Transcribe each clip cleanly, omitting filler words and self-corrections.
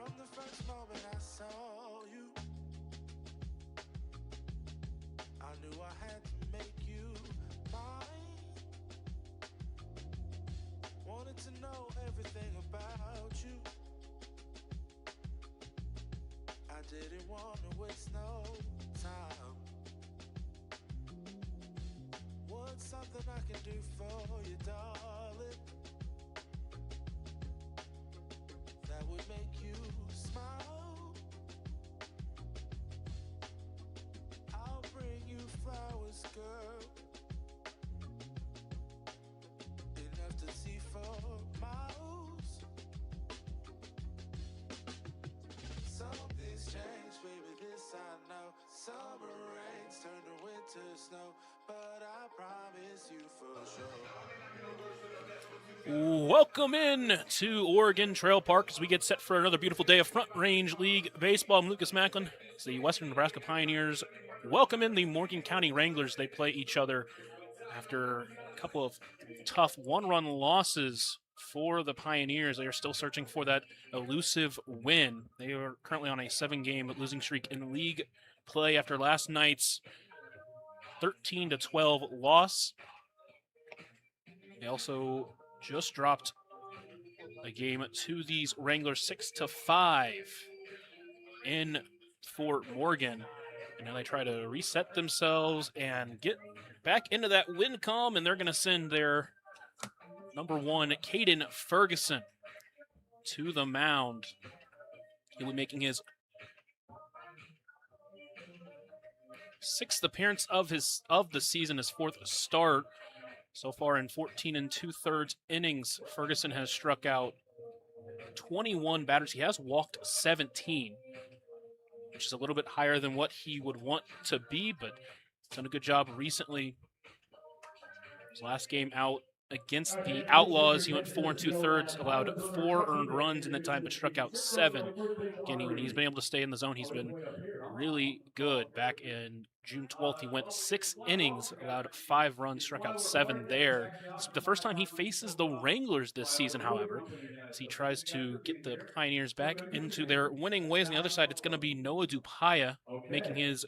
From the first moment I saw you, I knew I had to make you mine. Wanted to know everything about you. I didn't want to waste no time. What's something I can do for you, darling, that would make you smile? I'll bring you flowers, girl, enough to see for miles. Something's changed, baby, this I know. Summer rains turn to winter snow, but I promise you for sure. Welcome in to Oregon Trail Park as we get set for another beautiful day of Front Range League baseball. I'm Lucas Macklin. It's the Western Nebraska Pioneers welcome in the Morgan County Wranglers. They play each other after a couple of tough one-run losses for the Pioneers. They are still searching for that elusive win. They are currently on a 7-game losing streak in league play after last night's 13-12 loss. They also just dropped a game to these Wranglers 6-5 in Fort Morgan. And now they try to reset themselves and get back into that win column, and they're going to send their number one, Caden Ferguson, to the mound. He'll be making his 6th appearance of the season, his 4th start. So far in 14 2/3 innings, Ferguson has struck out 21 batters. He has walked 17, which is a little bit higher than what he would want to be, but he's done a good job recently. His last game out against the Outlaws, he went 4 2/3, allowed 4 earned runs in that time, but struck out 7. Again, when he's been able to stay in the zone, he's been really good. Back in June 12th, he went 6 innings, allowed 5 runs, struck out 7 there. It's the first time he faces the Wranglers this season, however, as he tries to get the Pioneers back into their winning ways. On the other side, it's going to be Noah Dupaya making his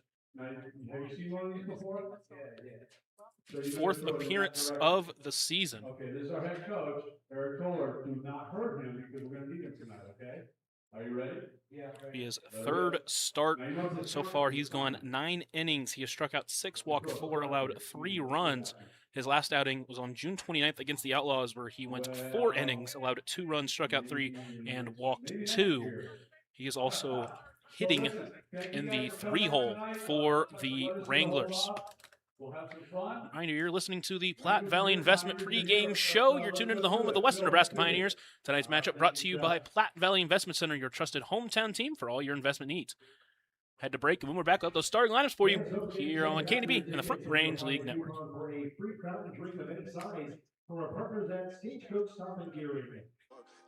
4th appearance of the season. Okay, this is our head coach, Eric Kohler. Do not hurt him because we're going to need him tonight, okay? Are you ready? Yeah. His 3rd start so far. He's gone 9 innings. He has struck out 6, walked 4, allowed 3 runs. His last outing was on June 29th against the Outlaws, where he went 4 innings, allowed 2 runs, struck out 3, and walked 2. He is also hitting in the 3-hole for the Wranglers. We'll have some fun. Reminder, you're listening to the Platte Valley Investment pregame show. You're tuned into the home of the Western Nebraska Pioneers. Tonight's matchup brought to you by Platte Valley Investment Center, your trusted hometown team for all your investment needs. Head to break, and when we're back, we'll have those starting lineups for you here on KNB and the Front Range League Network. For a free fountain drink of any size from our partners at Stagecoach Stop and Gering.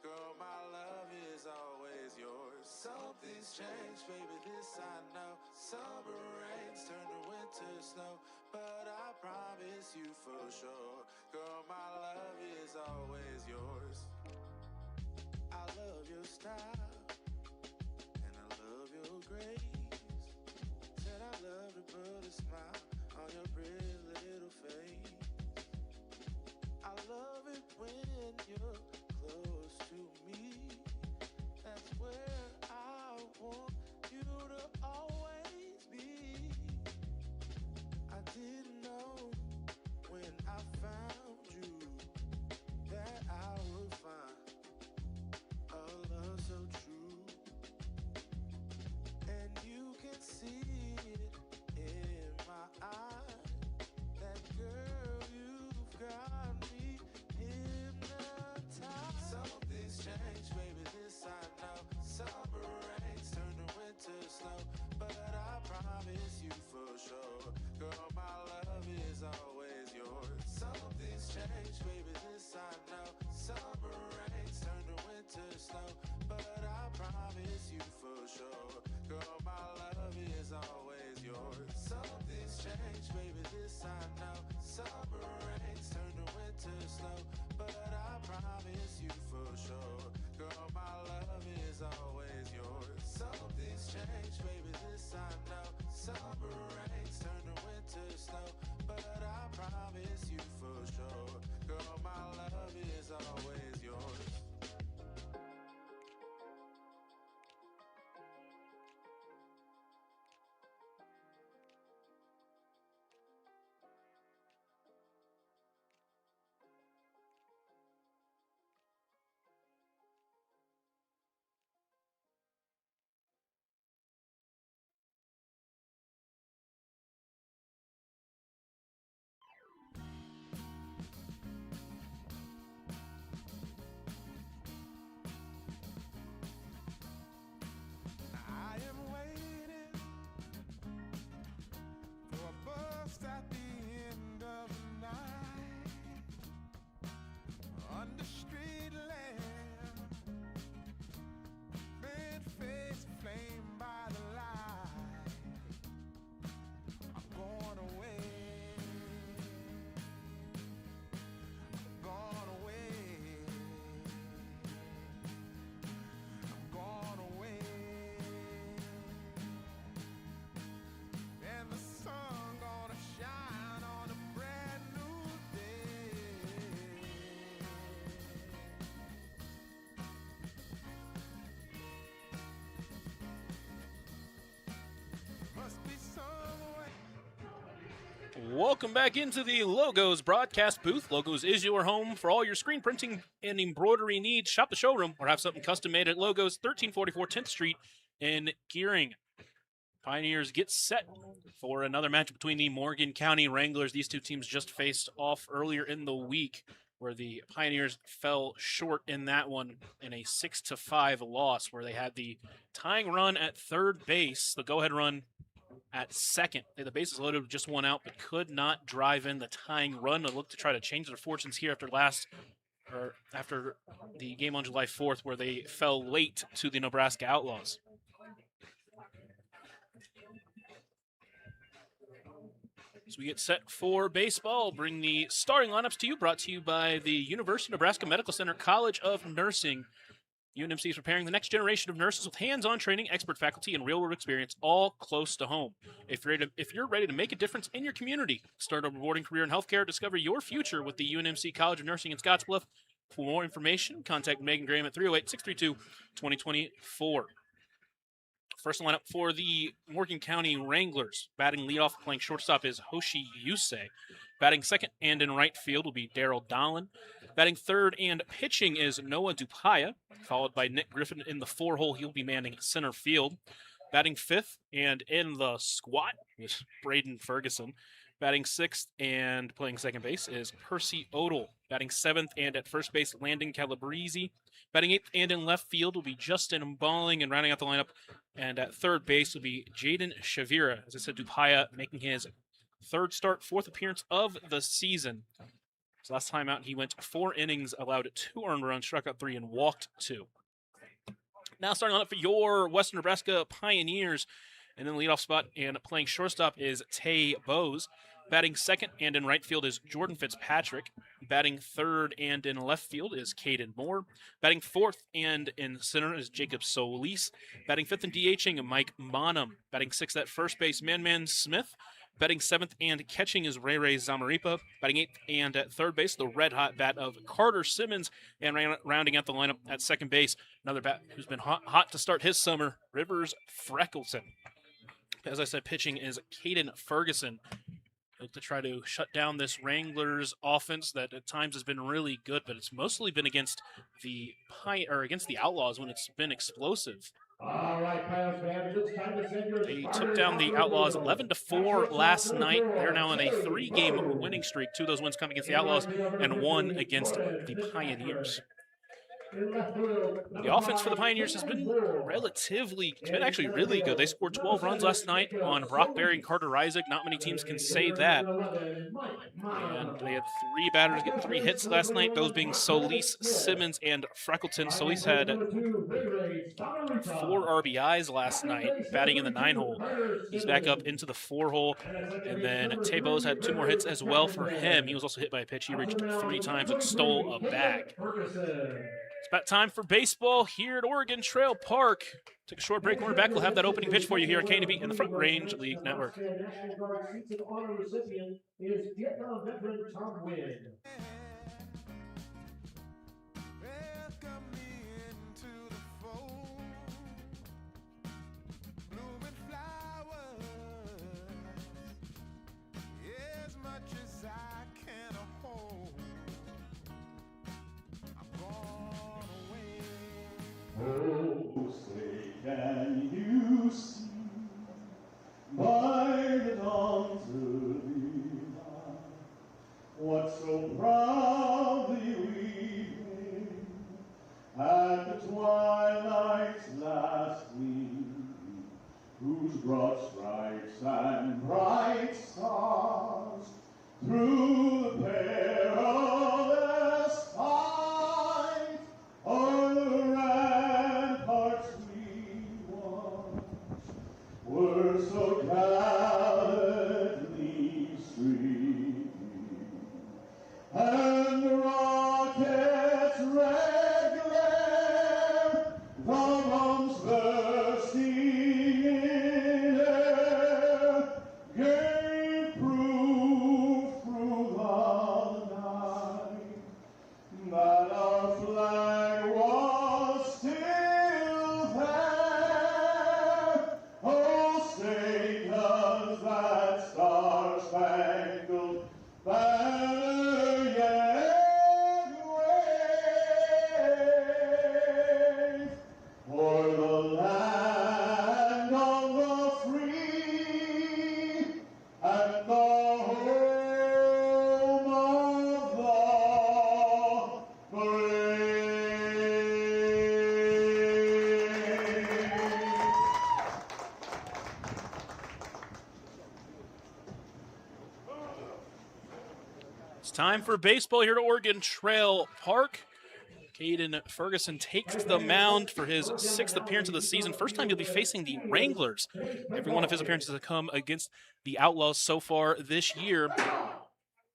Girl, my love is always yours. Something's changed, baby, this I know. Summer rains turn to winter snow, but I promise you for sure. Girl, my love is always yours. I love your style, and I love your grace. Said I love to put a smile on your pretty little face. I love it when you're close to me. That's where I want you to always be. I didn't know when I found you that I would find a love so true. And you can see it in my eyes. That girl, you've got me hypnotized. Something's changed, baby, this I know. Summer rains turn to winter snow, but I promise you for sure. Girl, my love is always yours. Something's changed, baby, this I know. Summer rains turn to winter snow, but I promise you for sure. Girl, my love is always yours. Something's changed, baby, this I know. Summer rains turn to winter snow, but I promise you for sure. Girl, my love is always yours. Welcome back into the Logos broadcast booth. Logos is your home for all your screen printing and embroidery needs. Shop the showroom or have something custom made at Logos, 1344 10th Street in Gering. Pioneers get set for another match between the Morgan County Wranglers. These two teams just faced off earlier in the week, where the Pioneers fell short in that one in a 6-5 loss, where they had the tying run at third base, the go-ahead run at second. They had the bases loaded with just one out, but could not drive in the tying run to look to try to change their fortunes here after the game on July 4th, where they fell late to the Nebraska Outlaws. As we get set for baseball, I'll bring the starting lineups to you, brought to you by the University of Nebraska Medical Center College of Nursing. UNMC is preparing the next generation of nurses with hands-on training, expert faculty, and real-world experience, all close to home. If you're ready to make a difference in your community, start a rewarding career in healthcare, discover your future with the UNMC College of Nursing in Scottsbluff. For more information, contact Megan Graham at 308-632-2024. First lineup for the Morgan County Wranglers. Batting leadoff, playing shortstop is Hoshi Yusei. Batting second and in right field will be Daryl Dolan. Batting third and pitching is Noah Dupaya, followed by Nick Griffin in the four-hole. He'll be manning center field. Batting fifth and in the squat is Braden Ferguson. Batting sixth and playing second base is Percy Odell. Batting seventh and at first base, Landon Calabrese. Batting eighth and in left field will be Justin Balling, and rounding out the lineup and at third base will be Jaden Shavira. As I said, Dupaya making his third start, fourth appearance of the season. So last time out, he went 4 innings, allowed 2 earned runs, struck out 3, and walked 2. Now starting on up for your Western Nebraska Pioneers. And then the leadoff spot and playing shortstop is Tay Bowes. Batting second and in right field is Jordan Fitzpatrick. Batting third and in left field is Caden Moore. Batting fourth and in center is Jacob Solis. Batting fifth and DHing, Mike Monum. Batting sixth at first base, Man Smith. Batting seventh and catching is Ray Zamaripa. Batting eighth and at third base, the red-hot bat of Carter Simmons. And rounding out the lineup at second base, another bat who's been hot to start his summer, Rivers Freckleton. As I said, pitching is Caden Ferguson. Look to try to shut down this Wranglers offense that at times has been really good, but it's mostly been against the Outlaws when it's been explosive. All right, Pilots fans, it's time to send your They took down the Outlaws 11-4 last night. They're now on a 3-game winning streak. 2 of those wins come against the Outlaws and 1 against the Pioneers. The offense for the Pioneers has been actually really good. They scored 12 runs last night on Brock Berry and Carter Isaac. Not many teams can say that. And they had 3 batters get 3 hits last night, those being Solis, Simmons, and Freckleton. Solis had 4 RBIs last night, batting in the 9-hole. He's back up into the 4-hole. And then Tabos had 2 more hits as well for him. He was also hit by a pitch. He reached 3 times and stole a bag. It's about time for baseball here at Oregon Trail Park. Take a short break. When we're back, we'll have that opening pitch for you here on KNB in the Front Range League Network. National Guard seats and honor recipient is Vietnam veteran Tom Wynn. Welcome me into the fold. Blooming flowers, as much as I can hold. I'm gone away. Oh, say, can you see by the dawn's early light what so proudly we hailed at the twilight's last gleam, whose broad stripes and bright stars through the perilous fight o'er the ramparts we watched were so gallantly streaming, and the rocket's red glare, the bombs bursting in air, gave proof It's time for baseball here at Oregon Trail Park. Caden Ferguson takes the mound for his 6th appearance of the season. First time he'll be facing the Wranglers. Every one of his appearances have come against the Outlaws so far this year.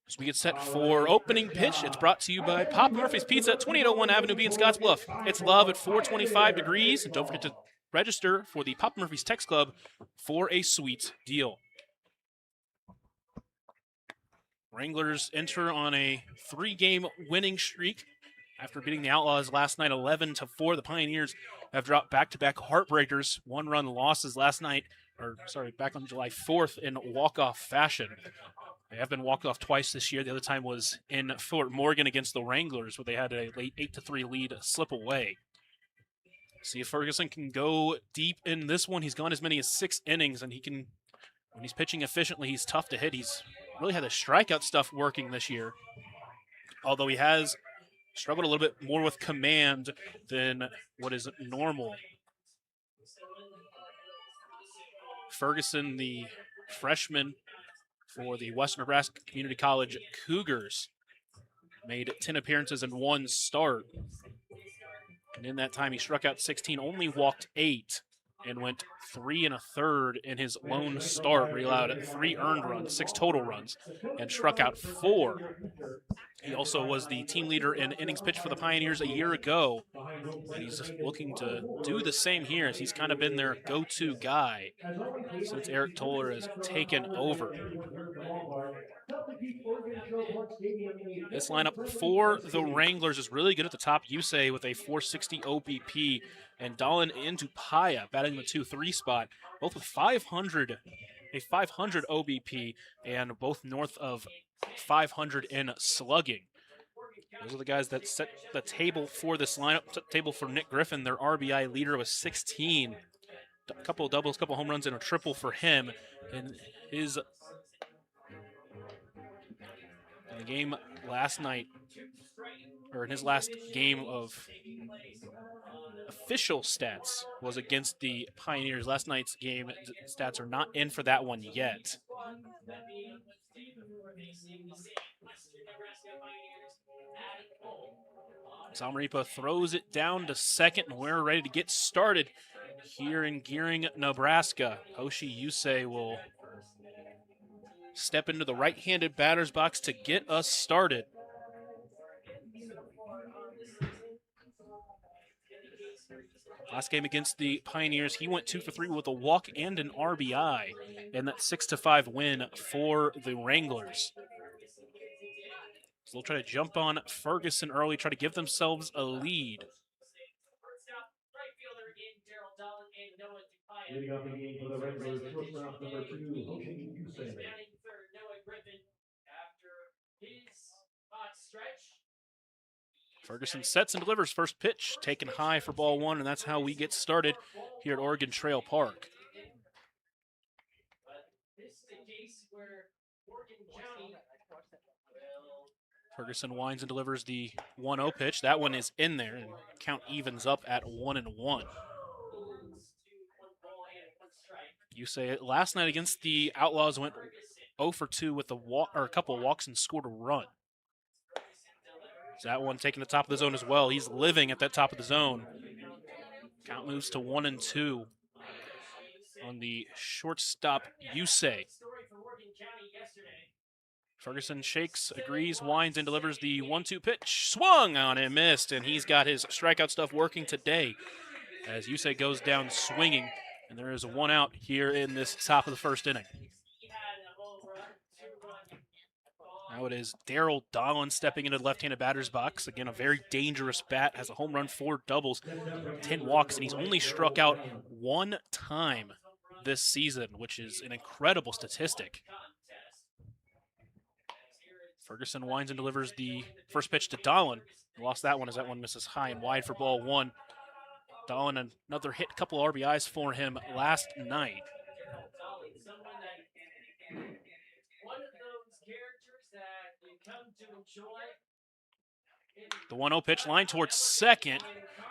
So we get set for opening pitch. It's brought to you by Papa Murphy's Pizza at 2801 Avenue B in Scottsbluff. It's love at 425 degrees. And don't forget to register for the Papa Murphy's Text Club for a sweet deal. Wranglers enter on a 3-game winning streak after beating the Outlaws last night 11-4. The Pioneers have dropped back-to-back heartbreakers, 1-run losses last night, back on July 4th in walk-off fashion. They have been walked off twice this year. The other time was in Fort Morgan against the Wranglers, where they had a late 8-3 lead slip away. See if Ferguson can go deep in this one. He's gone as many as 6 innings, and when he's pitching efficiently, he's tough to hit. He's really had the strikeout stuff working this year, although he has struggled a little bit more with command than what is normal. Ferguson, the freshman for the Western Nebraska Community College Cougars, made 10 appearances and 1 start. And in that time, he struck out 16, only walked 8, and went 3 1/3 in his lone start, where he allowed 3 earned runs, 6 total runs, and struck out 4. He also was the team leader in innings pitched for the Pioneers a year ago. And he's looking to do the same here, as he's kind of been their go-to guy since Eric Toller has taken over. This lineup for the Wranglers is really good at the top. Yusei with a 460 OBP, and Dahlin into Paya batting the 2-3 spot, both with a 500 OBP, and both north of 500 in slugging. Those are the guys that set the table for this lineup. Set the table for Nick Griffin, their RBI leader, with 16. A couple of doubles, a couple of home runs, and a triple for him in the game last night, or in his last game of official stats, was against the Pioneers. Last night's game stats are not in for that one yet. Samaripa throws it down to second, and we're ready to get started here in Gering, Nebraska. Hoshi Yusei will step into the right-handed batter's box to get us started. Last game against the Pioneers, he went 2 for 3 with a walk and an RBI in that 6-5 win for the Wranglers. So they'll try to jump on Ferguson early, try to give themselves a lead. Leading off the game for the Wranglers, shortstop number 2, Hoshi Yusei. Ferguson sets and delivers first pitch, taken high for ball 1, and that's how we get started here at Oregon Trail Park. Ferguson winds and delivers the 1-0 pitch. That one is in there, and count evens up at 1-1. You say it. Last night against the Outlaws went 0 for 2 with a couple of walks and scored a run. So that one taking the top of the zone as well. He's living at that top of the zone. Count moves to 1-2 on the shortstop Yusei. Ferguson shakes, agrees, winds, and delivers the 1-2 pitch. Swung on and missed, and he's got his strikeout stuff working today as Yusei goes down swinging, and there is a 1 out here in this top of the first inning. Now it is Daryl Dahlin stepping into the left-handed batter's box. Again, a very dangerous bat, has a home run, 4 doubles, 10 walks, and he's only struck out 1 time this season, which is an incredible statistic. Ferguson winds and delivers the first pitch to Dahlin. Lost that one as that one misses high and wide for ball 1. Dahlin, another hit, couple of RBIs for him last night. The 1-0 pitch, line towards second,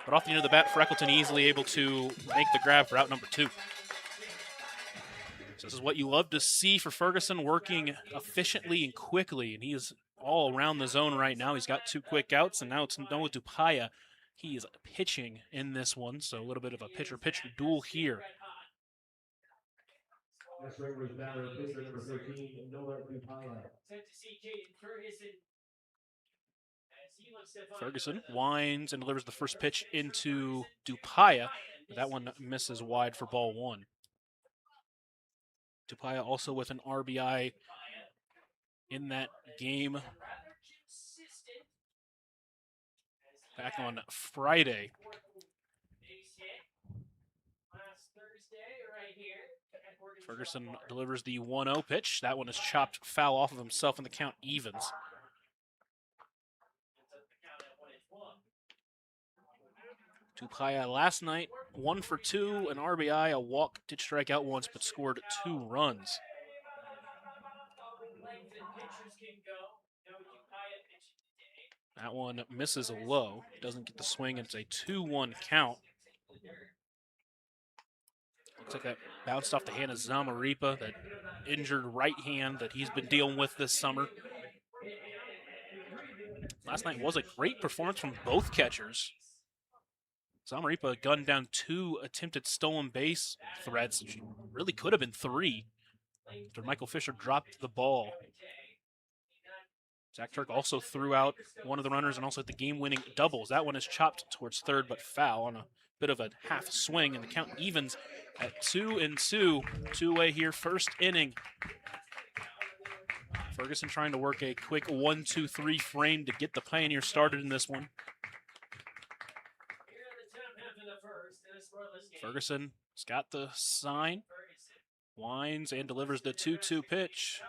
but off the end of the bat, Freckleton easily able to make the grab for out number 2. So this is what you love to see for Ferguson, working efficiently and quickly, and he is all around the zone right now. He's got 2 quick outs, and now it's Noah Dupaya. He is pitching in this one, so a little bit of a pitcher-pitcher duel here. Next Wranglers batter, pitcher number 13, Noah Dupaya. Ferguson winds and delivers the first pitch into Dupaya. That one misses wide for ball 1. Dupaya also with an RBI in that game back on Friday. Ferguson delivers the 1-0 pitch. That one is chopped foul off of himself, and the count evens. Dupaya last night, 1 for 2, an RBI, a walk, did strike out once, but scored 2 runs. That one misses a low, doesn't get the swing, and it's a 2-1 count. Looks like that bounced off the hand of Zamaripa, that injured right hand that he's been dealing with this summer. Last night was a great performance from both catchers. Zamaripa gunned down 2 attempted stolen base threats, which really could have been 3, after Michael Fisher dropped the ball. Zach Turk also threw out one of the runners and also hit the game-winning doubles. That one is chopped towards third, but foul on a bit of a half swing, and the count evens at 2-2. Two-way here, first inning. Ferguson trying to work a quick 1-2-3 frame to get the Pioneers started in this one. Ferguson's got the sign, winds and delivers the 2-2 pitch.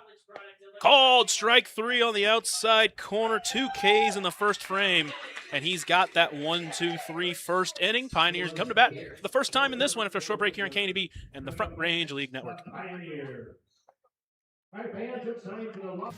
Called strike 3 on the outside corner, 2 Ks in the first frame, and he's got that 1-2-3 first inning. Pioneers come to bat for the first time in this one after a short break here on KNB and the Front Range League Network. Pioneers. All right, fans, it's time for the love.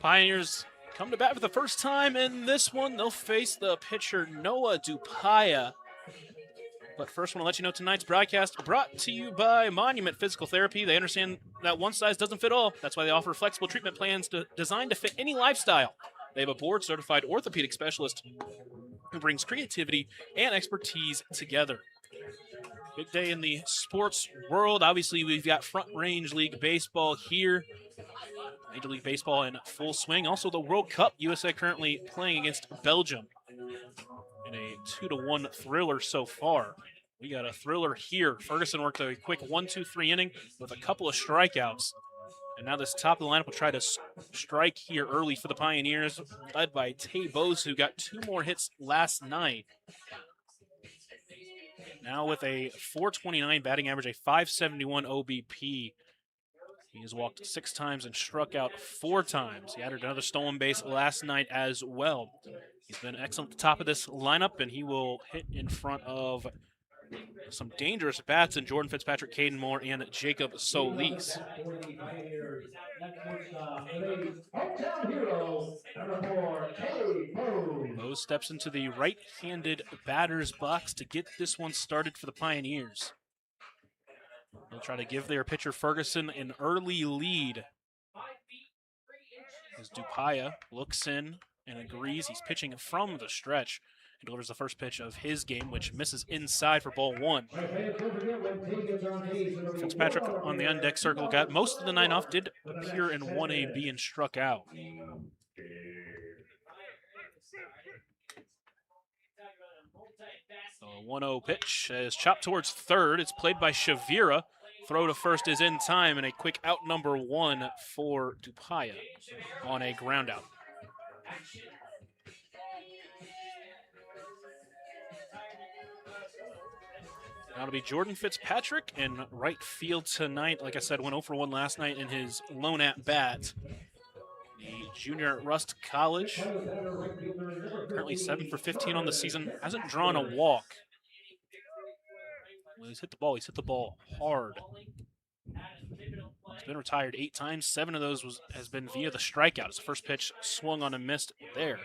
Pioneers come to bat for the first time in this one. They'll face the pitcher Noah Dupaya. But first, I want to let you know tonight's broadcast brought to you by Monument Physical Therapy. They understand that one size doesn't fit all. That's why they offer flexible treatment plans designed to fit any lifestyle. They have a board-certified orthopedic specialist who brings creativity and expertise together. Big day in the sports world. Obviously, we've got Front Range League Baseball here. Major League Baseball in full swing. Also, the World Cup. USA currently playing against Belgium in a 2-1 thriller so far. We got a thriller here. Ferguson worked a quick 1-2-3 inning with a couple of strikeouts. And now this top of the lineup will try to strike here early for the Pioneers, led by Tay Bose, who got 2 more hits last night. Now with a .429 batting average, a .571 OBP. He has walked 6 times and struck out 4 times. He added another stolen base last night as well. He's been excellent at the top of this lineup, and he will hit in front of some dangerous bats in Jordan Fitzpatrick, Caden Moore, and Jacob Solis. Bose steps into the right-handed batter's box to get this one started for the Pioneers. They'll try to give their pitcher Ferguson an early lead. As Dupaya looks in and agrees, he's pitching from the stretch. He delivers the first pitch of his game, which misses inside for ball 1. Fitzpatrick on the on-deck circle got most of the 9 off, did appear in 1A being struck out. The 1-0 pitch is chopped towards third. It's played by Shavira. Throw to first is in time, and a quick out number 1 for Dupaya on a ground out. Now it'll be Jordan Fitzpatrick in right field tonight. Like I said, went 0 for 1 last night in his lone at bat. The junior at Rust College, currently 7 for 15 on the season, hasn't drawn a walk. Well, he's hit the ball hard. He's been retired 8 times. 7 of those has been via the strikeout. His first pitch swung on and missed there.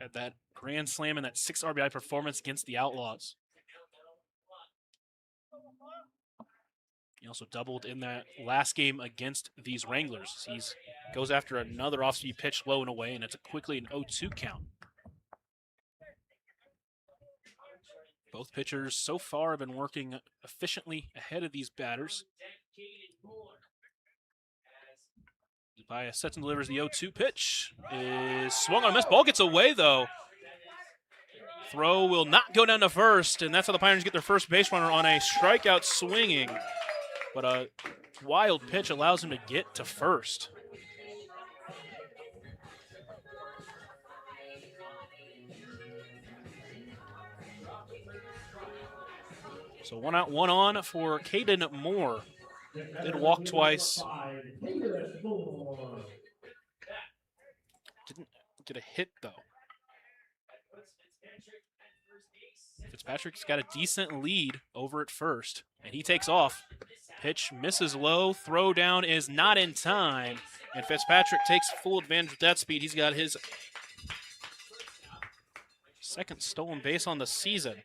Had that grand slam and that 6 RBI performance against the Outlaws. He also doubled in that last game against these Wranglers. He goes after another off-speed pitch low and away, and it's quickly an 0-2 count. Both pitchers so far have been working efficiently ahead of these batters. Dupaya sets and delivers the 0-2 pitch. Is swung on a miss. Ball gets away, though. Throw will not go down to first, and that's how the Pioneers get their first base runner on a strikeout swinging. But a wild pitch allows him to get to first. So 1 out, 1 on for Caden Moore. Did walk twice. Didn't get a hit, though. Fitzpatrick's got a decent lead over at first, and he takes off. Pitch misses low. Throw down is not in time, and Fitzpatrick takes full advantage with that speed. He's got his second stolen base on the season.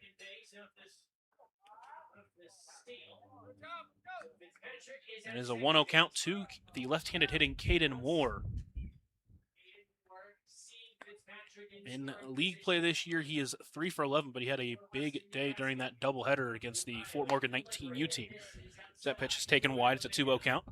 And it is a 1-0 count to the left-handed hitting Caden Moore. In league play this year, he is 3 for 11, but he had a big day during that doubleheader against the Fort Morgan 19U team. So that pitch is taken wide. It's a 2-0 count.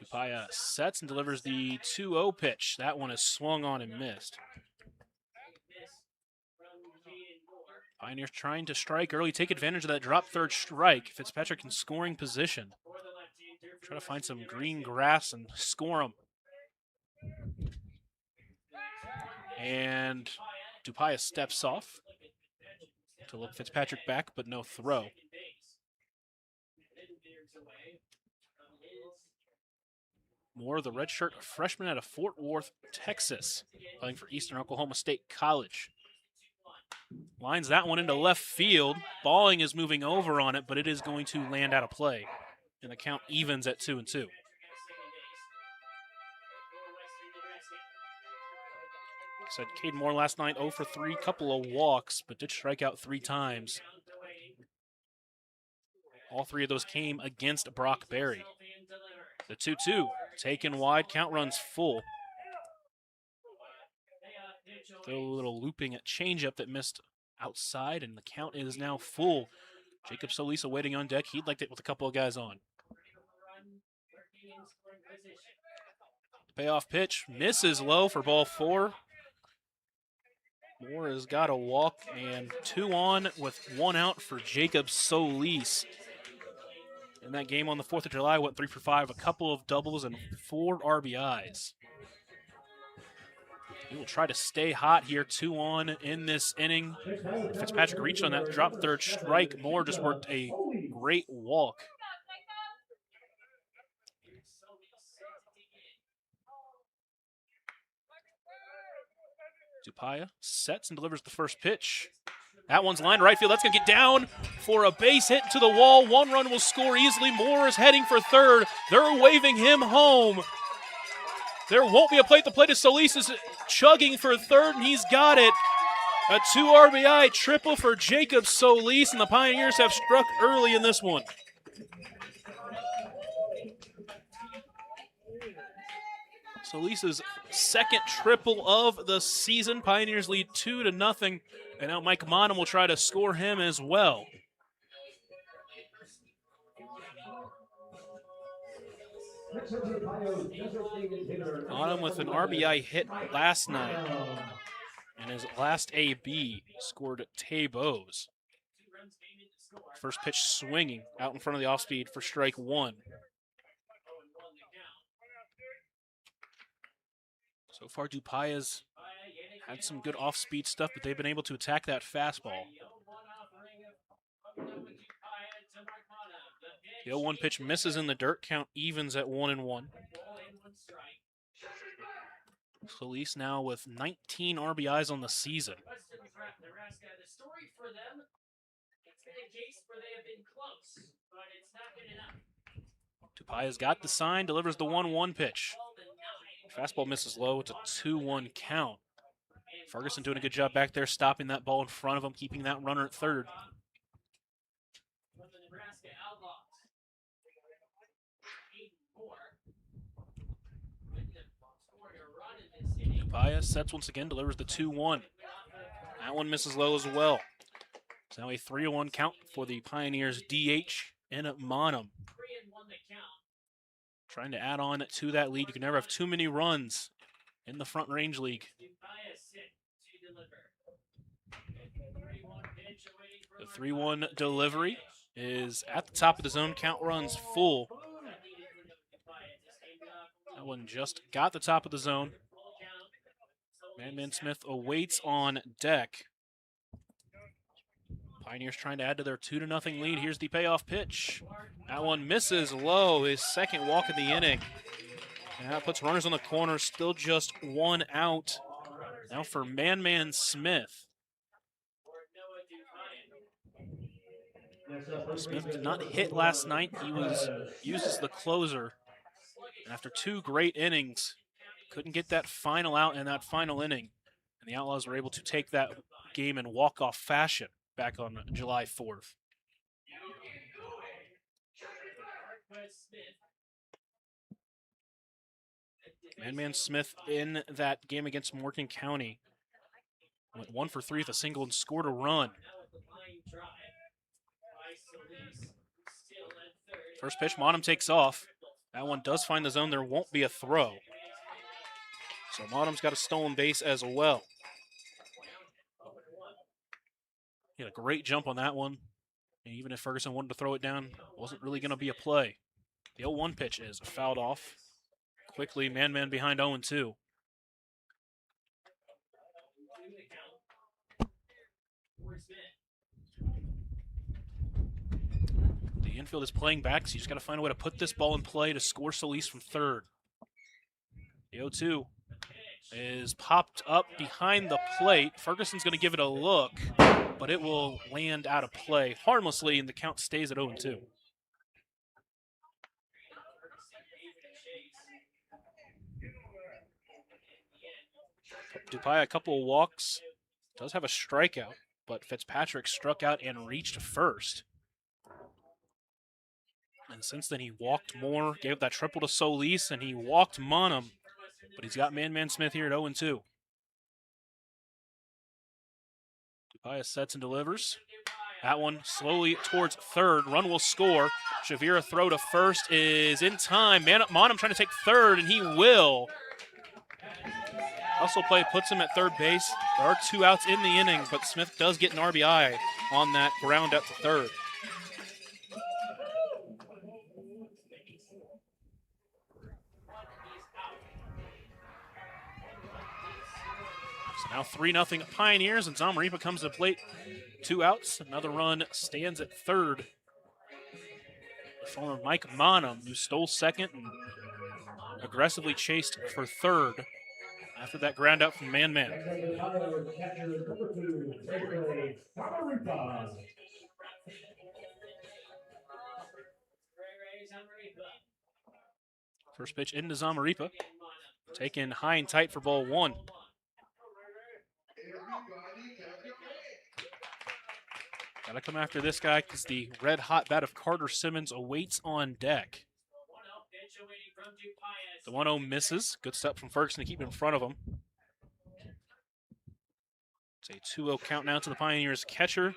Dupaya sets and delivers the 2-0 pitch. That one is swung on and missed. Pioneers trying to strike early, take advantage of that drop third strike. Fitzpatrick in scoring position. Try to find some green grass and score him. And Dupaya steps off to look Fitzpatrick back, but no throw. Moore, the redshirt freshman out of Fort Worth, Texas, playing for Eastern Oklahoma State College. Lines that one into left field. Balling is moving over on it, but it is going to land out of play. And the count evens at 2-2. Said Cade Moore last night, 0 for 3, couple of walks, but did strike out 3 times. All 3 of those came against Brock Berry. The 2-2, taken wide, count runs full. Throw a little looping at changeup that missed outside, and the count is now full. Jacob Solis waiting on deck. He'd like it with a couple of guys on. Payoff pitch misses low for ball 4. Moore has got a walk, and 2 on with 1 out for Jacob Solis. In that game on the 4th of July, went 3 for 5, a couple of doubles and 4 RBIs. He will try to stay hot here, 2 on in this inning. Fitzpatrick reached on that drop third strike. Moore just worked a great walk. Dupaya sets and delivers the first pitch. That one's lined right field. That's going to get down for a base hit to the wall. 1 run will score easily. Moore is heading for third. They're waving him home. There won't be a play. The plate is Solis is chugging for third, and he's got it. A 2 RBI triple for Jacob Solis, and the Pioneers have struck early in this one. Solis's second triple of the season. Pioneers lead 2-0, and now Mike Monum will try to score him as well. Monum with an RBI hit last night, and his last AB scored Tabos. First pitch swinging out in front of the off speed for strike one. So far, Dupaya's had some good off-speed stuff, but they've been able to attack that fastball. The 0-1 pitch misses in the dirt. Count evens at 1-1. Solis now with 19 RBIs on the season. Tupaya's got the sign, delivers the 1-1 pitch. Fastball misses low. It's a 2-1 count. Ferguson doing a good job back there, stopping that ball in front of him, keeping that runner at third. Tupaya sets once again, delivers the 2-1. That one misses low as well. It's now a 3-1 count for the Pioneers DH in Monum. Trying to add on to that lead. You can never have too many runs in the Front Range League. The 3-1 delivery is at the top of the zone. Count runs full. That one just got the top of the zone. Man Smith awaits on deck. Pioneers trying to add to their 2-0 lead. Here's the payoff pitch. That one misses low, his second walk of the inning. And that puts runners on the corner, still just one out. Now for Man Smith. Smith did not hit last night. He was used as the closer. And after two great innings, couldn't get that final out in that final inning. And the Outlaws were able to take that game in walk-off fashion back on July 4th. Man Smith in that game against Morgan County went 1 for 3 with a single and scored a run. First pitch, Monum takes off. That one does find the zone. There won't be a throw. So Monum's got a stolen base as well. He had a great jump on that one. And even if Ferguson wanted to throw it down, it wasn't really going to be a play. The 0-1 pitch is fouled off. Quickly, man behind 0-2. The infield is playing back, so you just got to find a way to put this ball in play to score Solis from third. The 0-2 is popped up behind the plate. Ferguson's going to give it a look, but it will land out of play harmlessly, and the count stays at 0-2. Dupaya, a couple of walks, does have a strikeout, but Fitzpatrick struck out and reached first. And since then, he walked more, gave that triple to Solis, and he walked Monum, but he's got Man Smith here at 0-2. Dupaya sets and delivers. That one slowly towards third. Run will score. Shavira throw to first is in time. Monum trying to take third, and he will. Hustle play puts him at third base. There are 2 outs in the inning, but Smith does get an RBI on that ground out to third. So now 3-0 Pioneers, and Zamaripa comes to the plate. 2 outs. Another run stands at third. The former Mike Monum, who stole second and aggressively chased for third after that ground out from Man. First pitch into Zamaripa. Taken high and tight for ball 1. Gotta come after this guy because the red-hot bat of Carter Simmons awaits on deck. The 1-0 misses. Good step from Ferguson to keep in front of him. It's a 2-0 count now to the Pioneers catcher.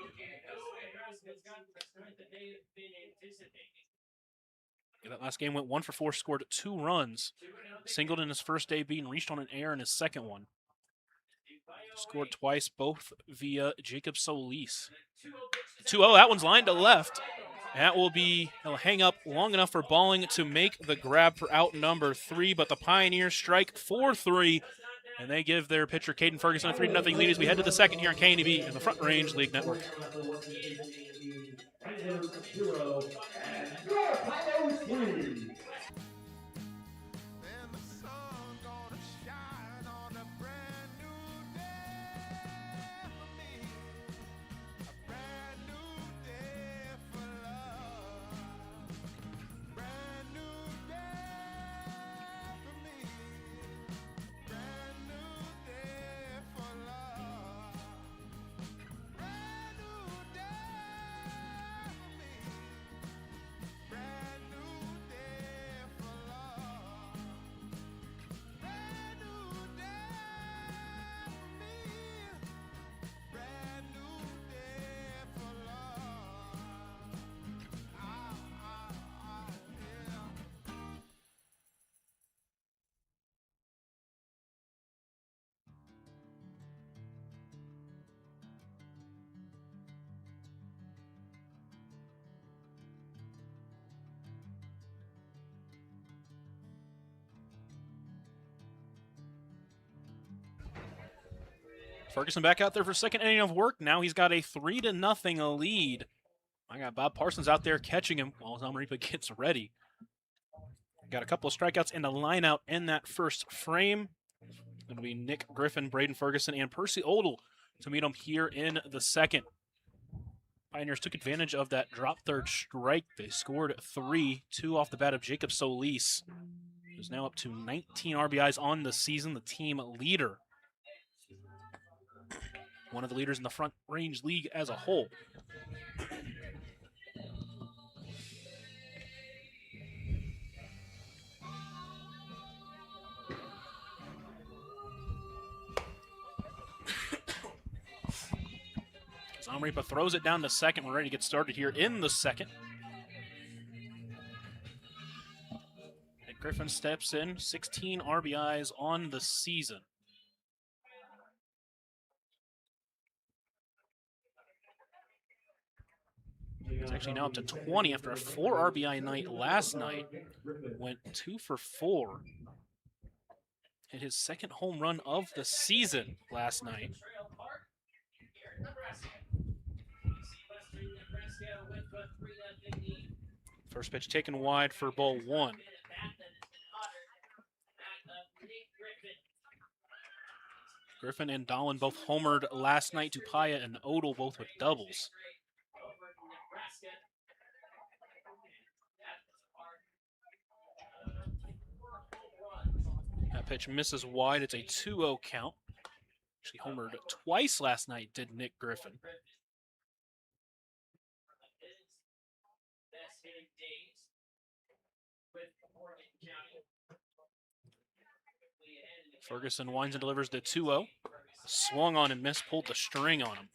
That last game went 1 for 4, scored 2 runs. Singled in his first AB and reached on an error in his second one. Scored twice, both via Jacob Solis. 2-0, that one's lined to left. That will be, he'll hang up long enough for Balling to make the grab for out number 3, but the Pioneers strike 4-3, and they give their pitcher Caden Ferguson a 3-0 lead as we head to the second here on KNEB in the Front Range League Network. Wranglers 0 and your Pios 3. And the sun gonna shine on a brand new day for me. A brand new day for love. Brand new day for me. Brand new day for love. Brand new day for me. Brand new day for love. Brand new day for me. Brand new day for love. Yeah. Ferguson back out there for second inning of work. Now he's got a 3-0 lead. I got Bob Parsons out there catching him while Zamaripa gets ready. Got a couple of strikeouts and a line out in that first frame. It'll be Nick Griffin, Braden Ferguson, and Percy Odell to meet him here in the second. Pioneers took advantage of that drop third strike. They scored 3, 2 off the bat of Jacob Solis, who's now up to 19 RBIs on the season, the team leader. One of the leaders in the Front Range League as a whole. Zamaripa throws it down to second. We're ready to get started here in the second. And Griffin steps in, 16 RBIs on the season. He's actually now up to 20 after a 4 RBI night last night. Went 2 for 4. Hit his second home run of the season last night. First pitch taken wide for ball 1. Griffin and Dolan both homered last night. Tupaya and Odell both with doubles. That pitch misses wide. It's a 2-0 count. Actually homered twice last night, did Nick Griffin. Ferguson winds and delivers the 2-0. Swung on and missed, pulled the string on him.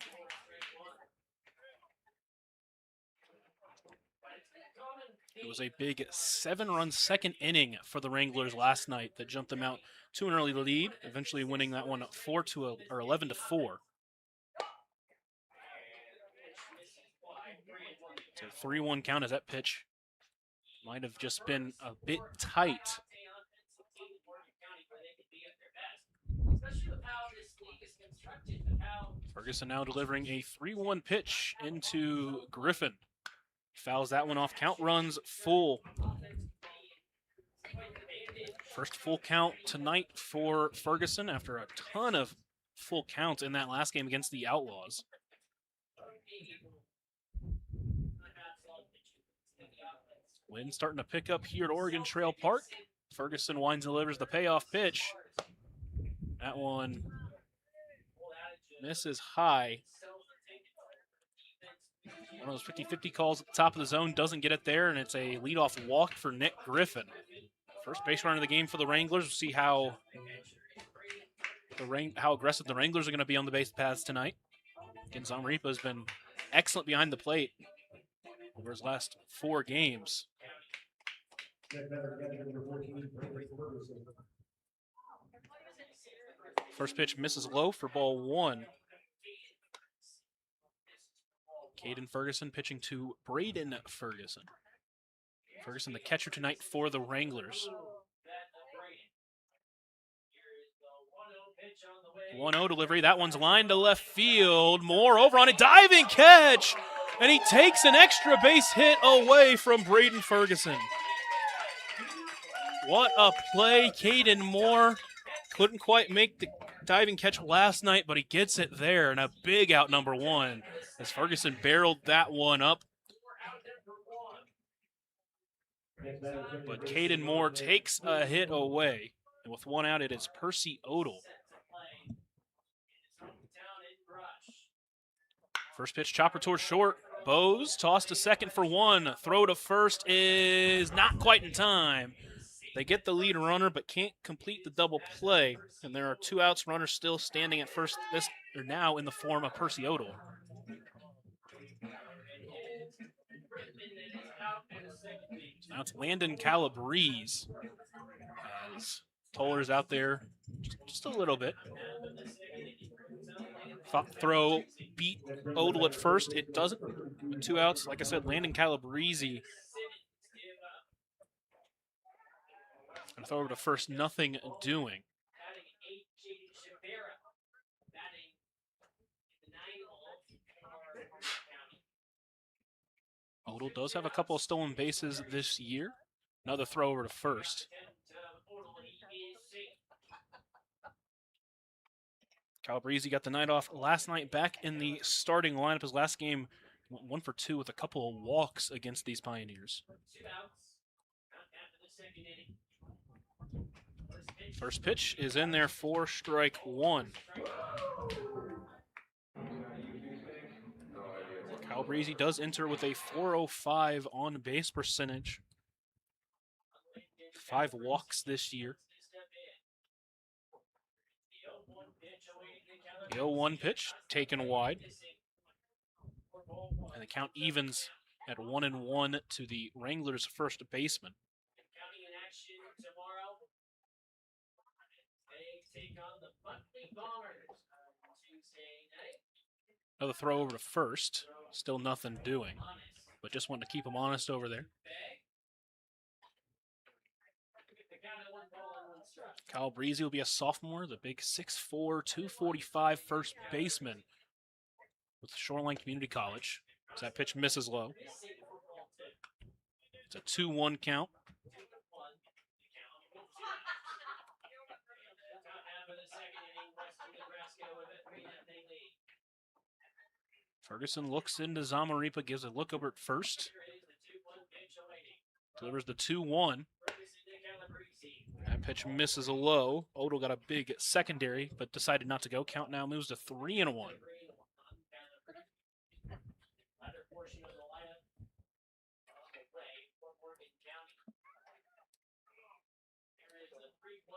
It was a big 7-run second inning for the Wranglers last night that jumped them out to an early lead, eventually winning that one 11-4. It's a 3-1 count as that pitch might have just been a bit tight. Ferguson now delivering a 3-1 pitch into Griffin. Fouls that one off. Count runs full. First full count tonight for Ferguson after a ton of full counts in that last game against the Outlaws. Wind starting to pick up here at Oregon Trail Park. Ferguson winds and delivers the payoff pitch. That one misses high. One of those 50-50 calls at the top of the zone, doesn't get it there, and it's a leadoff walk for Nick Griffin. First base runner of the game for the Wranglers. We'll see how aggressive the Wranglers are going to be on the base paths tonight. Again, Zamaripa has been excellent behind the plate over his last 4 games. First pitch misses low for ball 1. Caden Ferguson pitching to Braden Ferguson. Ferguson, the catcher tonight for the Wranglers. 1-0 delivery. That one's lined to left field. Moore over on a diving catch, and he takes an extra base hit away from Braden Ferguson. What a play. Caden Moore couldn't quite make the diving catch last night, but he gets it there, and a big out number 1 as Ferguson barreled that one up. But Caden Moore takes a hit away, and with 1 out, it is Percy Odell. First pitch, chopper towards short. Bose tossed to second for 1. Throw to first is not quite in time. They get the lead runner, but can't complete the double play. And there are 2 outs, runners still standing at first. Now in the form of Percy Odell. Now it's Landon Calabrese. As Toller's out there just a little bit. Throw beat Odell at first. It doesn't. With 2 outs, like I said, Landon Calabrese. And throw over to first, nothing doing. Odell does have a couple of stolen bases this year. Another throw over to first. Calabrese got the night off last night, back in the starting lineup. His last game, 1 for 2 with a couple of walks against these Pioneers. First pitch is in there for strike 1. Calabrese does enter with a .405 on base percentage. 5 walks this year. The 0-1 pitch taken wide. And the count evens at 1-1 to the Wranglers' first baseman. Another throw over to first. Still nothing doing, but just wanted to keep him honest over there. Calabrese will be a sophomore, the big 6'4", 245 first baseman with Shoreline Community College. As that pitch misses low. It's a 2-1 count. Ferguson looks into Zamaripa, gives a look over at first. Delivers the 2-1. That pitch misses a low. Odell got a big secondary, but decided not to go. Count now moves to 3-1.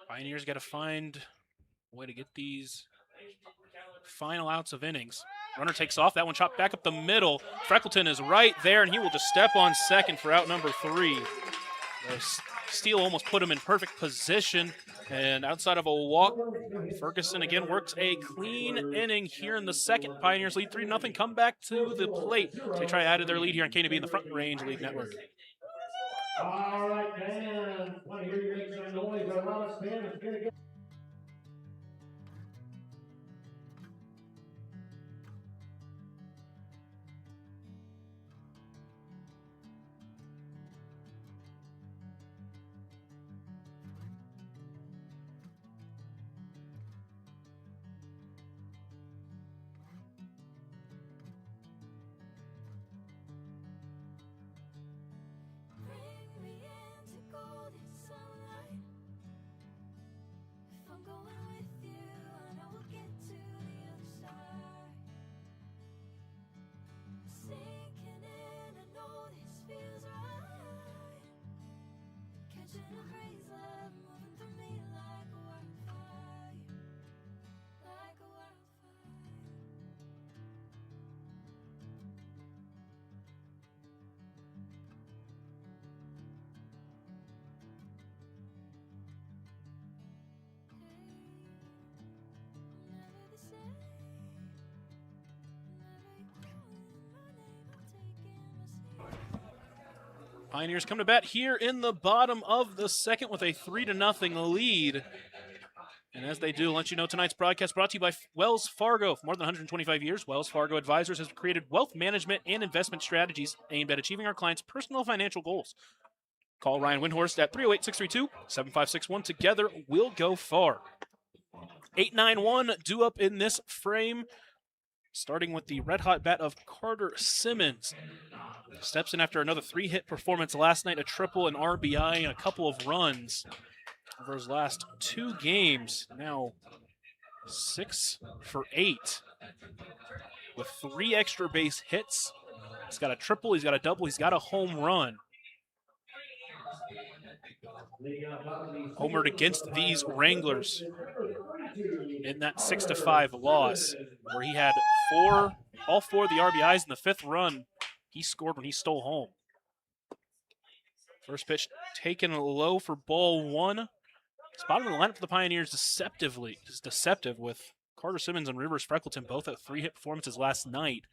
Pioneers got to find a way to get these final outs of innings. Runner takes off. That one chopped back up the middle. Freckleton is right there, and he will just step on second for out number 3. The steal almost put him in perfect position, and outside of a walk, Ferguson again works a clean inning here in the second. Pioneers lead 3-0. Come back to the plate. So they try to add to their lead here on KNB in the Front Range League Network. All right, man. Want to hear you make some noise? Our Roberts band is going to get. Bring me in to go Pioneers come to bat here in the bottom of the second with a 3-0 lead. And as they do, I'll let you know tonight's broadcast brought to you by Wells Fargo. For more than 125 years, Wells Fargo Advisors has created wealth management and investment strategies aimed at achieving our clients' personal financial goals. Call Ryan Windhorst at 308-632-7561. Together, we'll go far. 8-9-1 due up in this frame, starting with the red-hot bat of Carter Simmons. Steps in after another 3-hit performance last night, a triple, an RBI, and a couple of runs over his last 2 games. Now 6 for 8 with 3 extra base hits. He's got a triple, he's got a double, he's got a home run. Homered against these Wranglers in that 6-5 loss, where he had all four of the RBIs in the 5th run. He scored when he stole home. First pitch taken low for ball 1. This bottom of the lineup for the Pioneers is deceptive, with Carter Simmons and Rivers Freckleton both at 3-hit performances last night.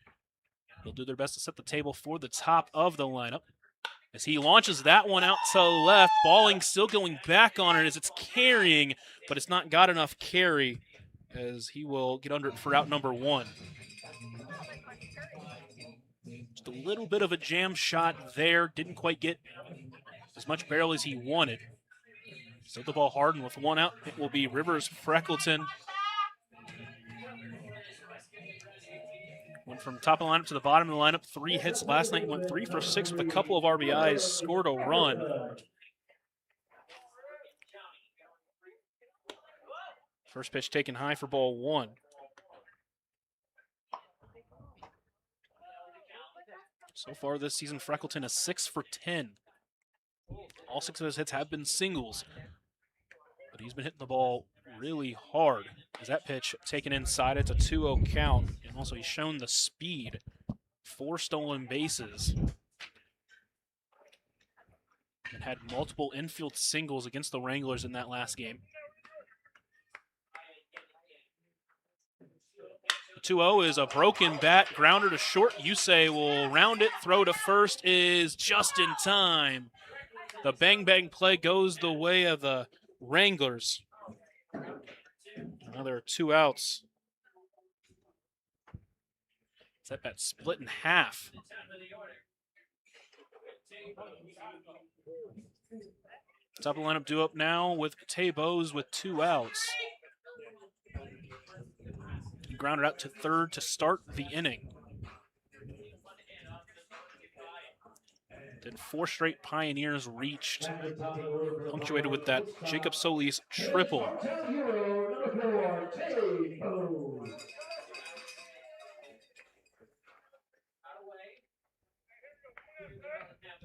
They'll do their best to set the table for the top of the lineup. As he launches that one out to left, Balling still going back on it as it's carrying, but it's not got enough carry, as he will get under it for out number 1. Just a little bit of a jam shot there. Didn't quite get as much barrel as he wanted. Set the ball hard, and with 1 out, it will be Rivers Freckleton. Went from top of the lineup to the bottom of the lineup. 3 hits last night. Went 3 for 6 with a couple of RBIs. Scored a run. First pitch taken high for ball 1. So far this season, Freckleton is 6 for 10. All 6 of his hits have been singles, but he's been hitting the ball really hard. As that pitch taken inside, it's a 2-0 count, and also he's shown the speed. 4 stolen bases. And had multiple infield singles against the Wranglers in that last game. The 2-0 is a broken bat, grounder to short. Yusei will round it, throw to first is just in time. The bang-bang play goes the way of the Wranglers. Now there are 2 outs. That bat split in half. Top of the lineup due up now with Tay Bose with 2 outs. He grounded out to third to start the inning. Then 4 straight Pioneers reached, punctuated with that Jacob Solis triple.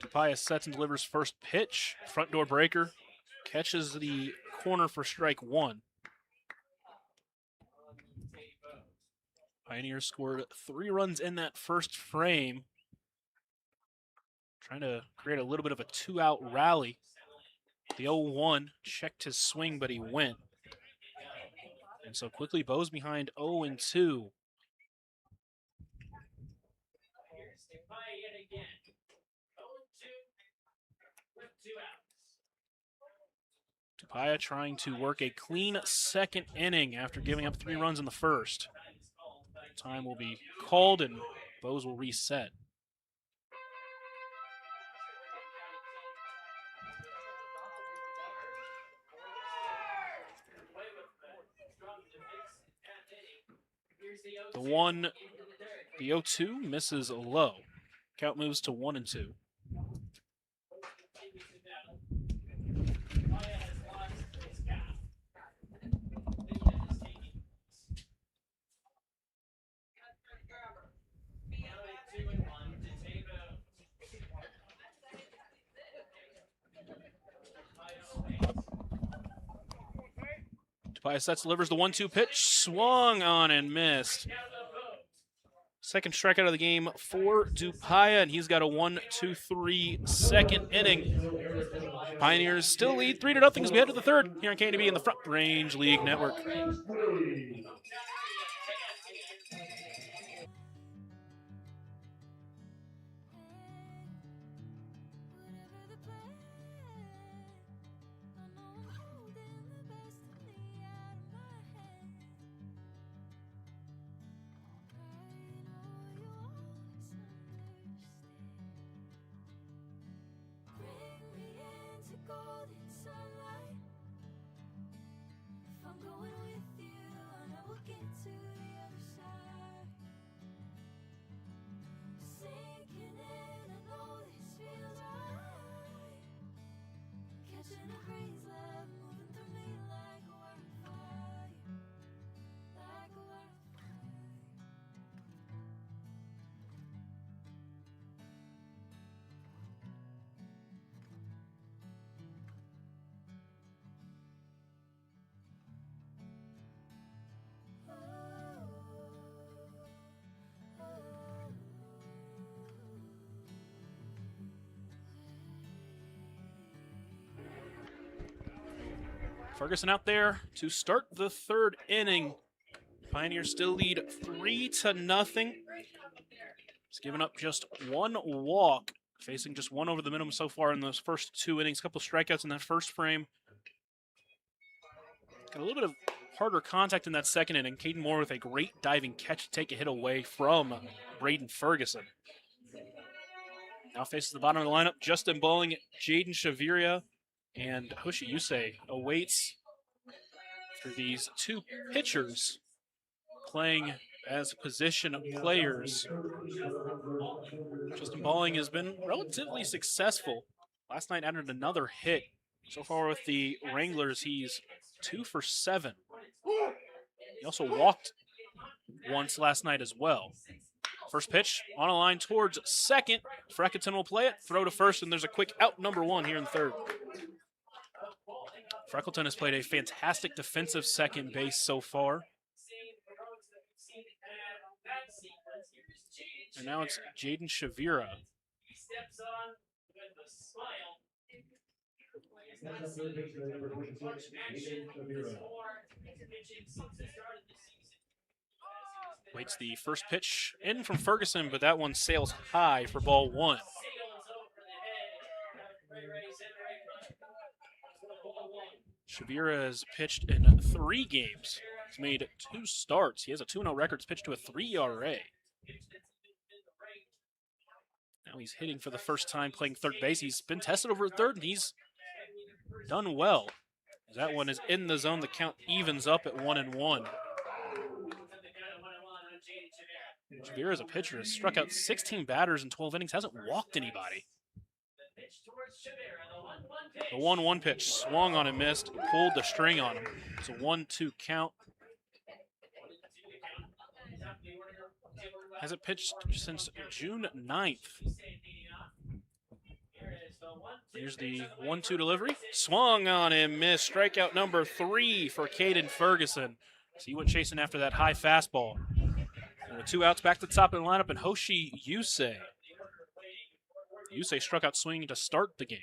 Tapia sets and delivers first pitch. Front door breaker. Catches the corner for strike 1. Pioneers scored 3 runs in that first frame. Trying to create a little bit of a 2-out rally. The 0-1 checked his swing, but he went. And so quickly Bose behind 0-2. Tapia trying to work a clean second inning after giving up 3 runs in the first. Time will be called and Bose will reset. The 0-2 misses low. Count moves to 1-2. Dupaya sets, delivers the 1-2 pitch, swung on and missed. Second strikeout of the game for Dupaya, and he's got a 1-2-3 second inning. Pioneers still lead 3-0 as we head to the third here on KDB in the Front Range League Network. Ferguson out there to start the third inning. Pioneers still lead 3-0. He's given up just one walk, facing just one over the minimum so far in those first 2 innings. A couple strikeouts in that first frame. Got a little bit of harder contact in that second inning. Caden Moore with a great diving catch to take a hit away from Braden Ferguson. Now faces the bottom of the lineup. Justin Bowling, Jaden Shaviria, and Hoshi Yusei awaits for these 2 pitchers playing as position players. Justin Bowling has been relatively successful. Last night added another hit. So far with the Wranglers, he's 2 for 7. He also walked once last night as well. First pitch on a line towards second. Freckleton will play it, throw to first, and there's a quick out number 1 here in third. Freckleton has played a fantastic defensive second base so far. And now it's Jaden Shavira. Waits the first pitch in from Ferguson, but that one sails high for ball 1. Shavira has pitched in 3 games. He's made 2 starts. He has a 2-0 record. He's pitched to a 3 ERA. Now he's hitting for the first time playing third base. He's been tested over at third, and he's done well. That one is in the zone. The count evens up at 1-1. Shavira as a pitcher has struck out 16 batters in 12 innings, hasn't walked anybody. The 1-1 pitch swung on and missed, pulled the string on him. It's a 1-2 count. Hasn't pitched since June 9th. Here's the 1-2 delivery. Swung on and missed. Strikeout number 3 for Caden Ferguson. So he went chasing after that high fastball. And with 2 outs, back to the top of the lineup, and Hoshi Yusei. Yusei struck out swinging to start the game.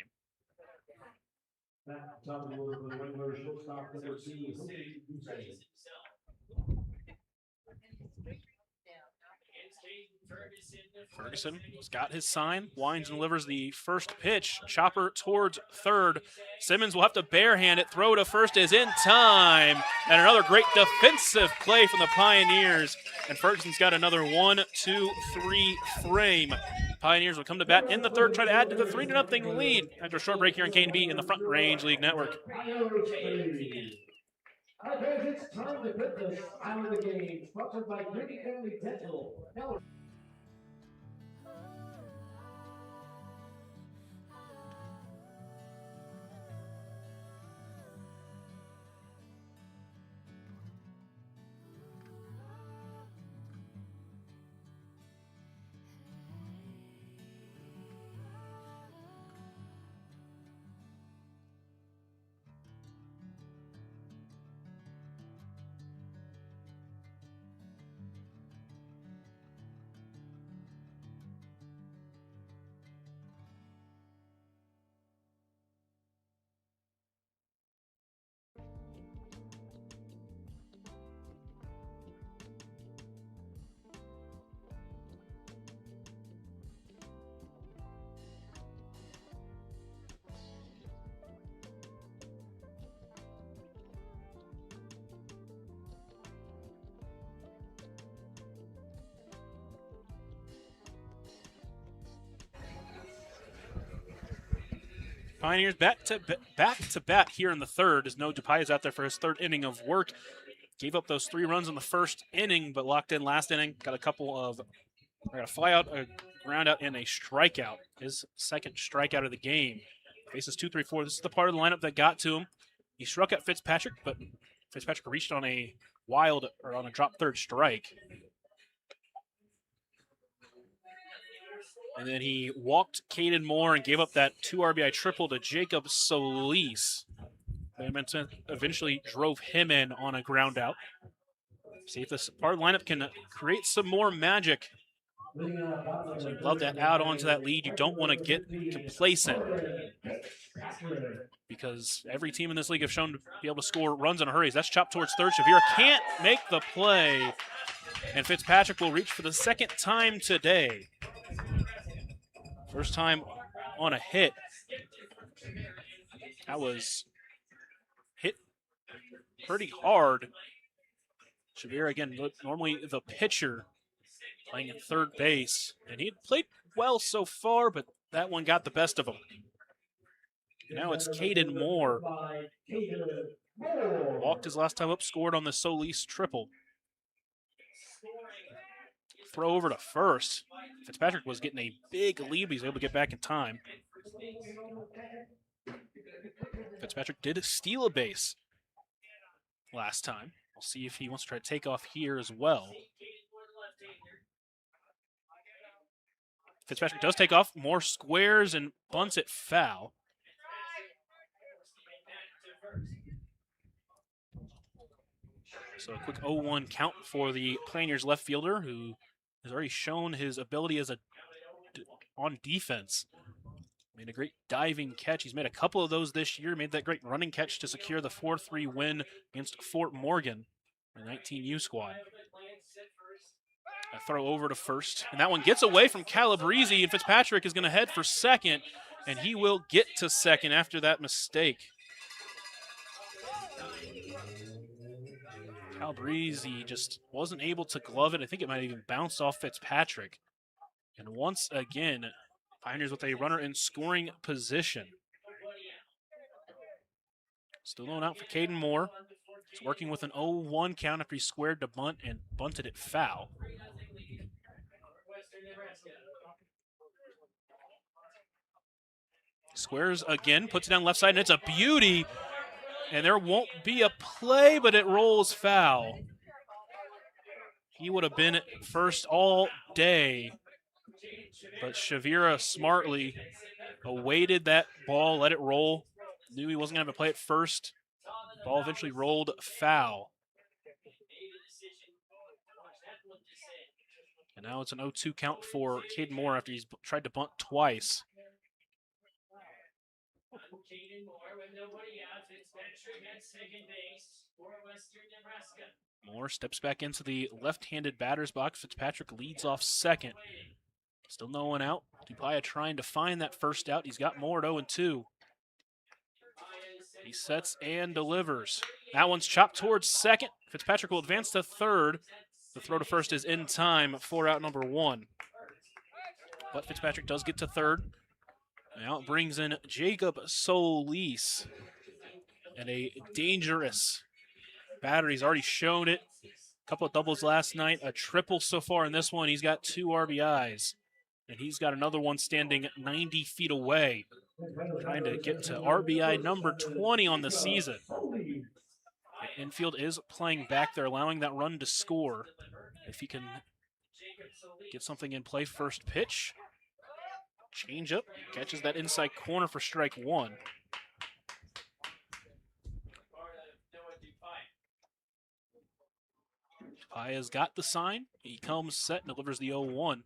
Ferguson has got his sign, winds and delivers the first pitch. Chopper towards third. Simmons will have to barehand it. Throw to first is in time. And another great defensive play from the Pioneers. And Ferguson's got another 1-2-3 frame. Pioneers will come to bat in the third, try to add to the 3-0 lead after a short break here on K&B in the Front Range League Network. It's time to put the style of the game, sponsored by Gering Family Dental. Pioneers back to bat here in the third, as Noah Dupai is out there for his third inning of work. Gave up those 3 runs in the first inning, but locked in last inning. Got a fly out, a ground out, and a strikeout. His second strikeout of the game. Faces 2-3-4. This is the part of the lineup that got to him. He struck out Fitzpatrick, but Fitzpatrick reached on a drop third strike. And then he walked Caden Moore and gave up that 2 RBI triple to Jacob Solis. Edmonton eventually drove him in on a ground out. See if this part of the lineup can create some more magic. So you'd love to add on to that lead. You don't want to get complacent, because every team in this league have shown to be able to score runs in a hurry. That's chopped towards third. Shavira can't make the play, and Fitzpatrick will reach for the second time today. First time on a hit. That was hit pretty hard. Shavira, again, normally the pitcher, playing at third base. And he had played well so far, but that one got the best of him. Now it's Caden Moore. Walked his last time up, scored on the Solis triple. Throw over to first. Fitzpatrick was getting a big lead, but he's able to get back in time. Fitzpatrick did steal a base last time. We'll see if he wants to try to take off here as well. Fitzpatrick does take off. Moore squares and bunts it foul. So a quick 0-1 count for the Pioneers left fielder, who has already shown his ability on defense. Made a great diving catch. He's made a couple of those this year. Made that great running catch to secure the 4-3 win against Fort Morgan, the 19U squad. A throw over to first, and that one gets away from Calabrese, and Fitzpatrick is going to head for second, and he will get to second after that mistake. Calabrese just wasn't able to glove it. I think it might even bounce off Fitzpatrick. And once again, Pioneers with a runner in scoring position. Still going out for Caden Moore. He's working with an 0-1 count after he squared to bunt and bunted it foul. Squares again, puts it down left side, and it's a beauty. And there won't be a play, but it rolls foul. He would have been at first all day. But Shavira smartly awaited that ball, let it roll. Knew he wasn't going to have to play it first. Ball eventually rolled foul. And now it's an 0-2 count for Caden Moore after he's tried to bunt twice. Moore steps back into the left-handed batter's box. Fitzpatrick leads off second. Still no one out. Dupaya trying to find that first out. He's got Moore at 0-2. He sets and delivers. That one's chopped towards second. Fitzpatrick will advance to third. The throw to first is in time for out number 1. But Fitzpatrick does get to third. Now it brings in Jacob Solis. And a dangerous batter. He's already shown it. A couple of doubles last night. A triple so far in this one. He's got 2 RBIs. And he's got another one standing 90 feet away. Trying to get to RBI number 20 on the season. The infield is playing back. They're allowing that run to score. If he can get something in play, first pitch. Change up. Catches that inside corner for strike 1. Paya's got the sign. He comes set and delivers the 0-1.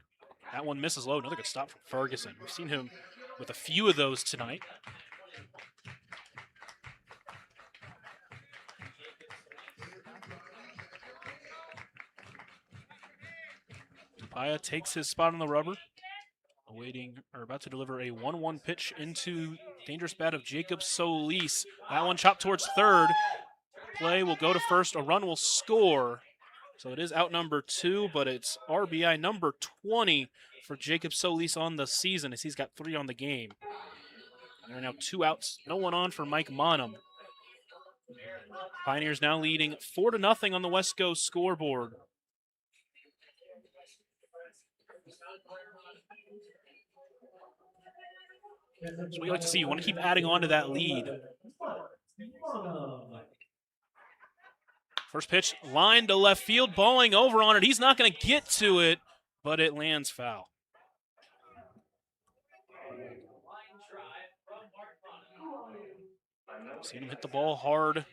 That one misses low. Another good stop from Ferguson. We've seen him with a few of those tonight. Paya takes his spot on the rubber. About to deliver a 1-1 pitch into dangerous bat of Jacob Solis. That one chopped towards third. Play will go to first. A run will score. So it is out number 2, but it's RBI number 20 for Jacob Solis on the season, as he's got 3 on the game. There are now 2 outs, no one on for Mike Monum. Pioneers now leading 4-0 on the Wesco scoreboard. So we like to see. You want to keep adding on to that lead. First pitch, line to left field, balling over on it. He's not going to get to it, but it lands foul. Seen him hit the ball hard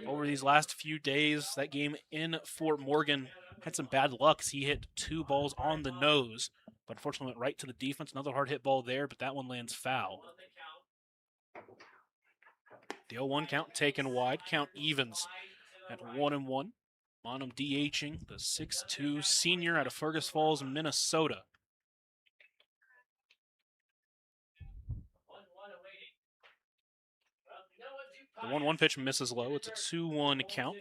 over these last few days. That game in Fort Morgan had some bad luck. He hit 2 balls on the nose, but unfortunately went right to the defense. Another hard hit ball there, but that one lands foul. The 0-1 count taken wide. Count evens at 1-1. Monum DHing the 6'2" senior out of Fergus Falls, Minnesota. The 1-1 pitch misses low. It's a 2-1 count.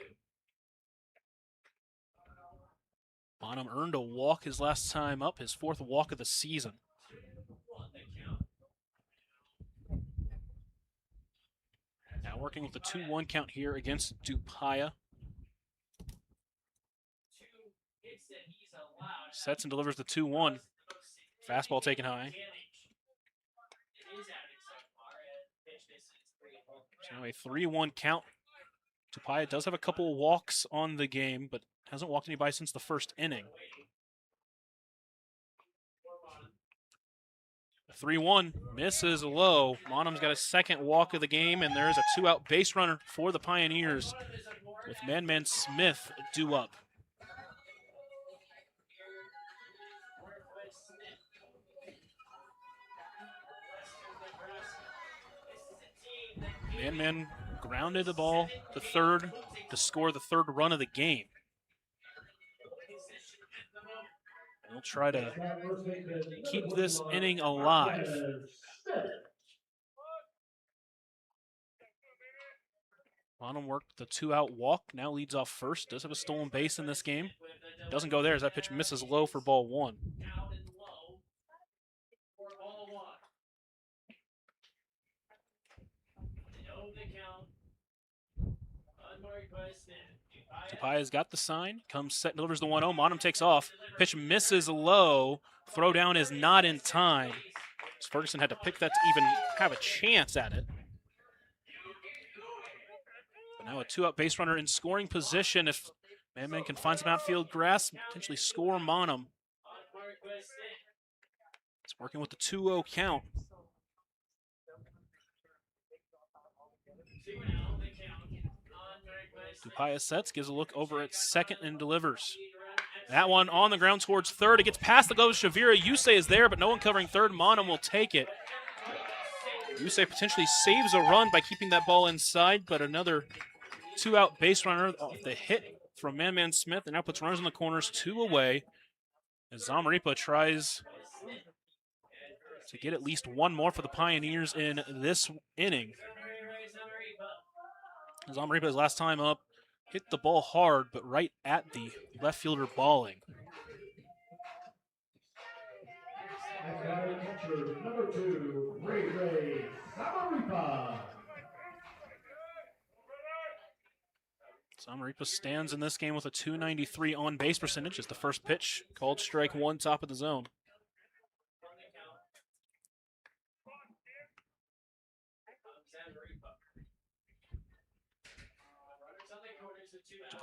Monum earned a walk his last time up, his 4th walk of the season. Now working with the 2-1 count here against Dupaya. Sets and delivers the 2-1. Fastball taken high. So now a 3-1 count. Dupaya does have a couple of walks on the game, but hasn't walked anybody since the first inning. 3-1 misses low. Monum's got a 2nd walk of the game, and there's a 2-out base runner for the Pioneers with Man Smith due up. Man grounded the ball to third to score the 3rd run of the game. We'll try to keep this inning alive. Monum worked the 2-out walk, now leads off first. Does have a stolen base in this game. Doesn't go there as that pitch misses low for ball 1. Tupaya's got the sign, comes set, delivers the 1-0. Monum takes off. Pitch misses low. Throw down is not in time. Ferguson had to pick that to even have a chance at it. But now a 2-out base runner in scoring position. If Man can find some outfield grass, potentially score Monum. It's working with the 2-0 count. Dupaya sets, gives a look over at second and delivers. That one on the ground towards third. It gets past the glove of Shavira. Yusei is there, but no one covering third. Monum will take it. Yusei potentially saves a run by keeping that ball inside, but another 2-out base runner off the hit from Man Smith, and now puts runners in the corners, 2 away. As Zamaripa tries to get at least 1 more for the Pioneers in this inning. Zamaripa, his last time up, hit the ball hard, but right at the left fielder balling. Number 2, Ray Zamaripa. Zamaripa stands in this game with a .293 on-base percentage as the first pitch called strike 1, top of the zone.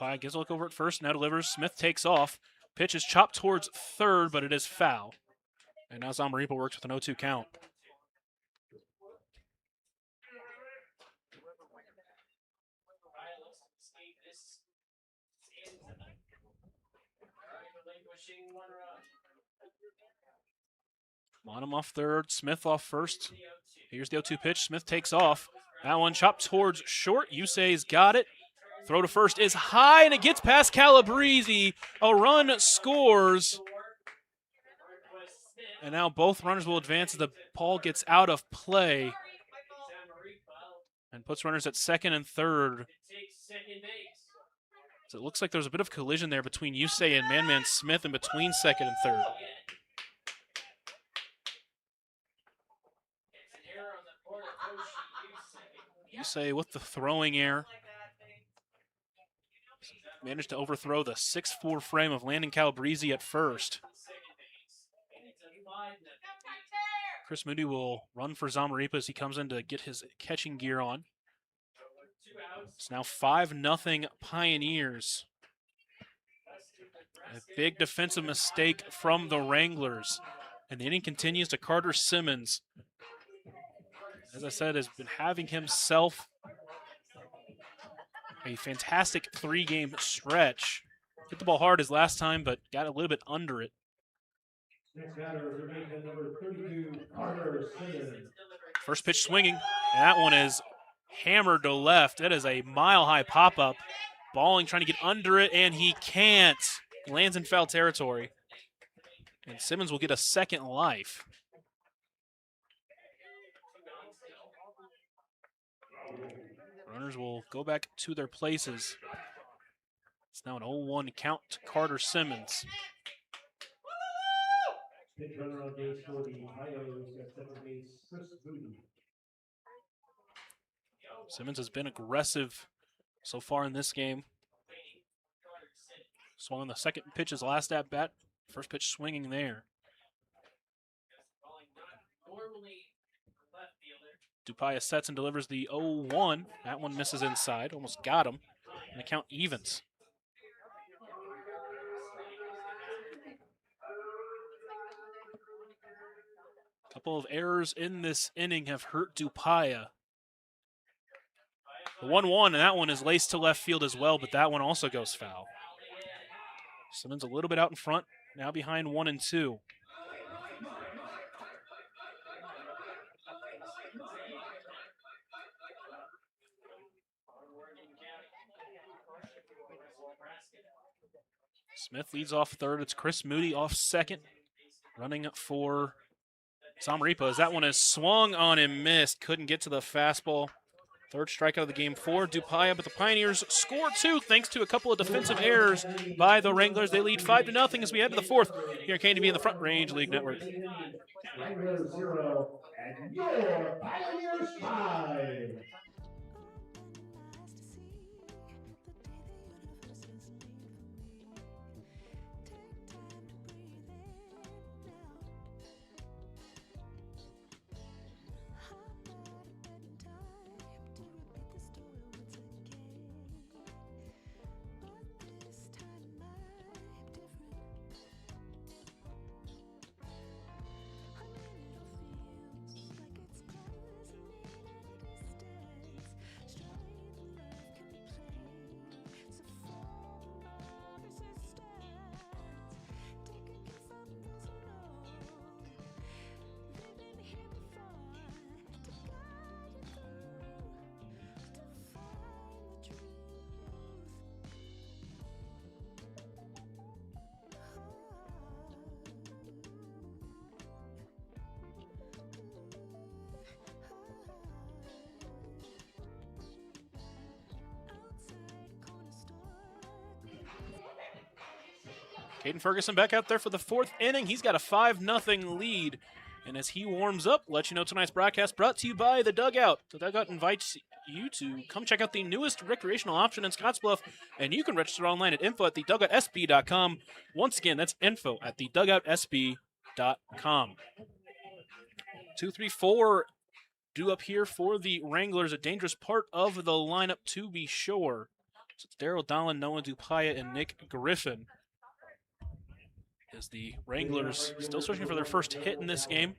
Dupaya gives a look over at first, now delivers. Smith takes off. Pitch is chopped towards third, but it is foul. And now Zamaripa works with an 0-2 count. Monum off third, Smith off first. Here's the 0-2 pitch. Smith takes off. That one chopped towards short. Yusei's got it. Throw to first is high, and it gets past Calabrese. A run scores. And now both runners will advance as the ball gets out of play and puts runners at second and third. So it looks like there's a bit of collision there between Yusei and Man Smith and between second and third. Yusei with the throwing error. Managed to overthrow the 6'4" frame of Landon Calabrese at first. Chris Moody will run for Zamaripa as he comes in to get his catching gear on. It's now 5-0 Pioneers. A big defensive mistake from the Wranglers. And the inning continues to Carter Simmons. As I said, has been having himself a fantastic 3-game stretch. Hit the ball hard his last time, but got a little bit under it. Next batter, Jamaican number 32, Carter Simmons. First pitch swinging, and that one is hammered to left. That is a mile-high pop-up. Balling, trying to get under it, and he can't. Lands in foul territory. And Simmons will get a second life. Runners will go back to their places. It's now an 0-1 count to Carter Simmons. Pitch runner on base for the Hios at second base, Chris Moody. Simmons has been aggressive so far in this game. Swung on the second pitch his last at bat. First pitch swinging there. Dupaya sets and delivers the 0-1. That one misses inside. Almost got him. And the count evens. A couple of errors in this inning have hurt Dupaya. The 1-1, and that one is laced to left field as well, but that one also goes foul. Simmons a little bit out in front, now behind 1 and 2. Smith leads off third. It's Chris Moody off second. Running for Zamaripa as that one is swung on and missed. Couldn't get to the fastball. Third strikeout of the game for Dupaya, but the Pioneers score 2 thanks to a couple of defensive errors by the Wranglers. They lead 5-0 as we head to the fourth here at KNB in the Front Range League Network. Wranglers 0 and your Pioneers 5. Caden Ferguson back out there for the fourth inning. He's got a 5-0 lead. And as he warms up, let you know tonight's broadcast brought to you by The Dugout. The Dugout invites you to come check out the newest recreational option in Scottsbluff, and you can register online at info@thedugoutsb.com. Once again, that's info@thedugoutsb.com. 2-3-4 due up here for the Wranglers, a dangerous part of the lineup to be sure. So it's Daryl Dolan, Noah Dupaya, and Nick Griffin. As the Wranglers still searching for their first hit in this game.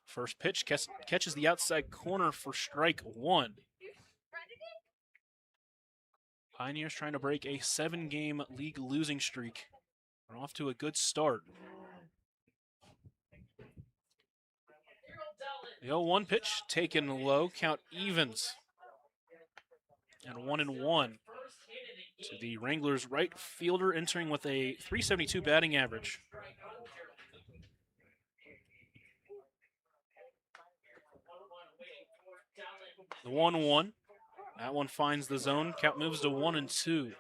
First pitch catches the outside corner for strike 1. Pioneers trying to break a 7-game league losing streak. We're off to a good start. The 0-1 pitch taken low, count evens. And 1-1 to the Wranglers right fielder, entering with a .372 batting average. The 1-1. That one finds the zone. Count moves to 1-2.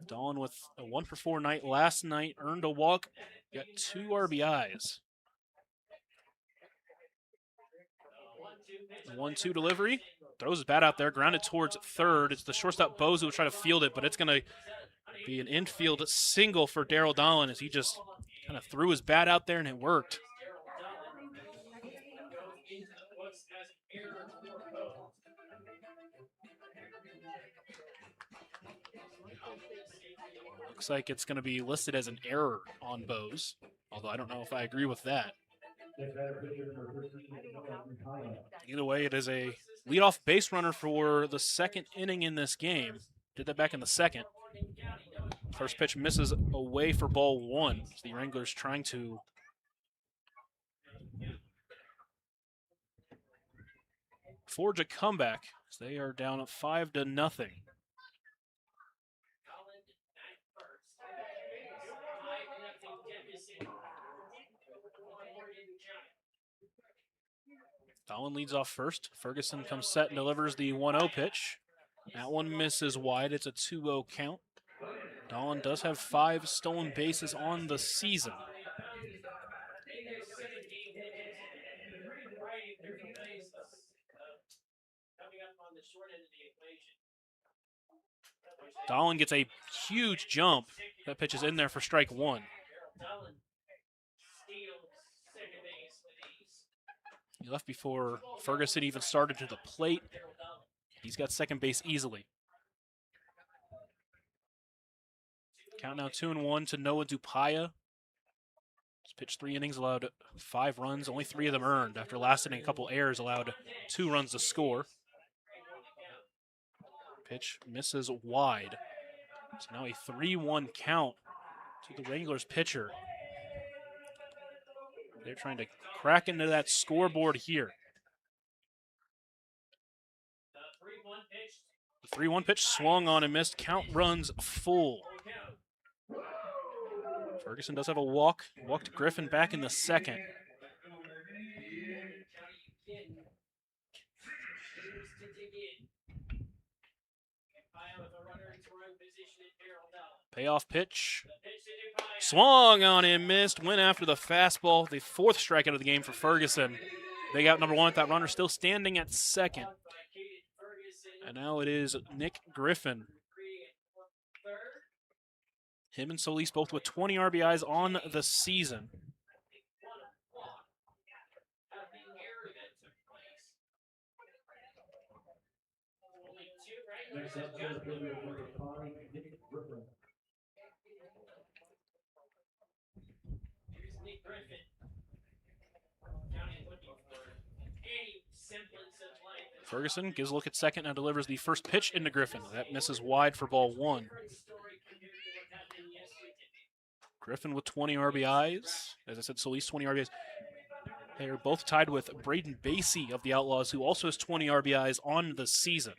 Dawn with a 1-for-4 night last night, earned a walk, got 2 RBIs. The 1-2 delivery, throws his bat out there, grounded towards third. It's the shortstop Bose who will try to field it, but it's going to be an infield single for Daryl Dolan as he just kind of threw his bat out there and it worked. Looks like it's going to be listed as an error on Bose, although I don't know if I agree with that. Either way, it is a leadoff base runner for the second inning in this game. Did that back in the second. First pitch misses away for ball 1. So the Wranglers trying to forge a comeback. They are down 5-0. Dolan leads off first. Ferguson comes set and delivers the 1-0 pitch. That one misses wide. It's a 2-0 count. Dolan does have 5 stolen bases on the season. Dolan gets a huge jump. That pitch is in there for strike 1. He left before Ferguson even started to the plate. He's got second base easily. Count now 2-1 to Noah Dupaya. He's pitched 3 innings, allowed 5 runs, only 3 of them earned. After last inning, a couple errors, allowed 2 runs to score. Pitch misses wide. So now a 3-1 count to the Wranglers pitcher. They're trying to crack into that scoreboard here. The 3-1 pitch swung on and missed. Count runs full. Ferguson does have a walk. Walked Griffin back in the second. Payoff pitch. Swung on and missed. Went after the fastball. The 4th strikeout of the game for Ferguson. Big out number 1 with that runner still standing at second. And now it is Nick Griffin. Him and Solis both with 20 RBIs on the season. Ferguson gives a look at second and delivers the first pitch into Griffin. That misses wide for ball 1. Griffin with 20 RBIs. As I said, Solis 20 RBIs. They are both tied with Braden Basie of the Outlaws, who also has 20 RBIs on the season.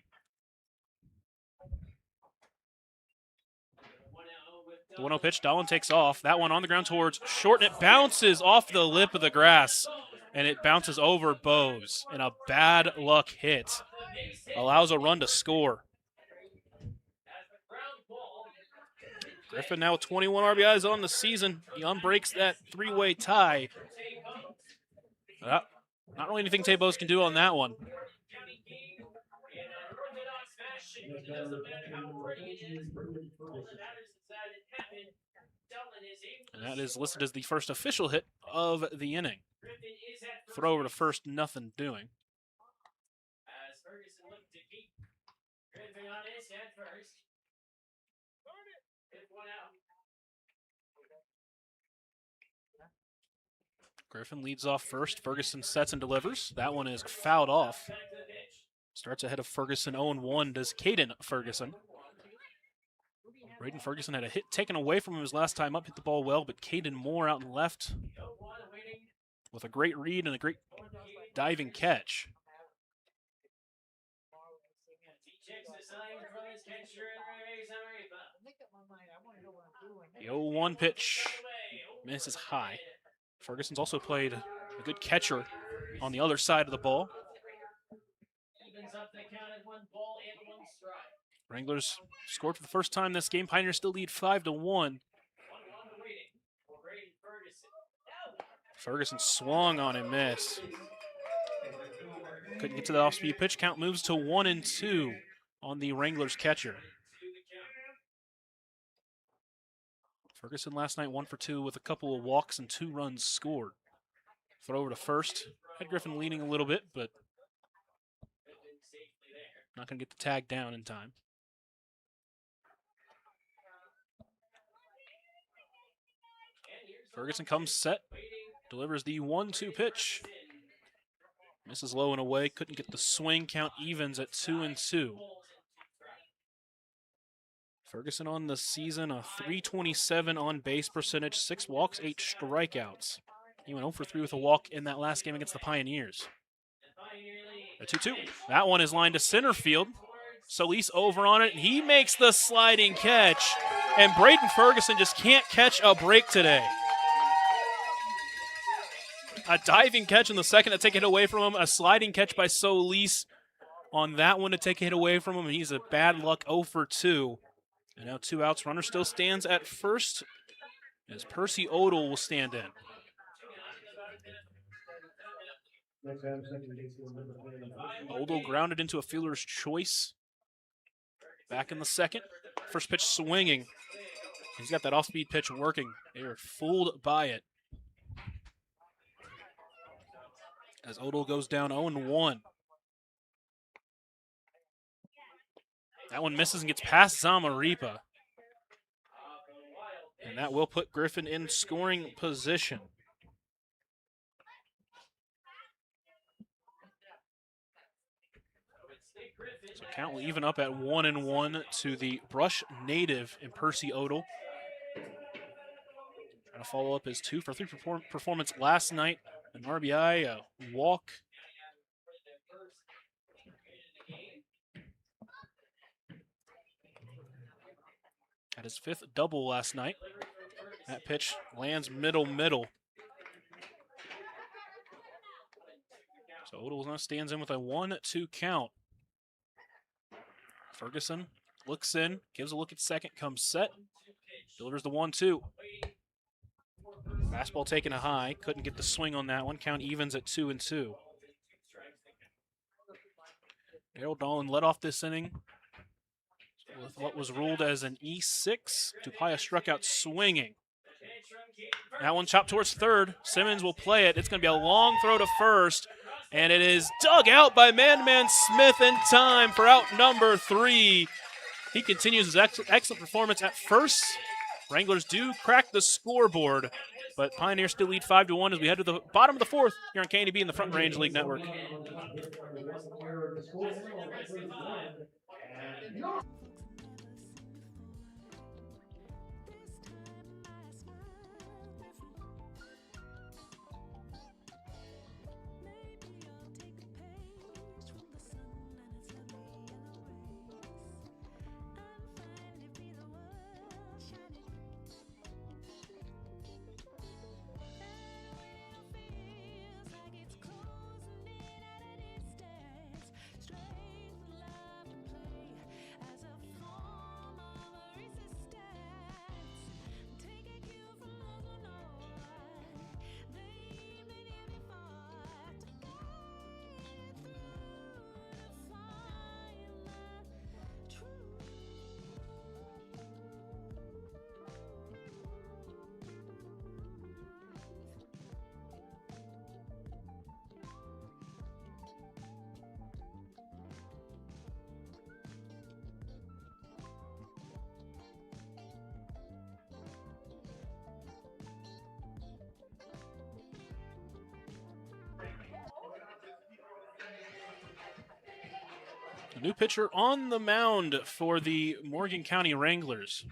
The 1-0 pitch, Dolan takes off. That one on the ground towards short, and it bounces off the lip of the grass, and it bounces over Bose. And a bad luck hit allows a run to score. Griffin now with 21 RBIs on the season. He unbreaks that 3-way tie. Not really anything Tay Bose can do on that one. And that is listed as the first official hit of the inning. Throw over to first, nothing doing. Griffin leads off first. Ferguson sets and delivers. That one is fouled off. Starts ahead of Ferguson. 0-1 does Caden Ferguson. Braden Ferguson had a hit taken away from him his last time up. Hit the ball well, but Caden Moore out and left with a great read and a great diving catch. The 0-1 pitch misses high. Ferguson's also played a good catcher on the other side of the ball. Wranglers scored for the first time this game. Pioneers still lead 5-1. Ferguson swung on and missed. Couldn't get to the off-speed pitch. Count moves to 1-2 on the Wranglers catcher. Ferguson last night 1 for 2 with a couple of walks and 2 runs scored. Throw over to first. Had Griffin leaning a little bit, but not going to get the tag down in time. Ferguson comes set, delivers the 1-2 pitch. Misses low and away, couldn't get the swing. Count evens at 2-2. Ferguson on the season, a .327 on base percentage, 6 walks, 8 strikeouts. He went 0 for 3 with a walk in that last game against the Pioneers. A 2-2. That one is lined to center field. Solis over on it, and he makes the sliding catch. And Braden Ferguson just can't catch a break today. A diving catch in the second to take it away from him. A sliding catch by Solis on that one to take a hit away from him. And he's a bad luck 0 for 2. And now 2 outs. Runner still stands at first as Percy Odell will stand in. Odell grounded into a fielder's choice. Back in the second. First pitch swinging. He's got that off-speed pitch working. They were fooled by it. As Odell goes down 0-1. That one misses and gets past Zamaripa. And that will put Griffin in scoring position. So count will even up at 1-1 to the Brush native in Percy Odell. Trying to follow up his 2 for 3 performance last night. An RBI, a walk. Had his 5th double last night. That pitch lands middle. So Odell now stands in with a 1-2 count. Ferguson looks in, gives a look at second, comes set, delivers the 1-2. Fastball taken a high, couldn't get the swing on that one. Count evens at 2-2. Daryl Dolan led off this inning with what was ruled as an E6. Tupaya struck out swinging. That one chopped towards third. Simmons will play it. It's going to be a long throw to first, and it is dug out by Man Smith in time for out number 3. He continues his excellent performance at first. Wranglers do crack the scoreboard, but Pioneers still lead 5-1 as we head to the bottom of the 4th here on KNB and the Front Range League Network. A new pitcher on the mound for the Morgan County Wranglers.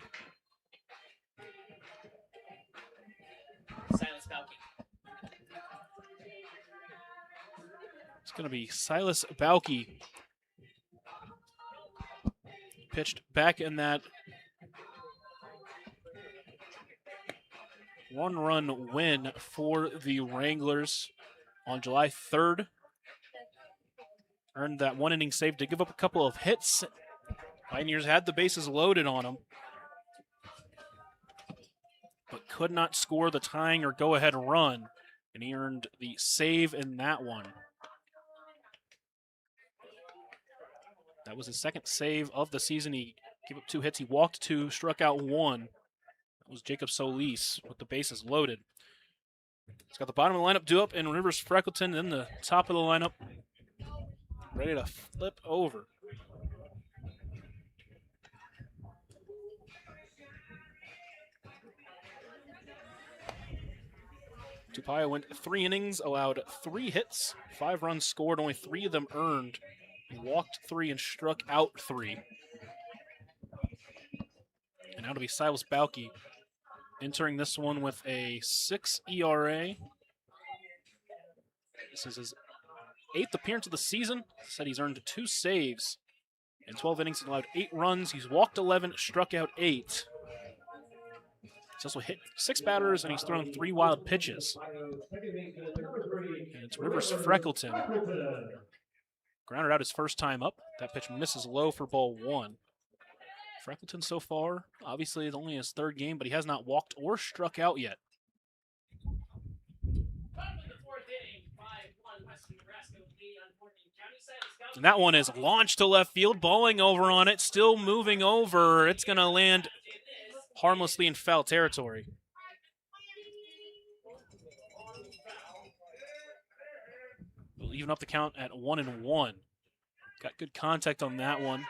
It's going to be Silas Bauke. Pitched back in that 1-run win for the Wranglers on July 3rd. Earned that 1-inning save to give up a couple of hits Pioneers had the bases loaded on him, but could not score the tying or go-ahead run, and he earned the save in that one. That was his second save of the season. He gave up 2 hits. He walked 2, struck out 1. That was Jacob Solis with the bases loaded. He's got the bottom of the lineup due up in Rivers Freckleton, and the top of the lineup ready to flip over. Tupaya went 3 innings, allowed 3 hits, 5 runs scored, only 3 of them earned. He walked 3 and struck out 3. And now to be Silas Bauke, entering this one with a 6 ERA. This is his 8th appearance of the season. Said he's earned 2 saves. In 12 innings, he's allowed 8 runs. He's walked 11, struck out 8. He's also hit 6 batters, and he's thrown 3 wild pitches. And it's Rivers Freckleton. Grounded out his first time up. That pitch misses low for ball 1. Freckleton so far, obviously, is only his 3rd game, but he has not walked or struck out yet. And that one is launched to left field, balling over on it, still moving over. It's going to land harmlessly in foul territory. We'll even up the count at 1-1. Got good contact on that one.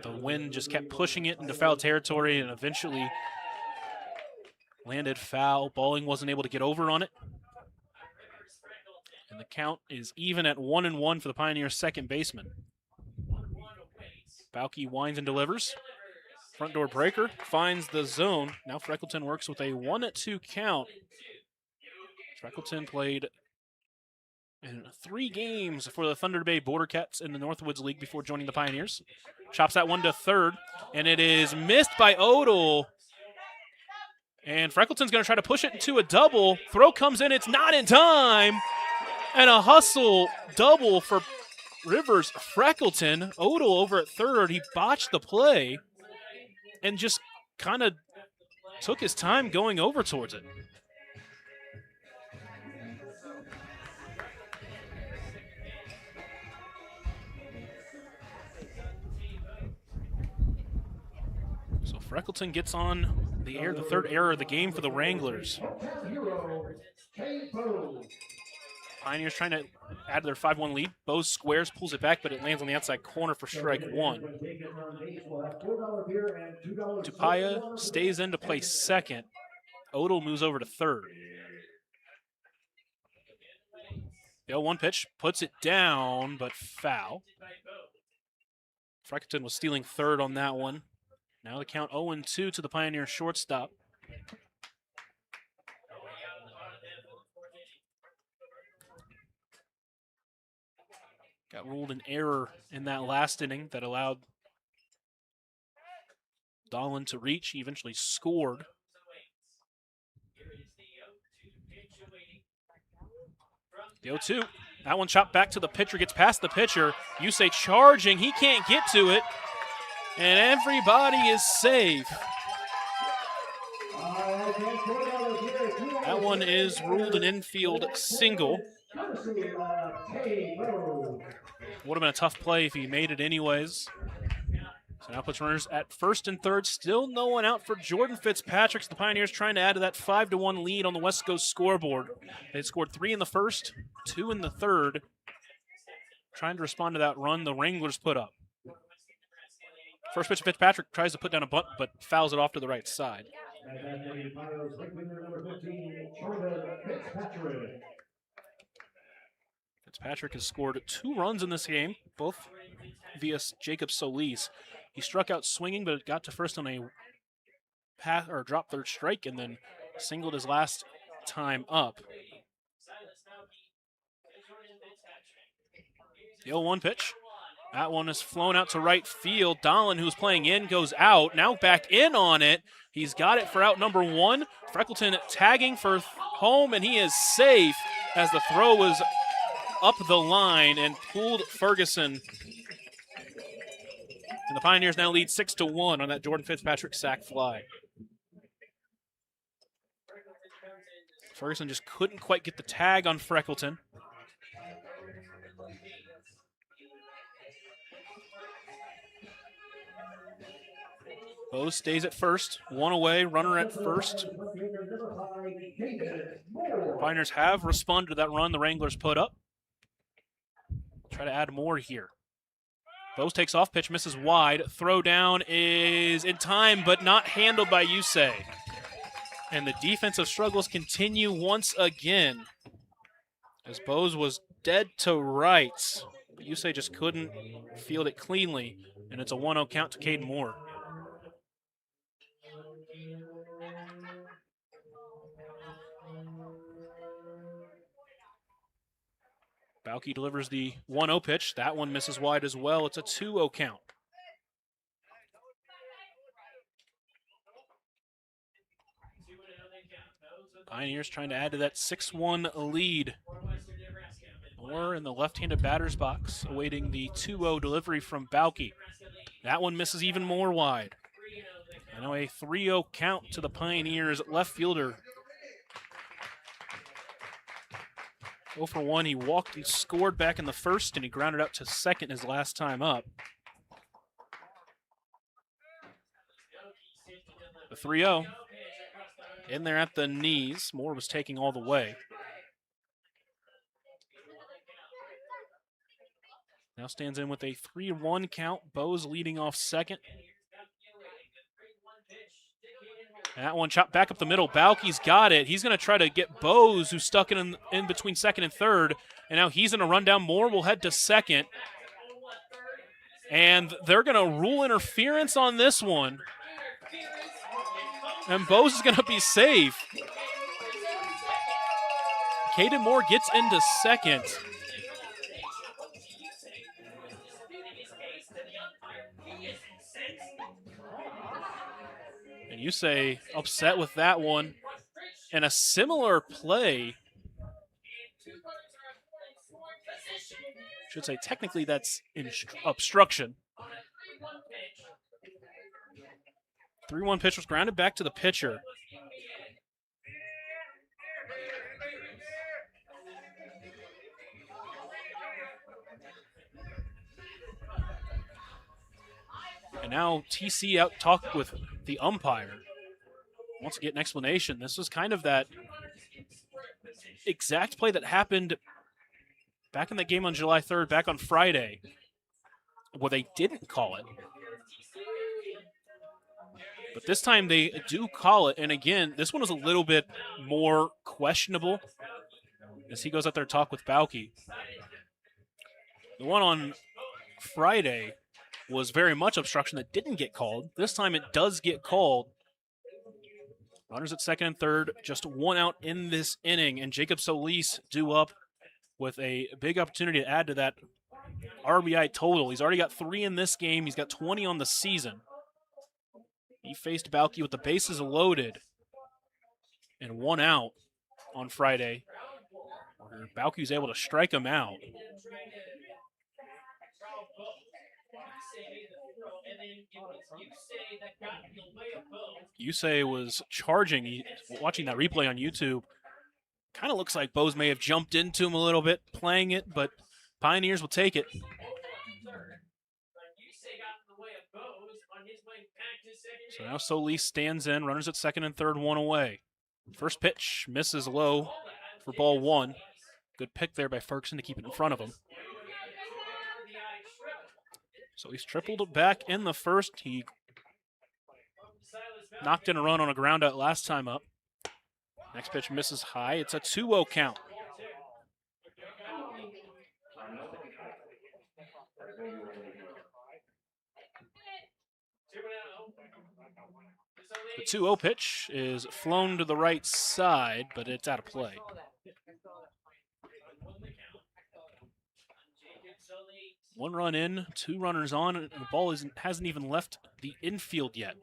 The wind just kept pushing it into foul territory and eventually landed foul. Balling wasn't able to get over on it. And the count is even at 1-1 for the Pioneers' second baseman. Bauke winds and delivers. Front door breaker finds the zone. Now Freckleton works with a 1-2 count. Freckleton played in 3 games for the Thunder Bay Border Cats in the Northwoods League before joining the Pioneers. Chops that one to third, and it is missed by Odell. And Freckleton's going to try to push it into a double. Throw comes in, it's not in time. And a hustle double for Rivers Freckleton. Odell over at third. He botched the play and just kind of took his time going over towards it. So Freckleton gets on the air, the 3rd error of the game for the Wranglers. Pioneers trying to add to their 5-1 lead. Bose squares, pulls it back, but it lands on the outside corner for strike 1. Tupaya stays in to play second. Odell moves over to third. The 0-1 pitch puts it down, but foul. Freckleton was stealing third on that one. Now the count 0-2 to the Pioneer shortstop. Got ruled an error in that last inning that allowed Dahlin to reach. He eventually scored. The 0-2. That one chopped back to the pitcher, gets past the pitcher. Yusei charging, he can't get to it. And everybody is safe. That one is ruled an infield single. Would have been a tough play if he made it anyways. So now puts runners at first and third. Still no one out for Jordan Fitzpatrick. The Pioneers trying to add to that 5-1 lead on the West Coast scoreboard. They scored 3 in the first, 2 in the third. Trying to respond to that run the Wranglers put up. First pitch, Fitzpatrick tries to put down a bunt, but fouls it off to the right side. Fitzpatrick has scored 2 runs in this game, both via Jacob Solis. He struck out swinging, but it got to first on a pass or drop third strike, and then singled his last time up. The 0-1 pitch. That one is flown out to right field. Dahlin, who's playing in, goes out. Now back in on it. He's got it for out number 1. Freckleton tagging for home, and he is safe as the throw was up the line and pulled Ferguson. And the Pioneers now lead 6-1 on that Jordan Fitzpatrick sack fly. Ferguson just couldn't quite get the tag on Freckleton. Bose stays at first. One away, runner at first. Pioneers have responded to that run the Wranglers put up. Try to add more here. Bose takes off, pitch misses wide. Throw down is in time, but not handled by Yusei. And the defensive struggles continue once again, as Bose was dead to rights. But Yusei just couldn't field it cleanly, and it's a 1-0 count to Caden Moore. Balke delivers the 1-0 pitch. That one misses wide as well. It's a 2-0 count. Pioneers trying to add to that 6-1 lead. Moore in the left-handed batter's box, awaiting the 2-0 delivery from Balke. That one misses even more wide. And now a 3-0 count to the Pioneers left fielder. 0 for 1. He walked and scored back in the first, and he grounded out to second his last time up. The 3-0. In there at the knees. Moore was taking all the way. Now stands in with a 3-1 count. Bose leading off second. And that one chopped back up the middle. Balke's got it. He's going to try to get Bose, who's stuck in between second and third. And now he's going to run down. Moore will head to second. And they're going to rule interference on this one. And Bose is going to be safe. Caden Moore gets into second. And Yusei upset with that one. And a similar play. Should say technically that's obstruction. 3-1 pitch was grounded back to the pitcher. And now TC out talked with the umpire. Wants to get an explanation. This was kind of that exact play that happened back in the game on July 3rd, back on Friday, where they didn't call it. But this time they do call it. And again, this one was a little bit more questionable as he goes out there to talk with Balke. The one on Friday was very much obstruction that didn't get called. This time it does get called. Runners at second and third, just one out in this inning, and Jacob Solis due up with a big opportunity to add to that RBI total. He's already got 3 in this game. He's got 20 on the season. He faced Balke with the bases loaded and 1 out on Friday. Balke was able to strike him out. Yusei was charging. Watching that replay on YouTube, kind of looks like Bose may have jumped into him a little bit, playing it, but Pioneers will take it. So now Solis stands in, runners at second and third, 1 away. First pitch misses low for ball 1. Good pick there by Ferguson to keep it in front of him. So he's tripled back in the first. He knocked in a run on a ground out last time up. Next pitch misses high. It's a 2-0 count. The 2-0 pitch is flown to the right side, but it's out of play. One run in, 2 runners on, and the ball hasn't even left the infield yet.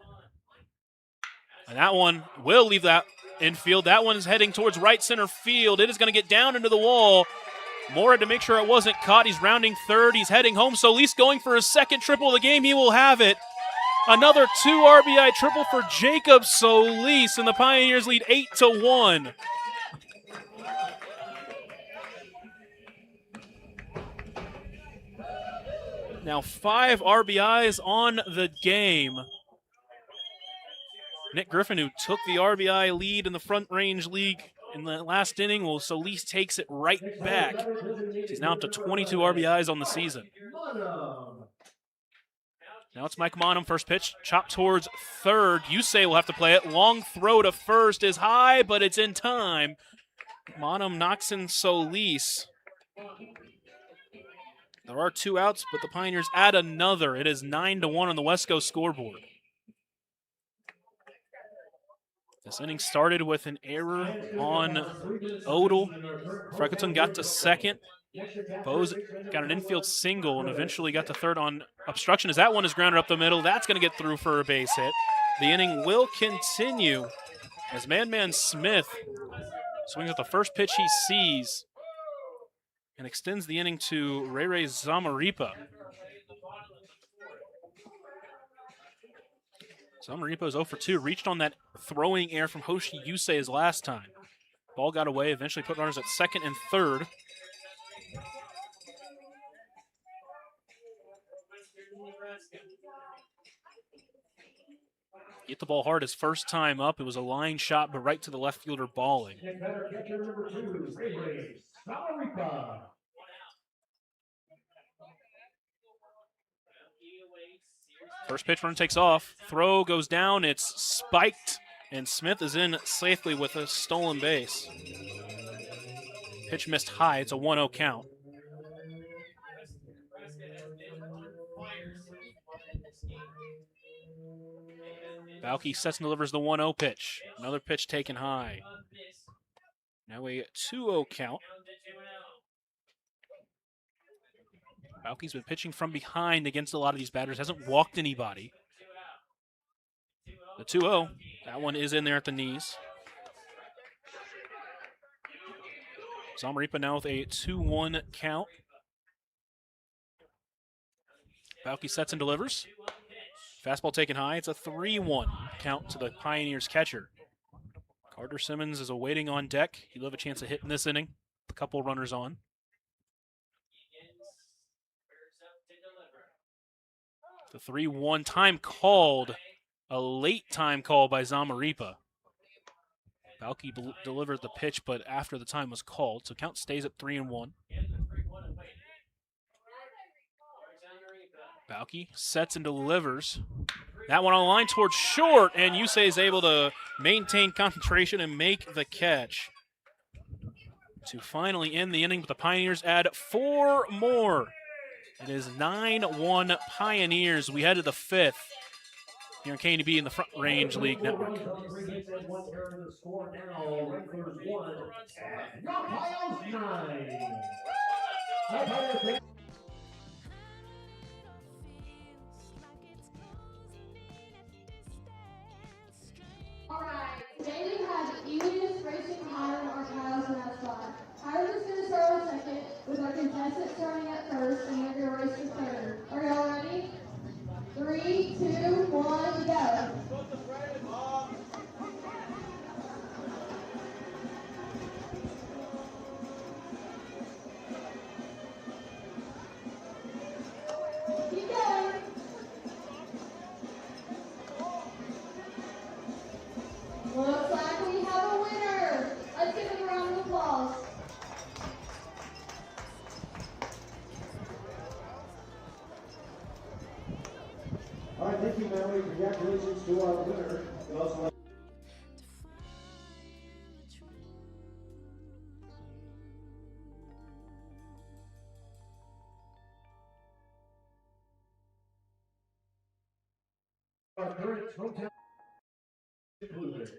And that one will leave that infield. That one is heading towards right center field. It is going to get down into the wall. Moore had to make sure it wasn't caught. He's rounding third. He's heading home. Solis going for his second triple of the game. He will have it. Another 2 RBI triple for Jacob Solis, and the Pioneers lead 8-1. Now 5 RBIs on the game. Nick Griffin, who took the RBI lead in the Front Range League in the last inning, well, Solis takes it right back. He's now up to 22 RBIs on the season. Now it's Mike Monum, first pitch, chopped towards third. Yusei will have to play it. Long throw to first is high, but it's in time. Monum knocks in Solis. There are 2 outs, but the Pioneers add another. It is 9-1 on the West Coast scoreboard. This inning started with an error on Odell. Freckleton got to second. Bose got an infield single and eventually got to third on obstruction as that one is grounded up the middle. That's going to get through for a base hit. The inning will continue as Man Smith swings at the first pitch he sees and extends the inning to Ray Zamaripa. Zamaripa is 0 for 2. Reached on that throwing error from Hoshi Yusei his last time. Ball got away, eventually put runners at second and third. Hit the ball hard his first time up. It was a line shot, but right to the left fielder balling. First pitch run takes off. Throw goes down. It's spiked, and Smith is in safely with a stolen base. Pitch missed high. It's a 1-0 count. Balke sets and delivers the 1-0 pitch. Another pitch taken high. Now a 2-0 count. Balke's been pitching from behind against a lot of these batters. Hasn't walked anybody. The 2-0. That one is in there at the knees. Zamaripa now with a 2-1 count. Balke sets and delivers. Fastball taken high. It's a 3-1 count to the Pioneers catcher. Carter Simmons is awaiting on deck. He'll have a chance of hitting this inning. A couple runners on. The 3-1 time called. A late time call by Zamaripa. Balke delivered the pitch, but after the time was called, so count stays at 3-1. Balke sets and delivers. That one on the line towards short, and Yusei is able to maintain concentration and make the catch to finally end the inning, but the Pioneers add 4 more. It is 9-1 Pioneers. We head to the 5th here in KNB in the Front Range League Network. Alright, today we have the easiest racing tire in our trials and outside. Tires is going to start in second, with our contestant starting at first, and we're going to race to third. Are y'all ready? 3, 2, 1, go! Keep going! Looks like we have a winner. Let's give him a round of applause. All right, thank you, Melanie. Congratulations to our winner. We'd also like our current hometown included.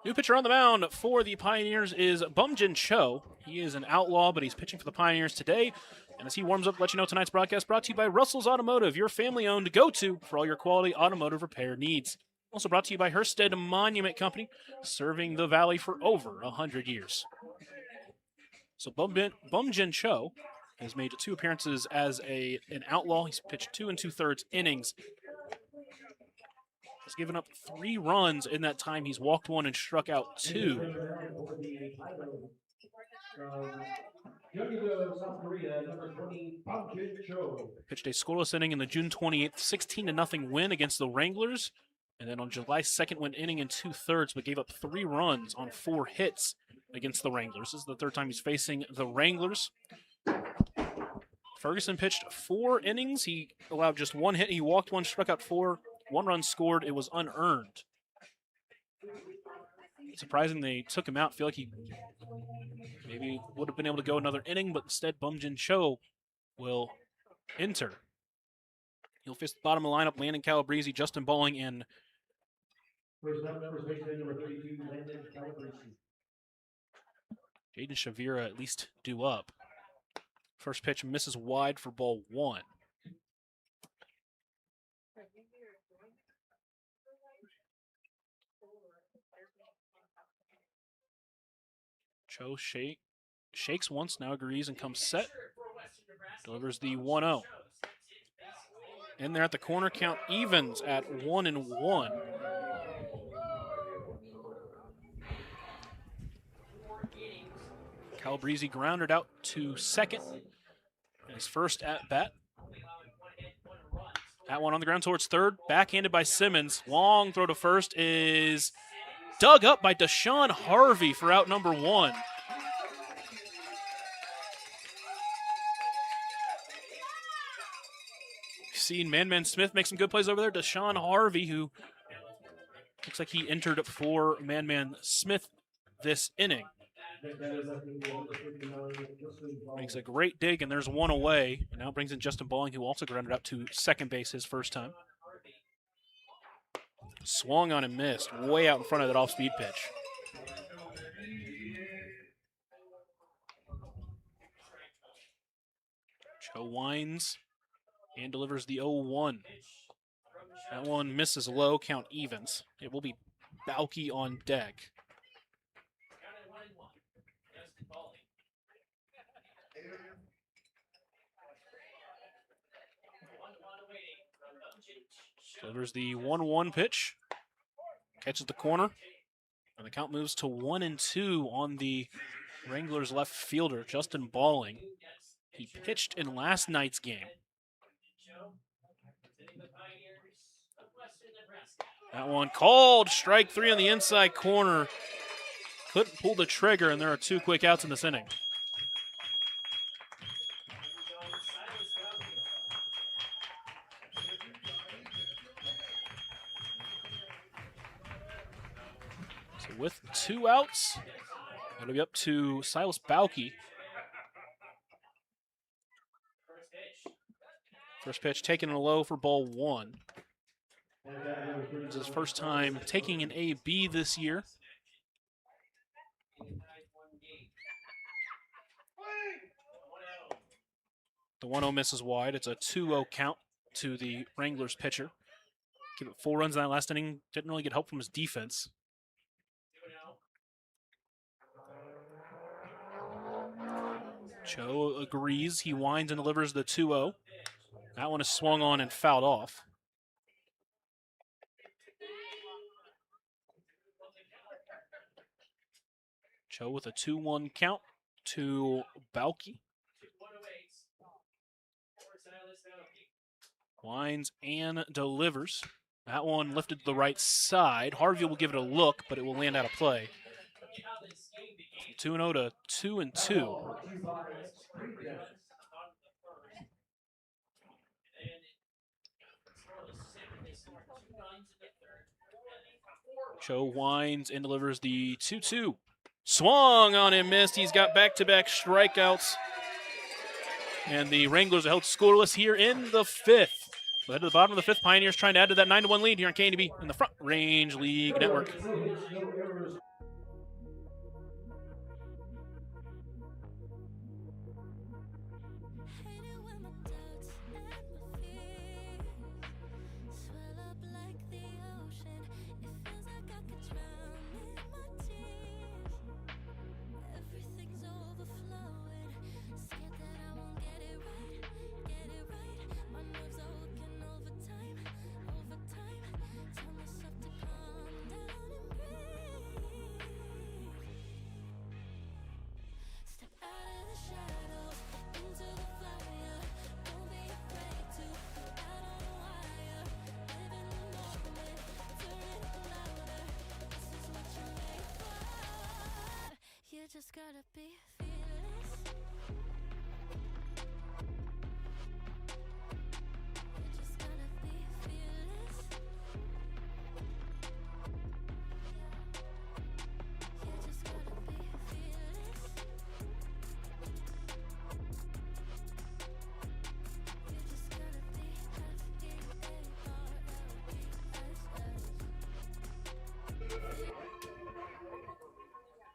New pitcher on the mound for the Pioneers is Bumjin Cho. He is an outlaw, but he's pitching for the Pioneers today. And as he warms up, let you know tonight's broadcast brought to you by Russell's Automotive, your family-owned go-to for all your quality automotive repair needs. Also brought to you by Hersted Monument Company, serving the Valley for over 100 years. So Bum-Jin Cho has made 2 appearances as an outlaw. He's pitched 2 2/3 innings. He's given up 3 runs in that time. He's walked 1 and struck out 2. South Korea, number 20, Bum-Jin Cho. Pitched a scoreless inning in the June 28th 16-0 win against the Wranglers. And then on July 2nd went inning in 2/3, but gave up 3 runs on 4 hits against the Wranglers. This is the 3rd time he's facing the Wranglers. Ferguson pitched 4 innings. He allowed just 1 hit. He walked 1, struck out 4. 1 run scored. It was unearned. Surprising they took him out. Feel like he maybe would have been able to go another inning, but instead Bum-Jin Cho will enter. He'll face the bottom of the lineup, Landon Calabrese, Justin Balling, and First baseman, number 32, Landon Calabrese. Jaden Shavira at least due up. First pitch misses wide for ball 1. Cho shakes once, now agrees and comes set. Delivers the 1-0. In there at the corner, count evens at 1-1. Calabrese grounded out to second. His first at bat. That one on the ground towards third. Backhanded by Simmons. Long throw to first is dug up by Deshaun Harvey for out number 1. Seen Man Smith make some good plays over there. Deshaun Harvey, who looks like he entered for Man Smith this inning. Makes a great dig, and there's 1 away. And now brings in Justin Balling, who also grounded out to second base his first time. Swung on and missed, way out in front of that off-speed pitch. Cho winds and delivers the 0-1. That one misses low, count evens. It will be Balky on deck. Delivers the 1-1 pitch. Catches the corner. And the count moves to 1-2 on the Wranglers left fielder, Justin Balling. He pitched in last night's game. That one called. Strike 3 on the inside corner. Couldn't pull the trigger, and there are 2 quick outs in this inning. So with 2 outs, it'll be up to Silas Balky. First pitch taken in a low for ball 1. It's his first time taking an AB this year. The 1-0 misses wide. It's a 2-0 count to the Wranglers pitcher. Give it 4 runs in that last inning. Didn't really get help from his defense. Cho agrees. He winds and delivers the 2-0. That one is swung on and fouled off. Cho with a 2-1 count to Balky. Winds and delivers. That one lifted to the right side. Harvey will give it a look, but it will land out of play. 2-0 to 2-2. Cho winds and delivers the 2-2. Swung on and missed. He's got back-to-back strikeouts. And the Wranglers are held scoreless here in the 5th. Led to the bottom of the 5th. Pioneers trying to add to that 9-1 lead here on KNDB in the Front Range League Network.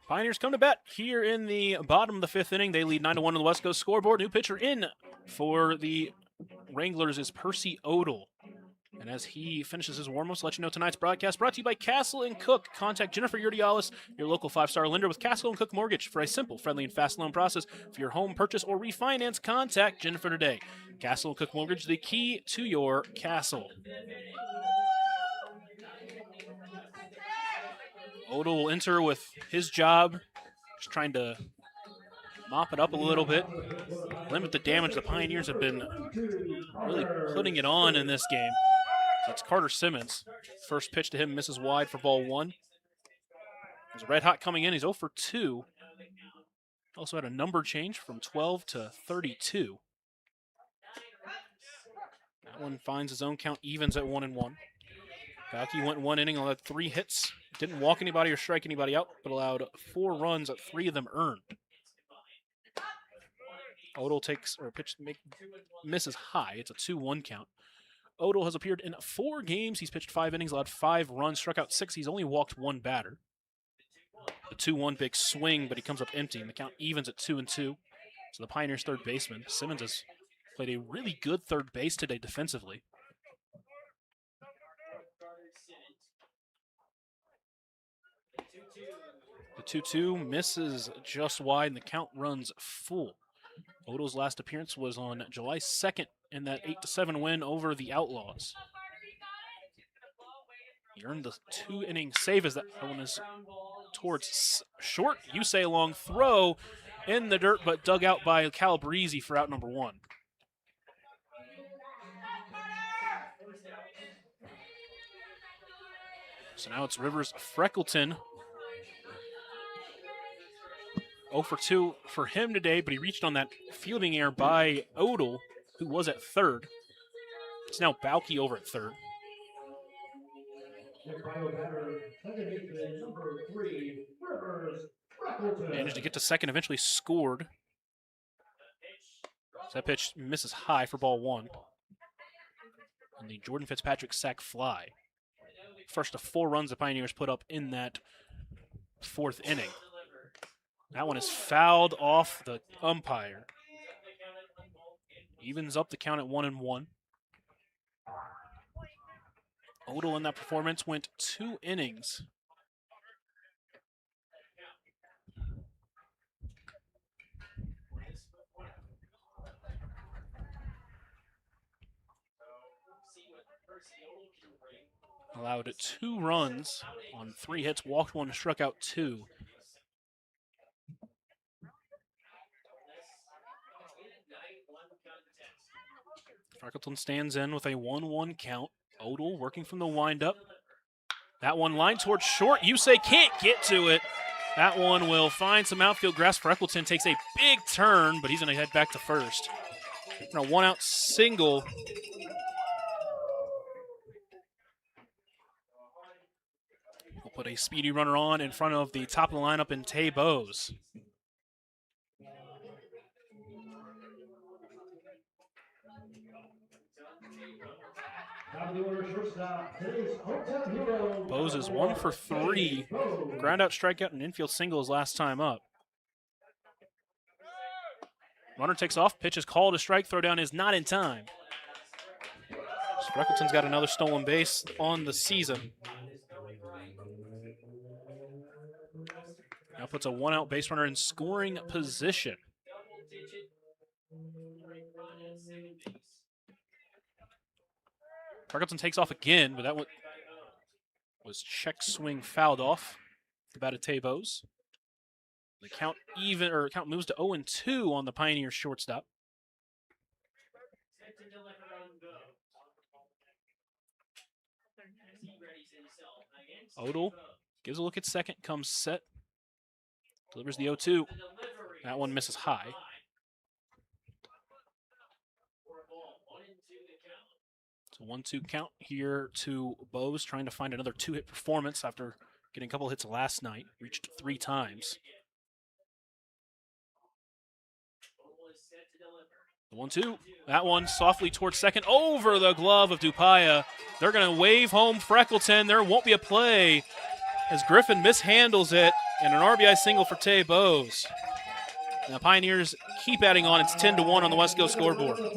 Pioneers come to bat here in the bottom of the 5th inning. They lead 9-1 on the West Coast scoreboard. New pitcher in for the Wranglers is Percy Odell. And as he finishes his warm-ups, let you know tonight's broadcast brought to you by Castle & Cook. Contact Jennifer Urdialis, your local 5-star lender with Castle & Cook Mortgage for a simple, friendly, and fast loan process. For your home purchase or refinance, contact Jennifer today. Castle & Cook Mortgage, the key to your castle. Odell will enter with his job, just trying to mop it up a little bit, limit the damage. The Pioneers have been really putting it on in this game. That's Carter Simmons. First pitch to him misses wide for ball 1. He's red hot coming in. He's 0 for 2. Also had a number change from 12 to 32. That one finds his own count, evens at 1-1. Balky went 1 inning, allowed 3 hits. Didn't walk anybody or strike anybody out, but allowed 4 runs, 3 of them earned. Odell takes, or pitch misses high. It's a 2-1 count. Odell has appeared in 4 games. He's pitched 5 innings, allowed 5 runs, struck out 6. He's only walked 1 batter. The 2-1 big swing, but he comes up empty, and the count evens at 2-2. So the Pioneers' third baseman, Simmons, has played a really good third base today defensively. The 2-2 misses just wide, and the count runs full. Odell's last appearance was on July 2nd in that 8-7 win over the Outlaws. He earned the 2-inning save as that one is towards short. Yusei long throw in the dirt, but dug out by Calabrese for out number 1. So now it's Rivers Freckleton. 0 for 2 for him today, but he reached on that fielding error by Odell, who was at third. It's now Balky over at third. Managed to get to second, eventually scored. So that pitch misses high for ball 1. And the Jordan Fitzpatrick sac fly. First of 4 runs the Pioneers put up in that 4th inning. That one is fouled off the umpire. Evens up the count at 1-1. Odell in that performance went 2 innings. Allowed 2 runs on 3 hits, walked 1, struck out 2. Freckleton stands in with a 1-1 count. Odell working from the windup. That one lined towards short. Yusei can't get to it. That one will find some outfield grass. Freckleton takes a big turn, but he's going to head back to first. A 1-out single. We'll put a speedy runner on in front of the top of the lineup in Tay Bowes. Bowes is 1 for 3. Ground out, strikeout, and infield single his last time up. Runner takes off, pitch is called, a strike, throw down is not in time. Freckleton's got another stolen base on the season. Now puts a 1-out base runner in scoring position. Freckleton takes off again, but that one was check swing fouled off the bat of Tay Bowes. The count moves to 0-2 on the Pioneers shortstop. Odell gives a look at second, comes set. Delivers the 0-2. That one misses high. It's a 1-2 count here to Bose, trying to find another 2-hit performance after getting a couple hits last night. Reached 3 times. The 1-2. That one softly towards second, over the glove of Dupaya. They're going to wave home Freckleton. There won't be a play as Griffin mishandles it, and an RBI single for Tay Bose. And the Pioneers keep adding on. It's 10-1 on the Wesco scoreboard. And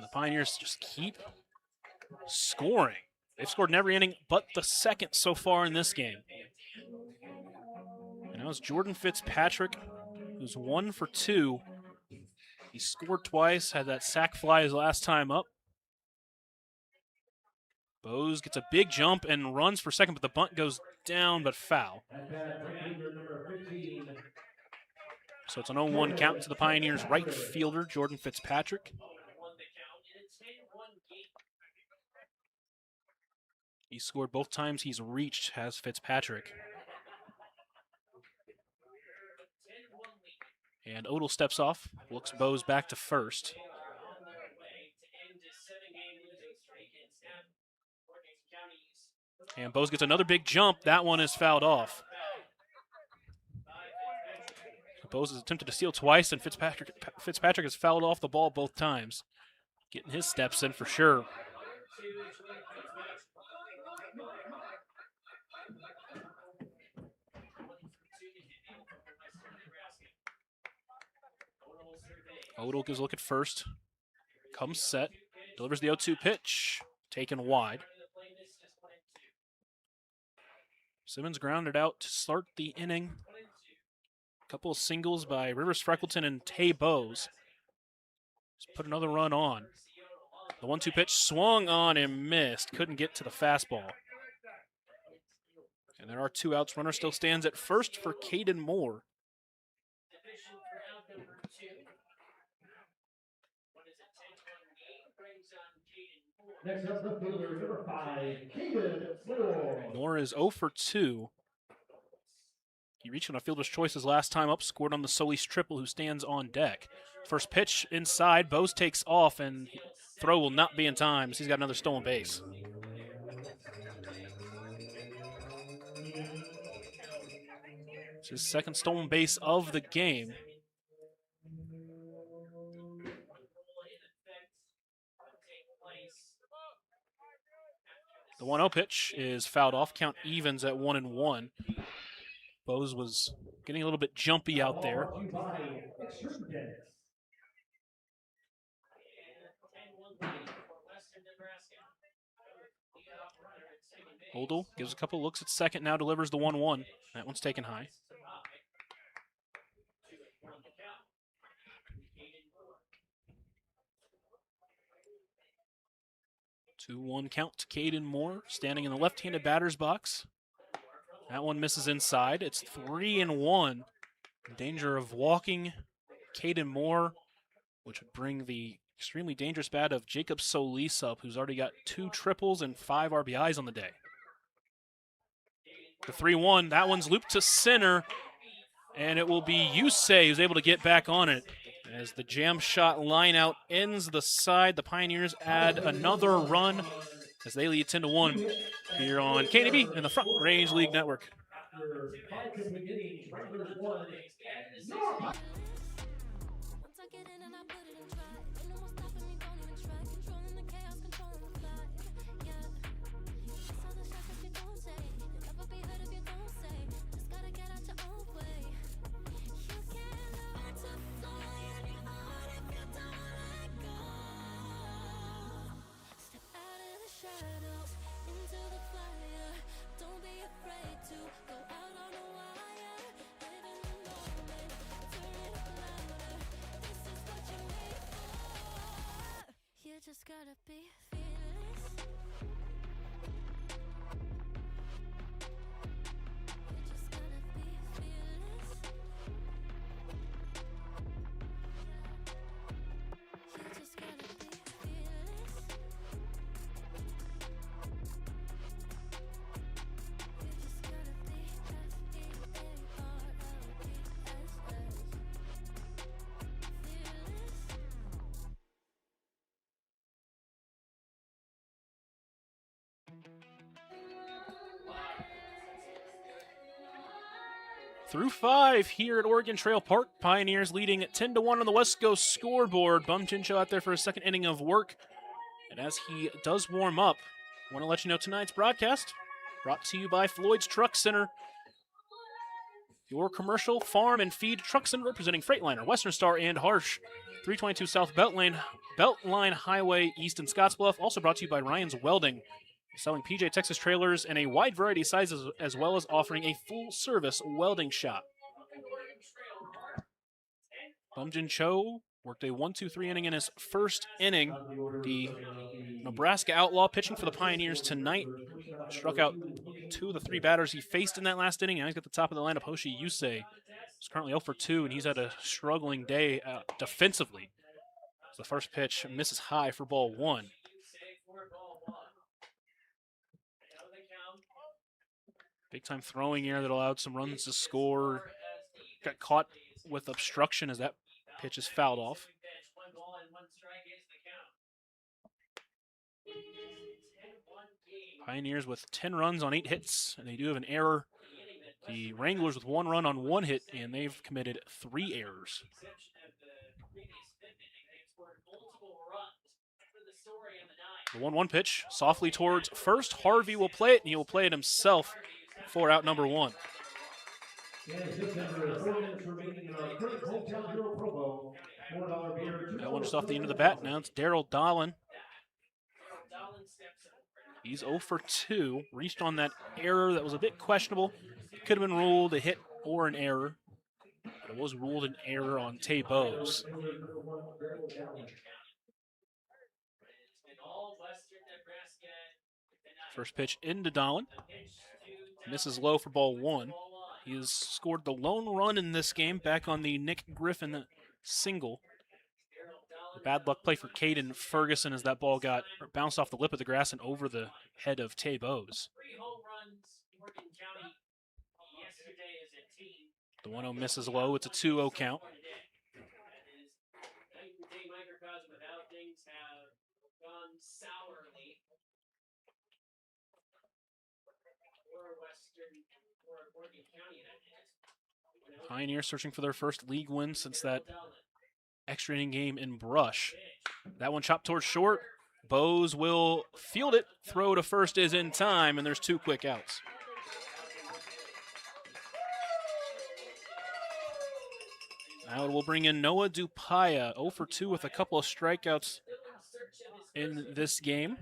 the Pioneers just keep scoring. They've scored in every inning but the second so far in this game. And now it's Jordan Fitzpatrick, who's 1 for 2. He scored twice, had that sac fly his last time up. Bose gets a big jump and runs for second, but the bunt goes down but foul. So it's an 0-1 count to the Pioneers' right fielder, Jordan Fitzpatrick. He scored both times he's reached, has Fitzpatrick. And Odell steps off, looks Bose back to first. And Bose gets another big jump. That one is fouled off. Bose has attempted to steal twice, and Fitzpatrick has fouled off the ball both times. Getting his steps in for sure. Odell gives a look at first. Comes set. Delivers the 0-2 pitch. Taken wide. Simmons grounded out to start the inning. A couple of singles by Rivers Freckleton and Tay Bose. Just put another run on. The 1-2 pitch swung on and missed. Couldn't get to the fastball. And there are 2 outs. Runner still stands at first for Caden Moore. Next up, the fielder, number 5, Caden Moore. Moore is 0 for 2. He reached on a fielder's choices last time up, scored on the Solis triple, who stands on deck. First pitch inside, Bose takes off, and throw will not be in time, so he's got another stolen base. It's his second stolen base of the game. The 1-0 pitch is fouled off. Count evens at 1-1. Bose was getting a little bit jumpy out there. Odell gives a couple looks at second, now delivers the 1-1. That one's taken high. Two-one count to Caden Moore, standing in the left-handed batter's box. That one misses inside. It's 3-1. In danger of walking Caden Moore, which would bring the extremely dangerous bat of Jacob Solis up, who's already got 2 triples and 5 RBIs on the day. The 3-1, that one's looped to center, and it will be Yusei who's able to get back on it. As the jam shot line out ends the side, the Pioneers add another run as they lead 10-1 here on KNB and the Front Range League Network. Just gotta be fearless. You just gotta be fearless. You just gotta be fearless. Through 5 here at Oregon Trail Park. Pioneers leading 10-1 on the West Coast scoreboard. Bum Chincho out there for a second inning of work. And as he does warm up, I want to let you know tonight's broadcast brought to you by Floyd's Truck Center. Your commercial, farm, and feed truck center representing Freightliner, Western Star, and Harsh. 322 South Beltline Highway East in Scottsbluff. Also brought to you by Ryan's Welding, selling PJ Texas trailers in a wide variety of sizes, as well as offering a full-service welding shop. Bumjin Cho worked a 1-2-3 inning in his first inning. The Nebraska Outlaw pitching for the Pioneers tonight. Struck out 2 of the 3 batters he faced in that last inning. Now he's got the top of the lineup. Hoshi Yusei is currently 0 for 2, and he's had a struggling day defensively. So the first pitch misses high for ball 1. Big-time throwing error that allowed some runs to score. Got caught with obstruction as that pitch is fouled off. Pioneers with 10 runs on 8 hits, and they do have an error. The Wranglers with 1 run on 1 hit, and they've committed 3 errors. The 1-1 pitch, softly towards first. Harvey will play it, and he will play it himself for out number 1. That one just off the end of the bat. Now it's Daryl Dolan. He's 0 for 2. Reached on that error that was a bit questionable. Could have been ruled a hit or an error. But it was ruled an error on Tay Bowes. First pitch into Dolan. Misses low for ball 1. He has scored the lone run in this game back on the Nick Griffin single. Bad luck play for Caden Ferguson as that ball got bounced off the lip of the grass and over the head of Tay Bowes. The 1-0 misses low. It's a 2-0 count. Pioneers searching for their first league win since that extra inning game in Brush. That one chopped towards short. Bowes will field it. Throw to first is in time, and there's 2 quick outs. Now it will bring in Noah Dupaya, 0 for 2 with a couple of strikeouts in this game.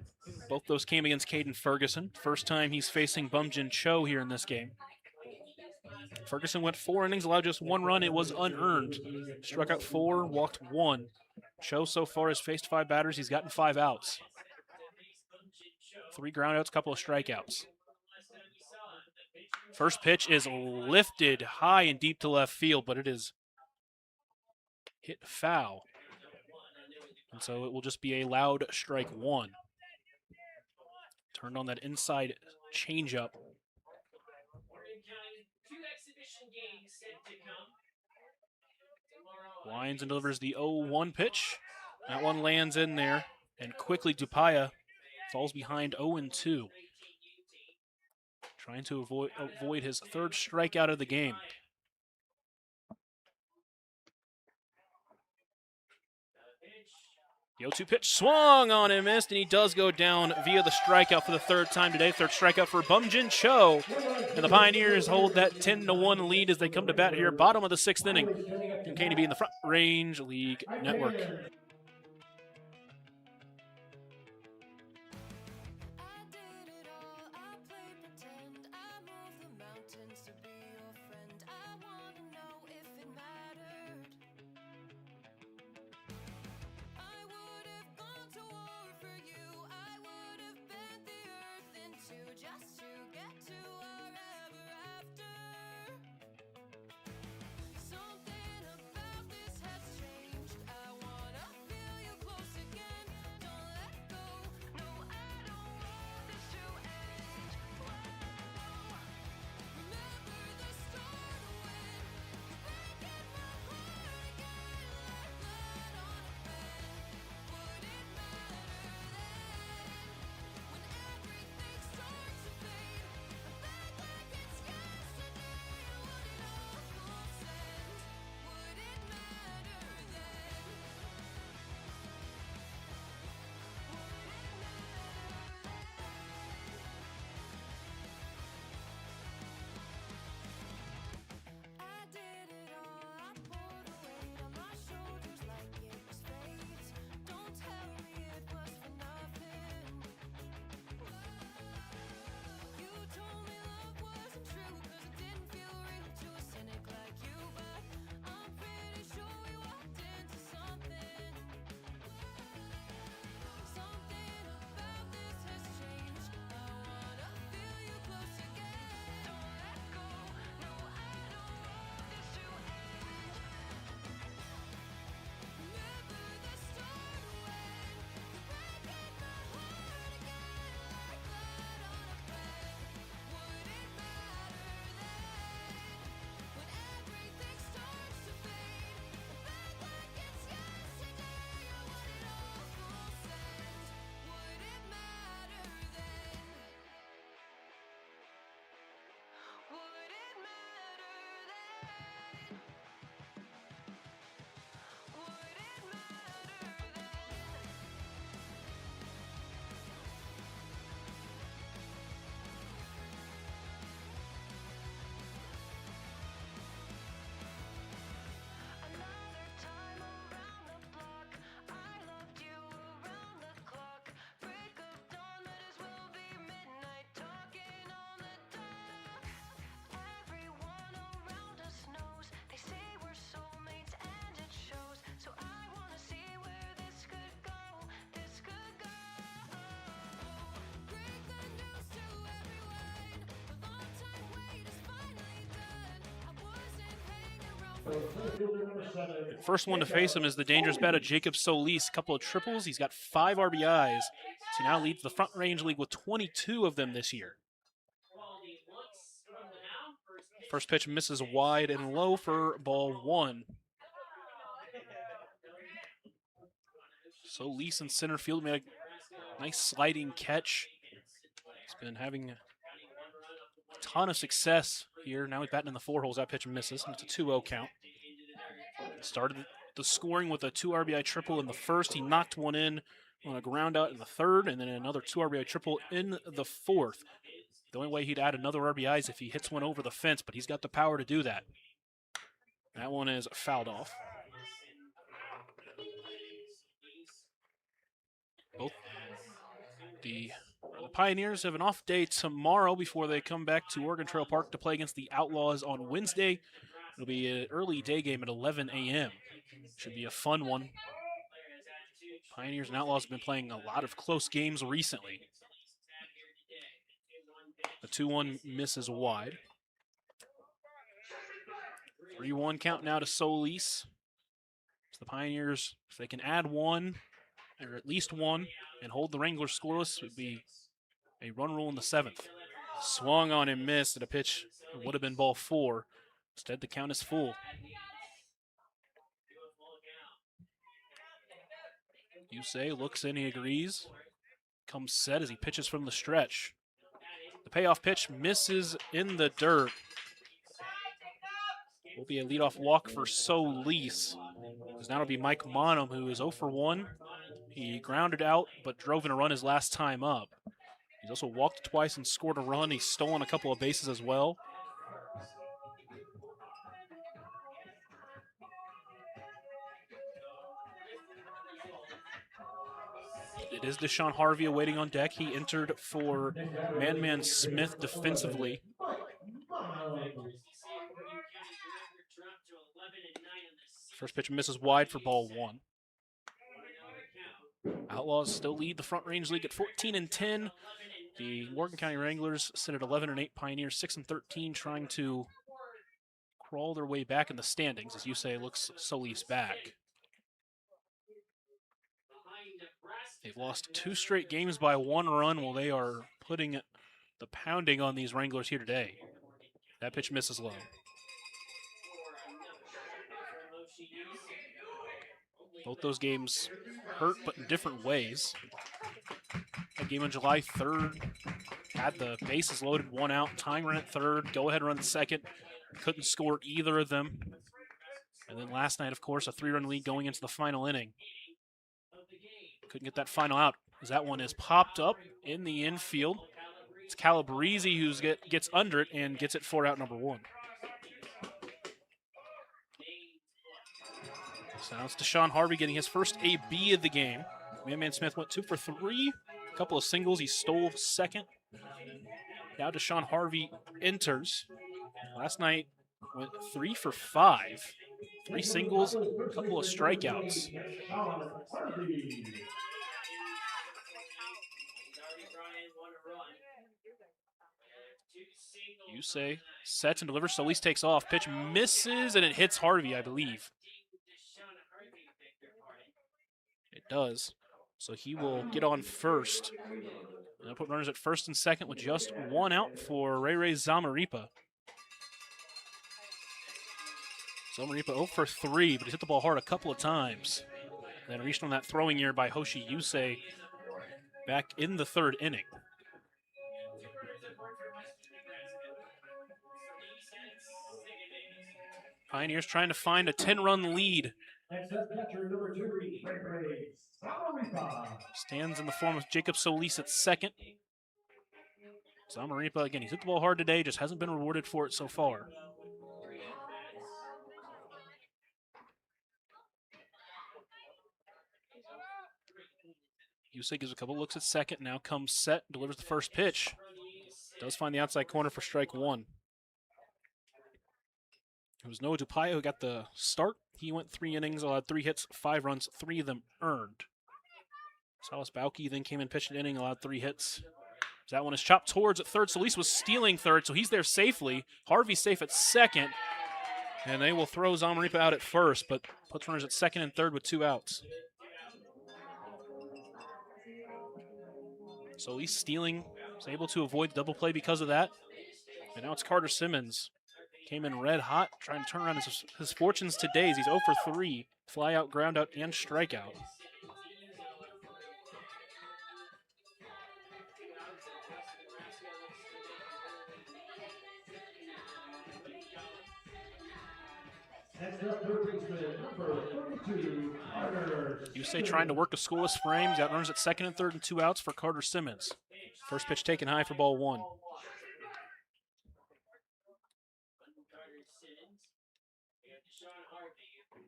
Both those came against Caden Ferguson. First time he's facing Bumjin Cho here in this game. Ferguson went 4 innings, allowed just 1 run. It was unearned. Struck out 4, walked 1. Cho so far has faced 5 batters. He's gotten 5 outs. 3 groundouts, couple of strikeouts. First pitch is lifted high and deep to left field, but it is hit foul. And so it will just be a loud strike 1. Turned on that inside changeup. Winds and delivers the 0-1 pitch. That one lands in there, and quickly Dupaya falls behind 0-2. Trying to avoid his 3rd strikeout of the game. The 0-2 pitch swung on and missed, and he does go down via the strikeout for the 3rd time today. 3rd strikeout for Bumjin Cho. And the Pioneers hold that 10-1 lead as they come to bat here, bottom of the 6th inning. And KDB in the Front Range League Network. First one to face him is the dangerous bat of Jacob Solis. A couple of triples. He's got 5 RBIs. So he now leads the Front Range League with 22 of them this year. First pitch misses wide and low for ball 1. Solis in center field made a nice sliding catch. He's been having a ton of success here. Now he's batting in the 4 holes. That pitch misses, and it's a 2-0 count. Started the scoring with a 2 RBI triple in the first. He knocked one in on a ground out in the third, and then another 2 RBI triple in the fourth. The only way he'd add another RBI is if he hits one over the fence, but he's got the power to do that. That one is fouled off. Both the Pioneers have an off day tomorrow before they come back to Oregon Trail Park to play against the Outlaws on Wednesday. It'll be an early day game at 11 a.m. Should be a fun one. Pioneers and Outlaws have been playing a lot of close games recently. The 2-1 misses wide. 3-1 count now to Solis. So the Pioneers, if they can add one, or at least one, and hold the Wranglers scoreless, it would be a run rule in the 7th. Swung on and missed at a pitch that would have been ball 4. Instead, the count is full. Yusei looks in, he agrees. Comes set as he pitches from the stretch. The payoff pitch misses in the dirt. Will be a leadoff walk for Solis. Because now it'll be Mike Monum, who is 0 for 1. He grounded out, but drove in a run his last time up. He's also walked twice and scored a run. He's stolen a couple of bases as well. It is Deshaun Harvey awaiting on deck. He entered for Man Smith defensively. First pitch misses wide for ball 1. Outlaws still lead the Front Range League at 14-10. The Morgan County Wranglers sit at 11-8. Pioneers 6-13, trying to crawl their way back in the standings as Yusei looks Solis back. They've lost 2 straight games by 1 run while they are putting the pounding on these Wranglers here today. That pitch misses low. Both those games hurt, but in different ways. That game on July 3rd had the bases loaded, 1 out, tying run at 3rd, go-ahead run 2nd. Couldn't score either of them. And then last night, of course, a 3-run lead going into the final inning. Couldn't get that final out as that one is popped up in the infield. It's Calabrese who gets under it and gets it for out number 1. So now it's Deshaun Harvey getting his first AB of the game. Man Smith went 2 for 3. A couple of singles. He stole second. Now Deshaun Harvey enters. Last night went 3 for 5. 3 singles, a couple of strikeouts. Yusei sets and delivers. Solis takes off. Pitch misses, and it hits Harvey, I believe. It does. So he will get on first. And I'll put runners at first and second with just 1 out for Ray Zamaripa. Zamaripa 0 for 3, but he's hit the ball hard a couple of times. And then reached on that throwing error by Hoshi Yusei back in the 3rd inning. Pioneers trying to find a 10-run lead. Stands in the form of Jacob Solis at second. Zamaripa, again, he's hit the ball hard today, just hasn't been rewarded for it so far. Yusei gives a couple looks at second, now comes set, delivers the first pitch. Does find the outside corner for strike 1. It was Noah Dupayo who got the start. He went 3 innings, allowed 3 hits, 5 runs, 3 of them earned. Salas Bauke then came in, pitched an inning, allowed 3 hits. That one is chopped towards at third. Solis was stealing third, so he's there safely. Harvey safe at second. And they will throw Zamaripa out at first, but puts runners at second and third with 2 outs. So he's stealing, was able to avoid the double play because of that. And now it's Carter Simmons. Came in red hot, trying to turn around his fortunes today as he's 0 for 3. Fly out, ground out, and strikeout. Next up, third baseman, number 32, Carter. You say trying to work a scoreless frame. He's got runners at second and third and 2 outs for Carter Simmons. First pitch taken high for ball 1.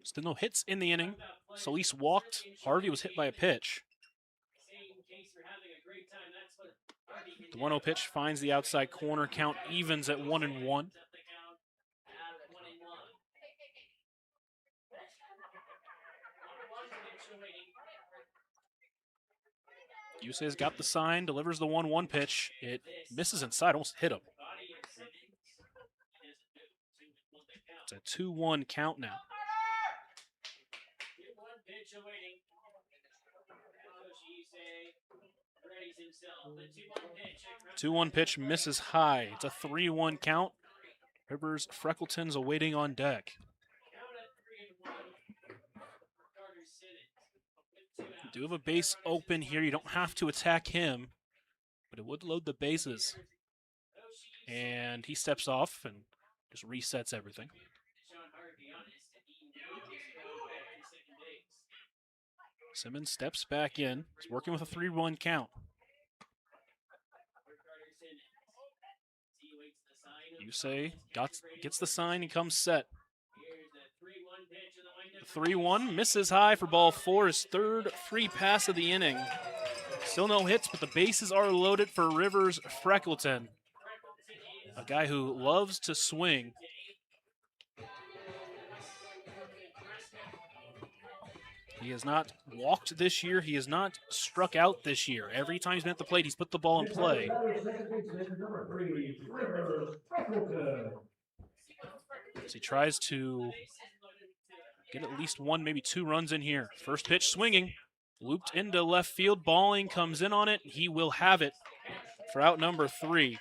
Still no hits in the inning. Solis walked. Harvey was hit by a pitch. The 1-0 pitch finds the outside corner. Count evens at 1-1. Yusei's got the sign, delivers the 1-1 pitch. It misses inside, almost hit him. It's a 2-1 count now. 2-1 pitch misses high. It's a 3-1 count. Rivers Freckleton's awaiting on deck. You do have a base open here. You don't have to attack him, but it would load the bases. And he steps off and just resets everything. Simmons steps back in. He's working with a 3-1 count. Yusei gets the sign. He comes set. 3-1 misses high for ball 4. His third free pass of the inning. Still no hits, but the bases are loaded for Rivers Freckleton, a guy who loves to swing. He has not walked this year. He has not struck out this year. Every time he's been at the plate, he's put the ball in play. As he tries to get at least 1, maybe 2 runs in here. First pitch swinging. Looped into left field. Balling comes in on it. He will have it for out number 3.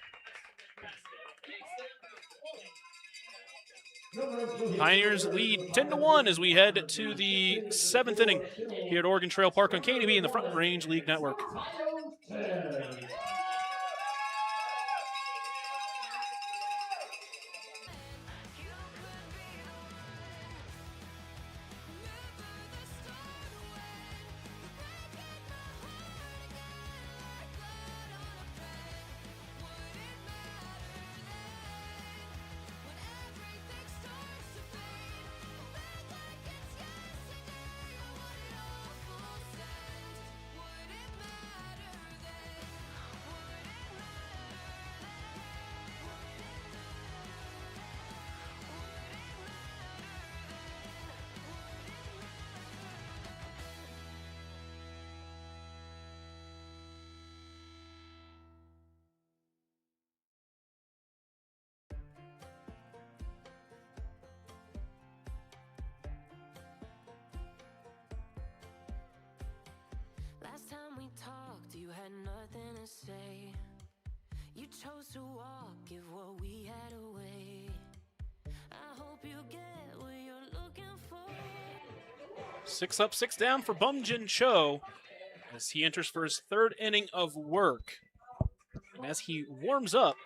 Pioneers lead 10-1 as we head to the 7th inning here at Oregon Trail Park on KDB and the Front Range League Network. Last time we talked, you had nothing to say. You chose to walk, give what we had away. I hope you get what you're looking for. 6 up, 6 down for Bumjin Cho as he enters for his 3rd inning of work. And as he warms up,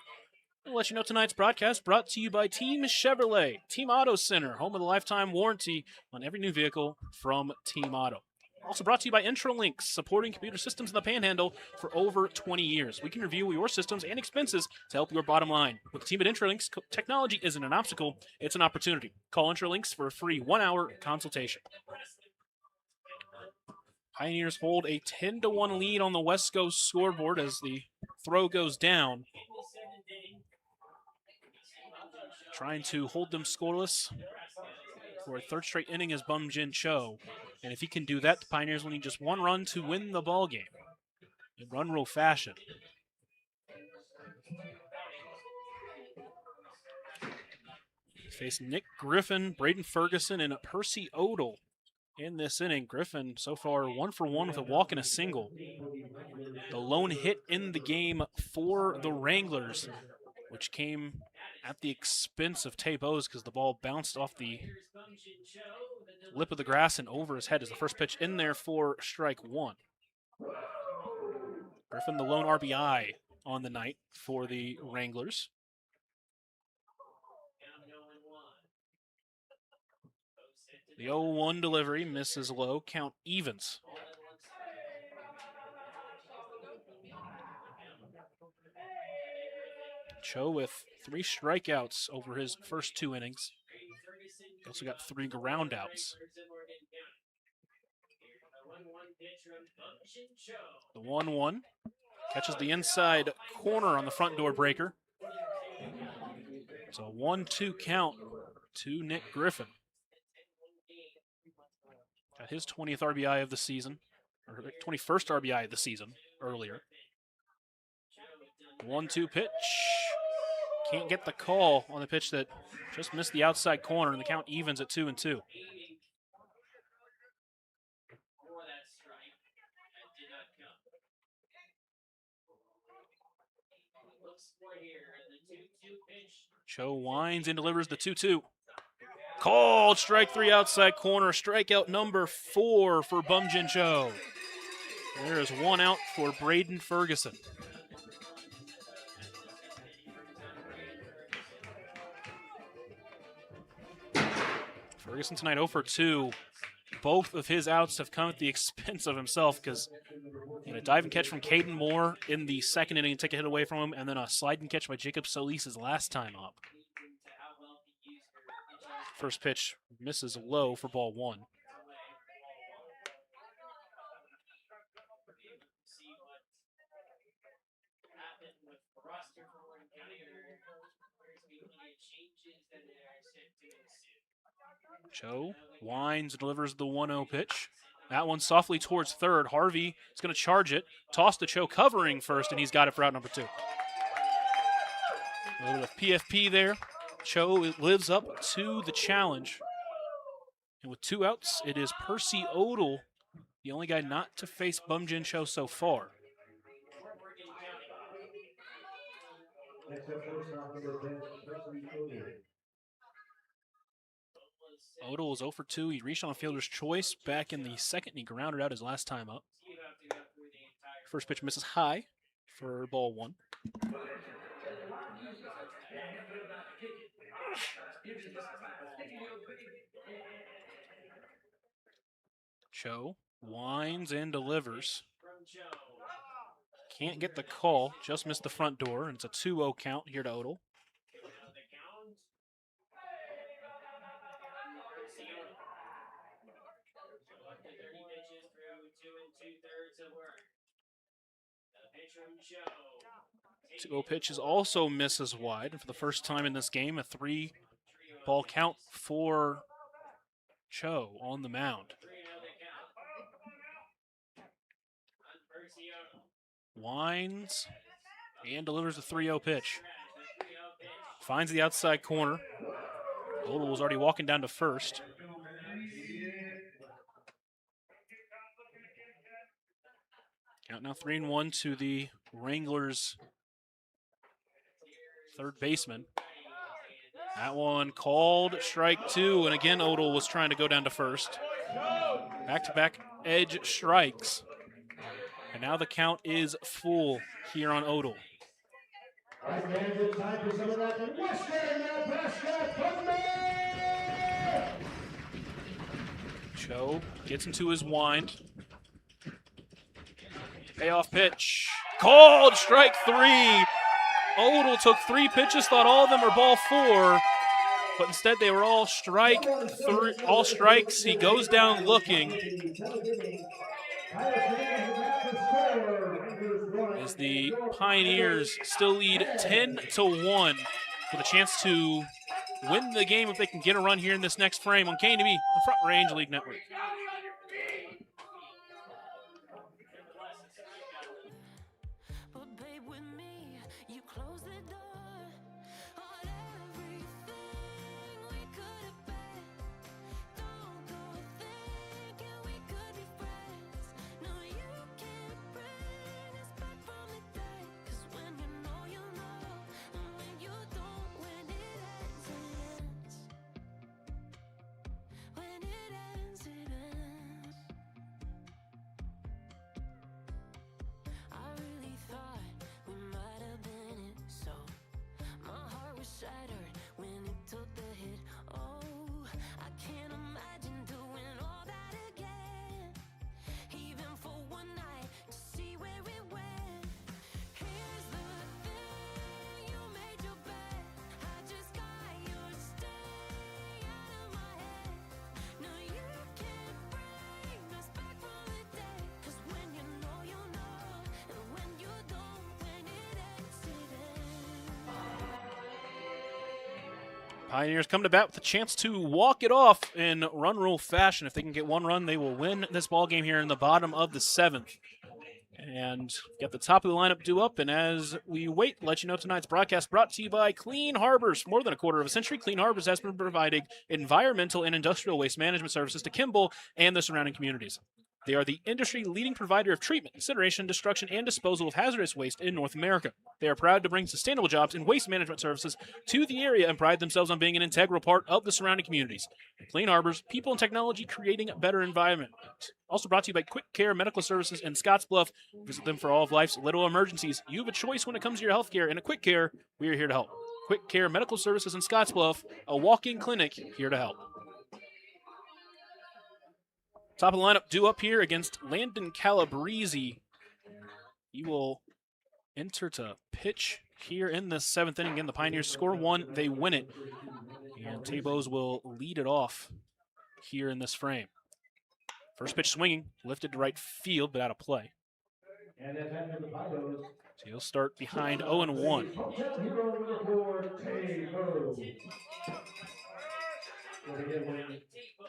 I'll let you know tonight's broadcast brought to you by Team Chevrolet, Team Auto Center, home of the lifetime warranty on every new vehicle from Team Auto. Also brought to you by Intralinks, supporting computer systems in the Panhandle for over 20 years. We can review your systems and expenses to help your bottom line. With the team at Intralinks, technology isn't an obstacle, it's an opportunity. Call Intralinks for a free 1-hour consultation. Pioneers hold a 10-1 lead on the West Coast scoreboard as the throw goes down. Trying to hold them scoreless for a 3rd straight inning is Bumjin Cho. And if he can do that, the Pioneers will need just 1 run to win the ball game in run rule fashion. face Nick Griffin, Braden Ferguson, and Percy Odell in this inning. Griffin so far 1 for 1 with a walk and a single. The lone hit in the game for the Wranglers, which came at the expense of Tate Bowes because the ball bounced off the lip of the grass and over his head as the first pitch in there for strike one. Griffin, the lone RBI on the night for the Wranglers. The 0-1 delivery misses low, count evens. Cho with 3 strikeouts over his first 2 innings. He also got 3 groundouts. The 1-1 catches the inside corner on the front door breaker. It's a 1-2 count to Nick Griffin. Got his 20th RBI of the season, or 21st RBI of the season earlier. 1-2 pitch. Can't get the call on the pitch that just missed the outside corner, and the count evens at 2-2. Cho winds and delivers the 2-2. Called strike 3 outside corner, strikeout number 4 for Bumjin Cho. There is 1 out for Braden Ferguson. Ferguson tonight 0 for 2. Both of his outs have come at the expense of himself because a dive and catch from Caden Moore in the second inning and take a hit away from him, and then a slide and catch by Jacob Solis his last time up. First pitch misses low for ball 1. Cho winds and delivers the 1-0 pitch. That one softly towards third. Harvey is going to charge it. Toss to Cho, covering first, and he's got it for out number 2. A little bit of PFP there. Cho lives up to the challenge. And with 2 outs, it is Percy Odell, the only guy not to face Bumjin Cho so far. Odell was 0 for 2. He reached on a fielder's choice back in the second, and he grounded out his last time up. First pitch misses high for ball 1. Cho winds and delivers. Can't get the call, just missed the front door, and it's a 2-0 count here to Odell. The 2-0 pitch is also misses wide. And for the first time in this game, a 3-ball count for Cho on the mound. Winds and delivers a 3-0 pitch. Finds the outside corner. Odell was already walking down to first. Count now 3-1 to the Wranglers' third baseman. That one called strike 2, and again Odell was trying to go down to first. Back-to-back edge strikes. And now the count is full here on Odell. All right, fans, it's time for some of that Western Nebraska thunder! Cho gets into his wind. Payoff pitch. Called strike 3. Odell took 3 pitches, thought all of them were ball 4, but instead they were all strike 3, all strikes. He goes down looking. As the Pioneers still lead 10-1 with a chance to win the game if they can get a run here in this next frame on KNB, the Front Range League Network. shattered when it took the hit. Oh, I can't imagine doing all that again, even for one night to see where it went. Here's the thing, you made your bed, I just got yours, stay out of my head. No, you can't bring us back from the day, 'cause when you know, and when you don't, when it ends, it ends. Pioneers come to bat with a chance to walk it off in run rule fashion. If they can get one run, they will win this ball game here in the bottom of the 7th. And get the top of the lineup due up. And as we wait, let you know tonight's broadcast brought to you by Clean Harbors. For more than a quarter of a century, Clean Harbors has been providing environmental and industrial waste management services to Kimball and the surrounding communities. They are the industry-leading provider of treatment, incineration, destruction, and disposal of hazardous waste in North America. They are proud to bring sustainable jobs and waste management services to the area and pride themselves on being an integral part of the surrounding communities. Clean Harbors, people and technology creating a better environment. Also brought to you by Quick Care Medical Services in Scottsbluff. Visit them for all of life's little emergencies. You have a choice when it comes to your health care, and at Quick Care, we are here to help. Quick Care Medical Services in Scottsbluff, a walk-in clinic here to help. Top of the lineup due up here against Landon Calabrese. He will enter to pitch here in the 7th inning. Again, the Pioneers score 1, they win it. And Tabos will lead it off here in this frame. First pitch swinging, lifted to right field, but out of play. And that's after the Pios. So he'll start behind 0-1. Hometown hero number 4, Tabo. Don't forget, when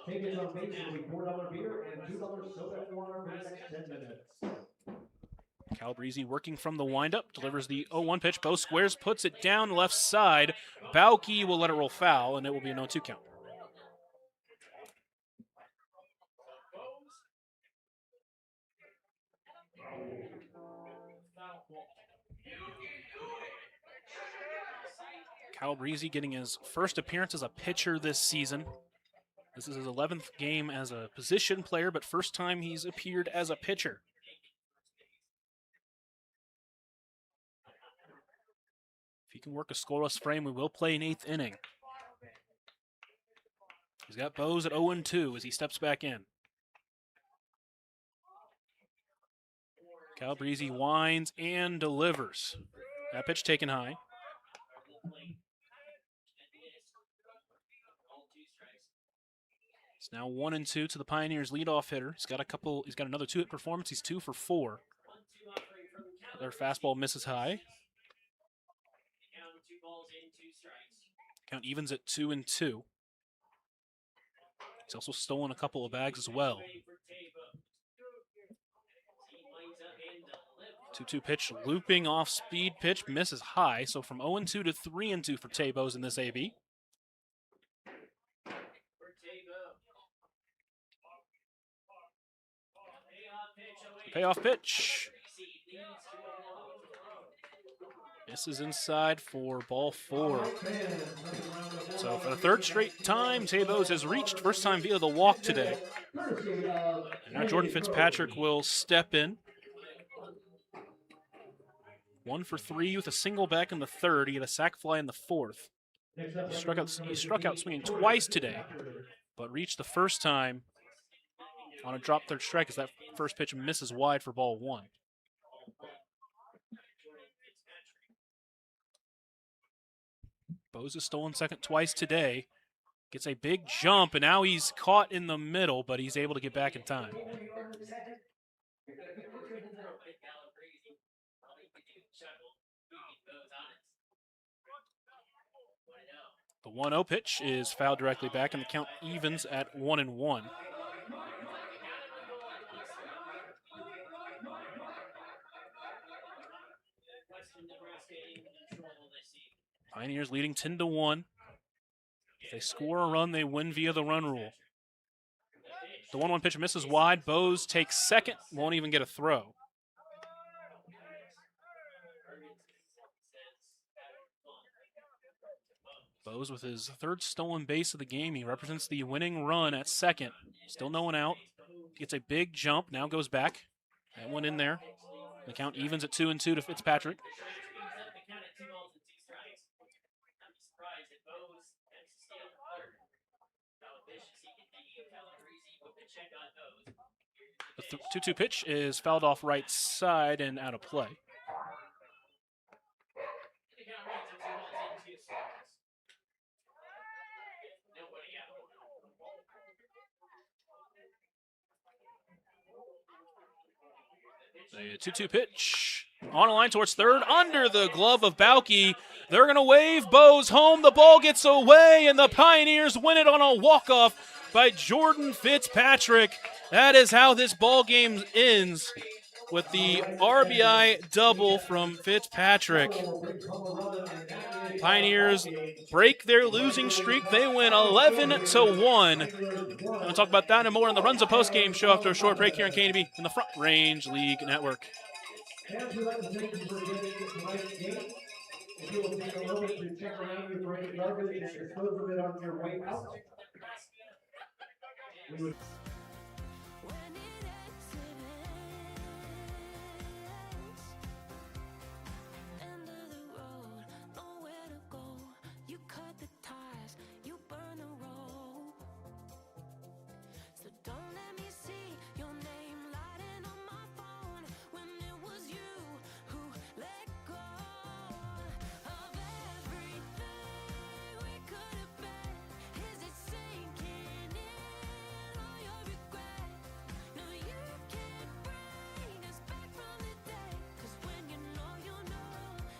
tickets on base will be $4 beer and $2 soda and water for the next 10 minutes. Calabrese working from the windup, delivers the 0-1 pitch. Bo squares, puts it down left side. Bauke will let it roll foul, and it will be a 0-2 count. Calabrese getting his first appearance as a pitcher this season. This is his 11th game as a position player, but first time he's appeared as a pitcher. If he can work a scoreless frame, we will play an 8th inning. He's got Bose at 0-2 as he steps back in. Calabrese winds and delivers. That pitch taken high. It's now 1-2 to the Pioneers' leadoff hitter. He's got another 2-hit performance. He's 2 for 4. Their fastball misses high. Count evens at 2-2. He's also stolen a couple of bags as well. 2-2 pitch, looping off speed pitch, misses high. So from 0-2 to 3-2 for Tabos in this AB. Payoff pitch. Misses inside for ball 4. So for the 3rd straight time, Tabos has reached, first time via the walk today. And now Jordan Fitzpatrick will step in. 1 for 3 with a single back in the 3rd. He had a sac fly in the 4th. He struck out swinging twice today, but reached the first time on a drop 3rd strike as that first pitch misses wide for ball 1. Bose has stolen second twice today. Gets a big jump, and now he's caught in the middle, but he's able to get back in time. The 1-0 pitch is fouled directly back, and the count evens at 1-1. Pioneers leading 10-1. If they score a run, they win via the run rule. The 1-1 pitch misses wide. Bose takes second, won't even get a throw. Bose with his 3rd stolen base of the game. He represents the winning run at second. Still no one out. Gets a big jump, now goes back. That one in there. The count evens at 2-2 to Fitzpatrick. The 2-2 pitch is fouled off right side and out of play. The 2-2 pitch on a line towards third, under the glove of Bauke. They're going to wave. Bo's home. The ball gets away, and the Pioneers win it on a walk-off by Jordan Fitzpatrick. That is how this ball game ends, with the RBI double from Fitzpatrick. Pioneers break their losing streak. They win 11-1. We'll talk about that and more on the Runs of Postgame show after a short break here on KNB in the Front Range League Network. Fans, we'd like to thank you for getting tonight's game. If you will take a moment to check around you for any garbage and dispose of it on your way out. We would When it accidents, end of the road, nowhere to go. You cut the ties, you burn the rope. So don't let me see your name lighting on my phone when it was you who let go of everything we could have been. Is it sinking in all your regret? No, you can't bring us back from the dead. 'Cause when you know,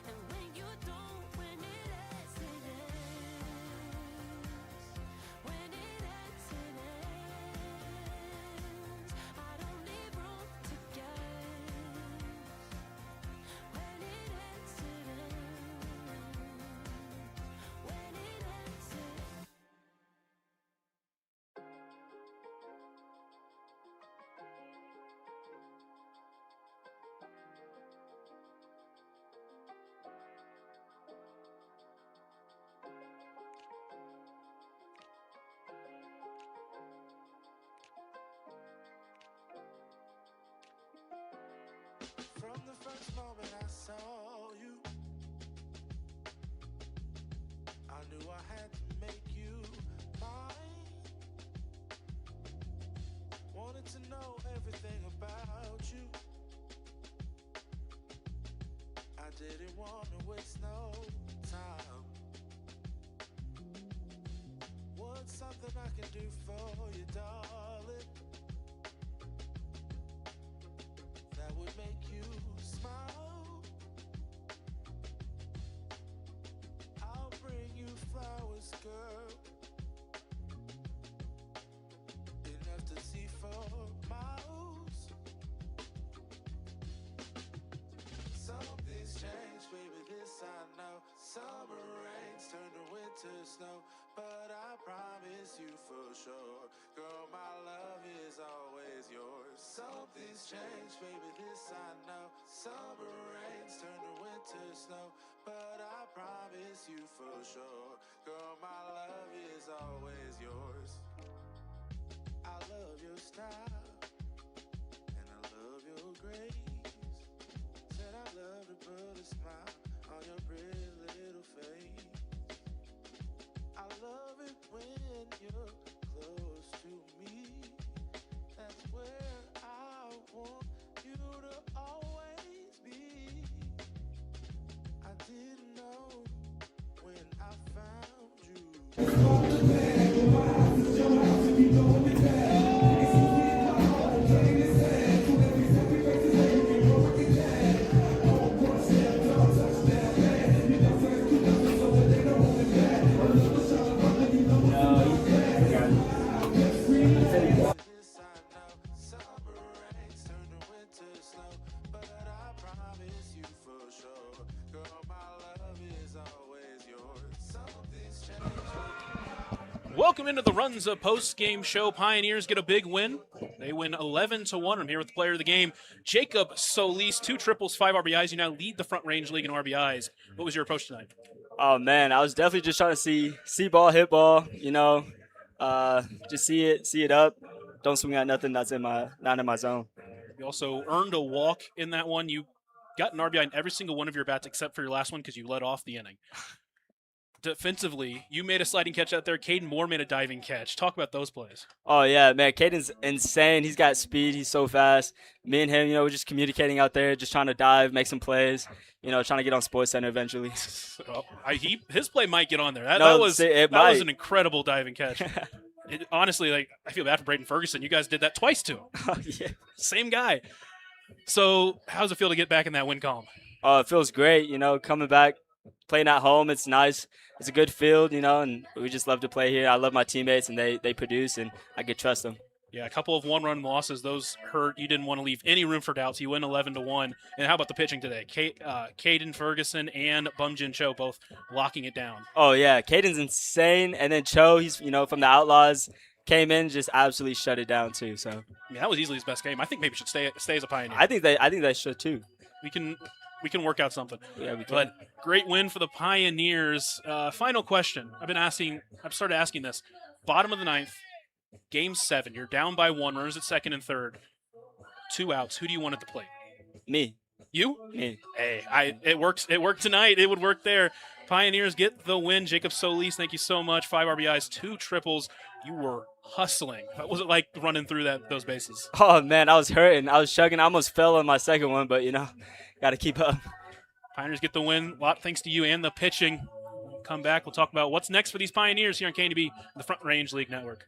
and when you don't, when it accidents, when it accidents, I don't leave room to guess. When it accidents, when it accidents. From the first moment I saw you, I knew I had to make you mine. Wanted to know everything about you. I didn't want to waste no time. What's something I can do for you, darling? That would make you smile. I'll bring you flowers, girl. Enough to see for miles. Something's changed, baby, this I know. Summer rains turn to winter snow, but I promise you for sure, girl, my love is always yours. Something's changed, baby, this I know. Summer rains turn to winter snow, but I promise you for sure, girl, my love is always yours. I love your style, and I love your grace. Said I love to put a smile on your pretty little face. I love it when you're close to me. That's where I want you to always be. I didn't know when I found you. This I know, summer rains turn to winter snow, but I promise you for sure, girl, my love is always yours. Something's changed. Welcome into the Runs of Post-Game show. Pioneers get a big win. They win 11-1. I'm here with the player of the game, Jacob Solis. 2 triples, 5 RBIs. You now lead the Front Range League in RBIs. What was your approach tonight? Oh, man, I was definitely just trying to see ball, hit ball, just see it up. Don't swing at nothing that's not in my zone. You also earned a walk in that one. You got an RBI in every single one of your bats except for your last one because you led off the inning. defensively, you made a sliding catch out there. Caden Moore made a diving catch. Talk about those plays. Oh yeah, man, Caden's insane. He's got speed. He's so fast. Me and him, we're just communicating out there, just trying to dive, make some plays. Trying to get on Sports Center eventually. Oh, his play might get on there. That No, was it that was might. an incredible diving catch. Honestly, I feel bad for Braden Ferguson. You guys did that twice to him. Oh, yeah. Same guy. So how's it feel to get back in that win column? Oh, it feels great. Coming back, playing at home. It's nice. It's a good field. And we just love to play here. I love my teammates, and they produce, and I could trust them. Yeah, a couple of one-run losses. Those hurt. You didn't want to leave any room for doubts. You win 11-1. And how about the pitching today? Caden Ferguson and Bumjin Cho both locking it down. Oh yeah, Caden's insane, and then Cho, he's from the Outlaws, came in, just absolutely shut it down too. So that was easily his best game. I think maybe he should stay as a Pioneer. I think they should too. We can work out something. Yeah, we can. But great win for the Pioneers. Final question. I've started asking this. Bottom of the ninth. Game 7, you're down by 1, runners at second and third, 2 outs. Who do you want at the plate? Me. You? Me. Hey, it works. It worked tonight. It would work there. Pioneers get the win. Jacob Solis, thank you so much. 5 RBIs, 2 triples. You were hustling. What was it like running through those bases? Oh man, I was hurting. I was chugging. I almost fell on my second one, but got to keep up. Pioneers get the win. A lot thanks to you and the pitching. Come back. We'll talk about what's next for these Pioneers here on KNB, the Front Range League Network.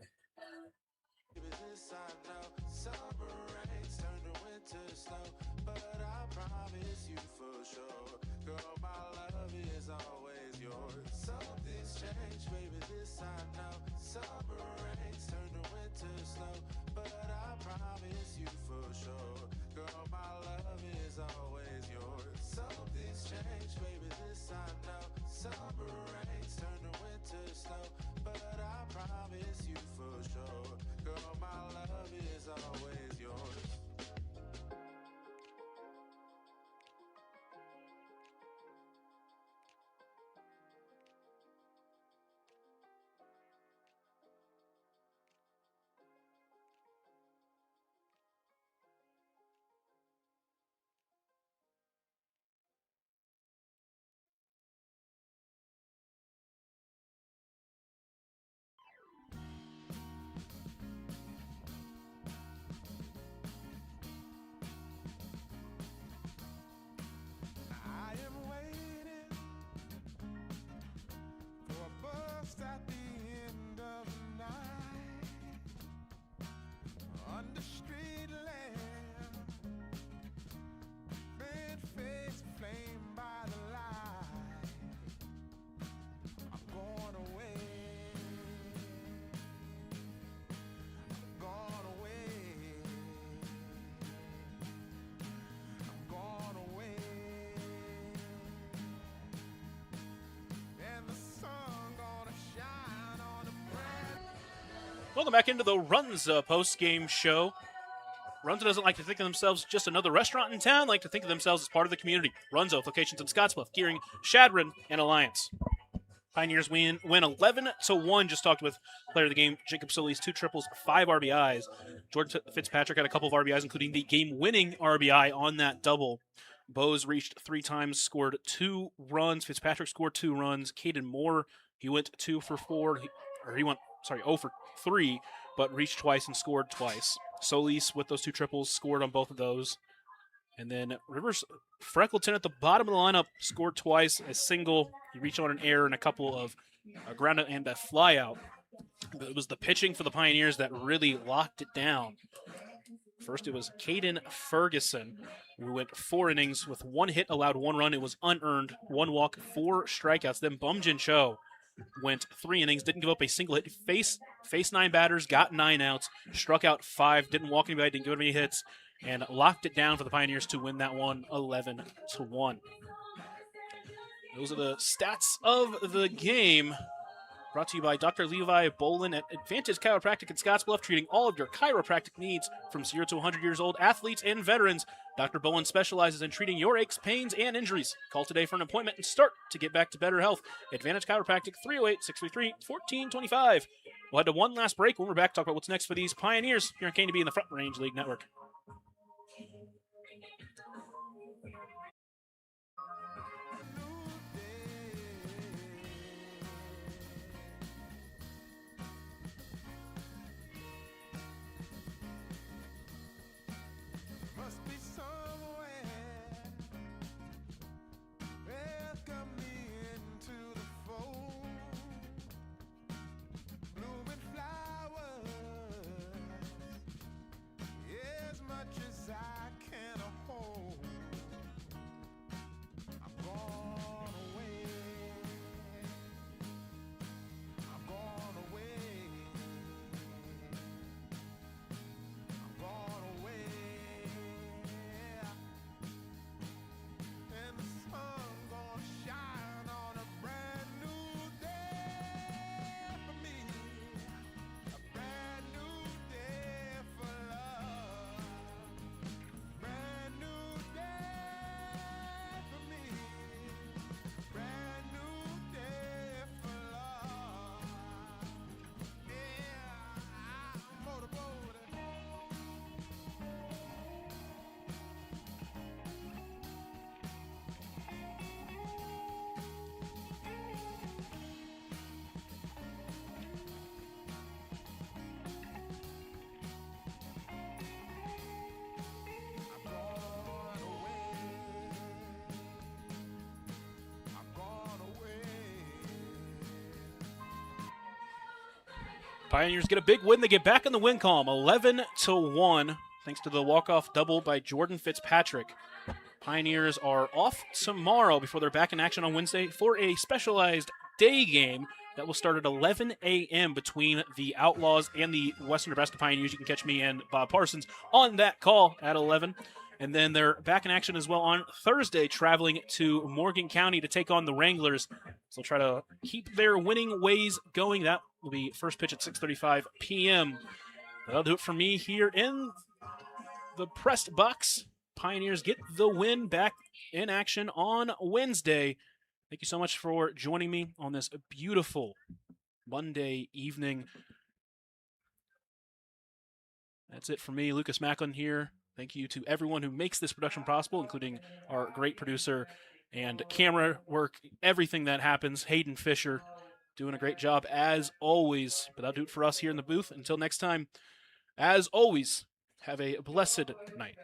At the end of the night, under street lamp, bed face flamed by the light. I'm going away. I'm going away. I'm going away. And the sun gonna shine on the brand. Welcome back into the Runza post-game show. Runza doesn't like to think of themselves just another restaurant in town, like to think of themselves as part of the community. Runza with locations in Scottsbluff, Gering, Shadron, and Alliance. Pioneers win 11-1. Just talked with player of the game, Jacob Solis, 2 triples, 5 RBIs. Jordan Fitzpatrick had a couple of RBIs, including the game-winning RBI on that double. Bose reached 3 times, scored 2 runs. Fitzpatrick scored 2 runs. Caden Moore, he went 2 for 4. He went 0 for 3, but reached twice and scored twice. Solis, with those 2 triples, scored on both of those. And then Rivers Freckleton at the bottom of the lineup scored twice, a single. He reached on an error and a couple of a ground out and a fly out. But it was the pitching for the Pioneers that really locked it down. First, it was Caden Ferguson, who went 4 innings with 1 hit, allowed 1 run. It was unearned, 1 walk, 4 strikeouts. Then Bumjin Cho went 3 innings, didn't give up a single hit. Faced 9 batters, got 9 outs, struck out 5, didn't walk anybody, didn't give up any hits, and locked it down for the Pioneers to win that one 11-1. Those are the stats of the game. Brought to you by Dr. Levi Bolin at Advantage Chiropractic in Scottsbluff, treating all of your chiropractic needs from 0 to 100 years old, athletes and veterans. Dr. Bolin specializes in treating your aches, pains, and injuries. Call today for an appointment and start to get back to better health. Advantage Chiropractic, 308-633-1425. We'll head to one last break. When we're back, talk about what's next for these Pioneers here on KNB in the Front Range League Network. Pioneers get a big win. They get back in the win column, 11-1, thanks to the walk-off double by Jordan Fitzpatrick. Pioneers are off tomorrow before they're back in action on Wednesday for a specialized day game that will start at 11 a.m. between the Outlaws and the Western Nebraska Pioneers. You can catch me and Bob Parsons on that call at 11. And then they're back in action as well on Thursday, traveling to Morgan County to take on the Wranglers. So try to keep their winning ways going. That will be first pitch at 6:35 p.m. That'll do it for me here in the press box. Pioneers get the win, back in action on Wednesday. Thank you so much for joining me on this beautiful Monday evening. That's it for me, Lucas Macklin here. Thank you to everyone who makes this production possible, including our great producer and camera work, everything that happens. Hayden Fisher doing a great job as always. But that'll do it for us here in the booth. Until next time, as always, have a blessed night.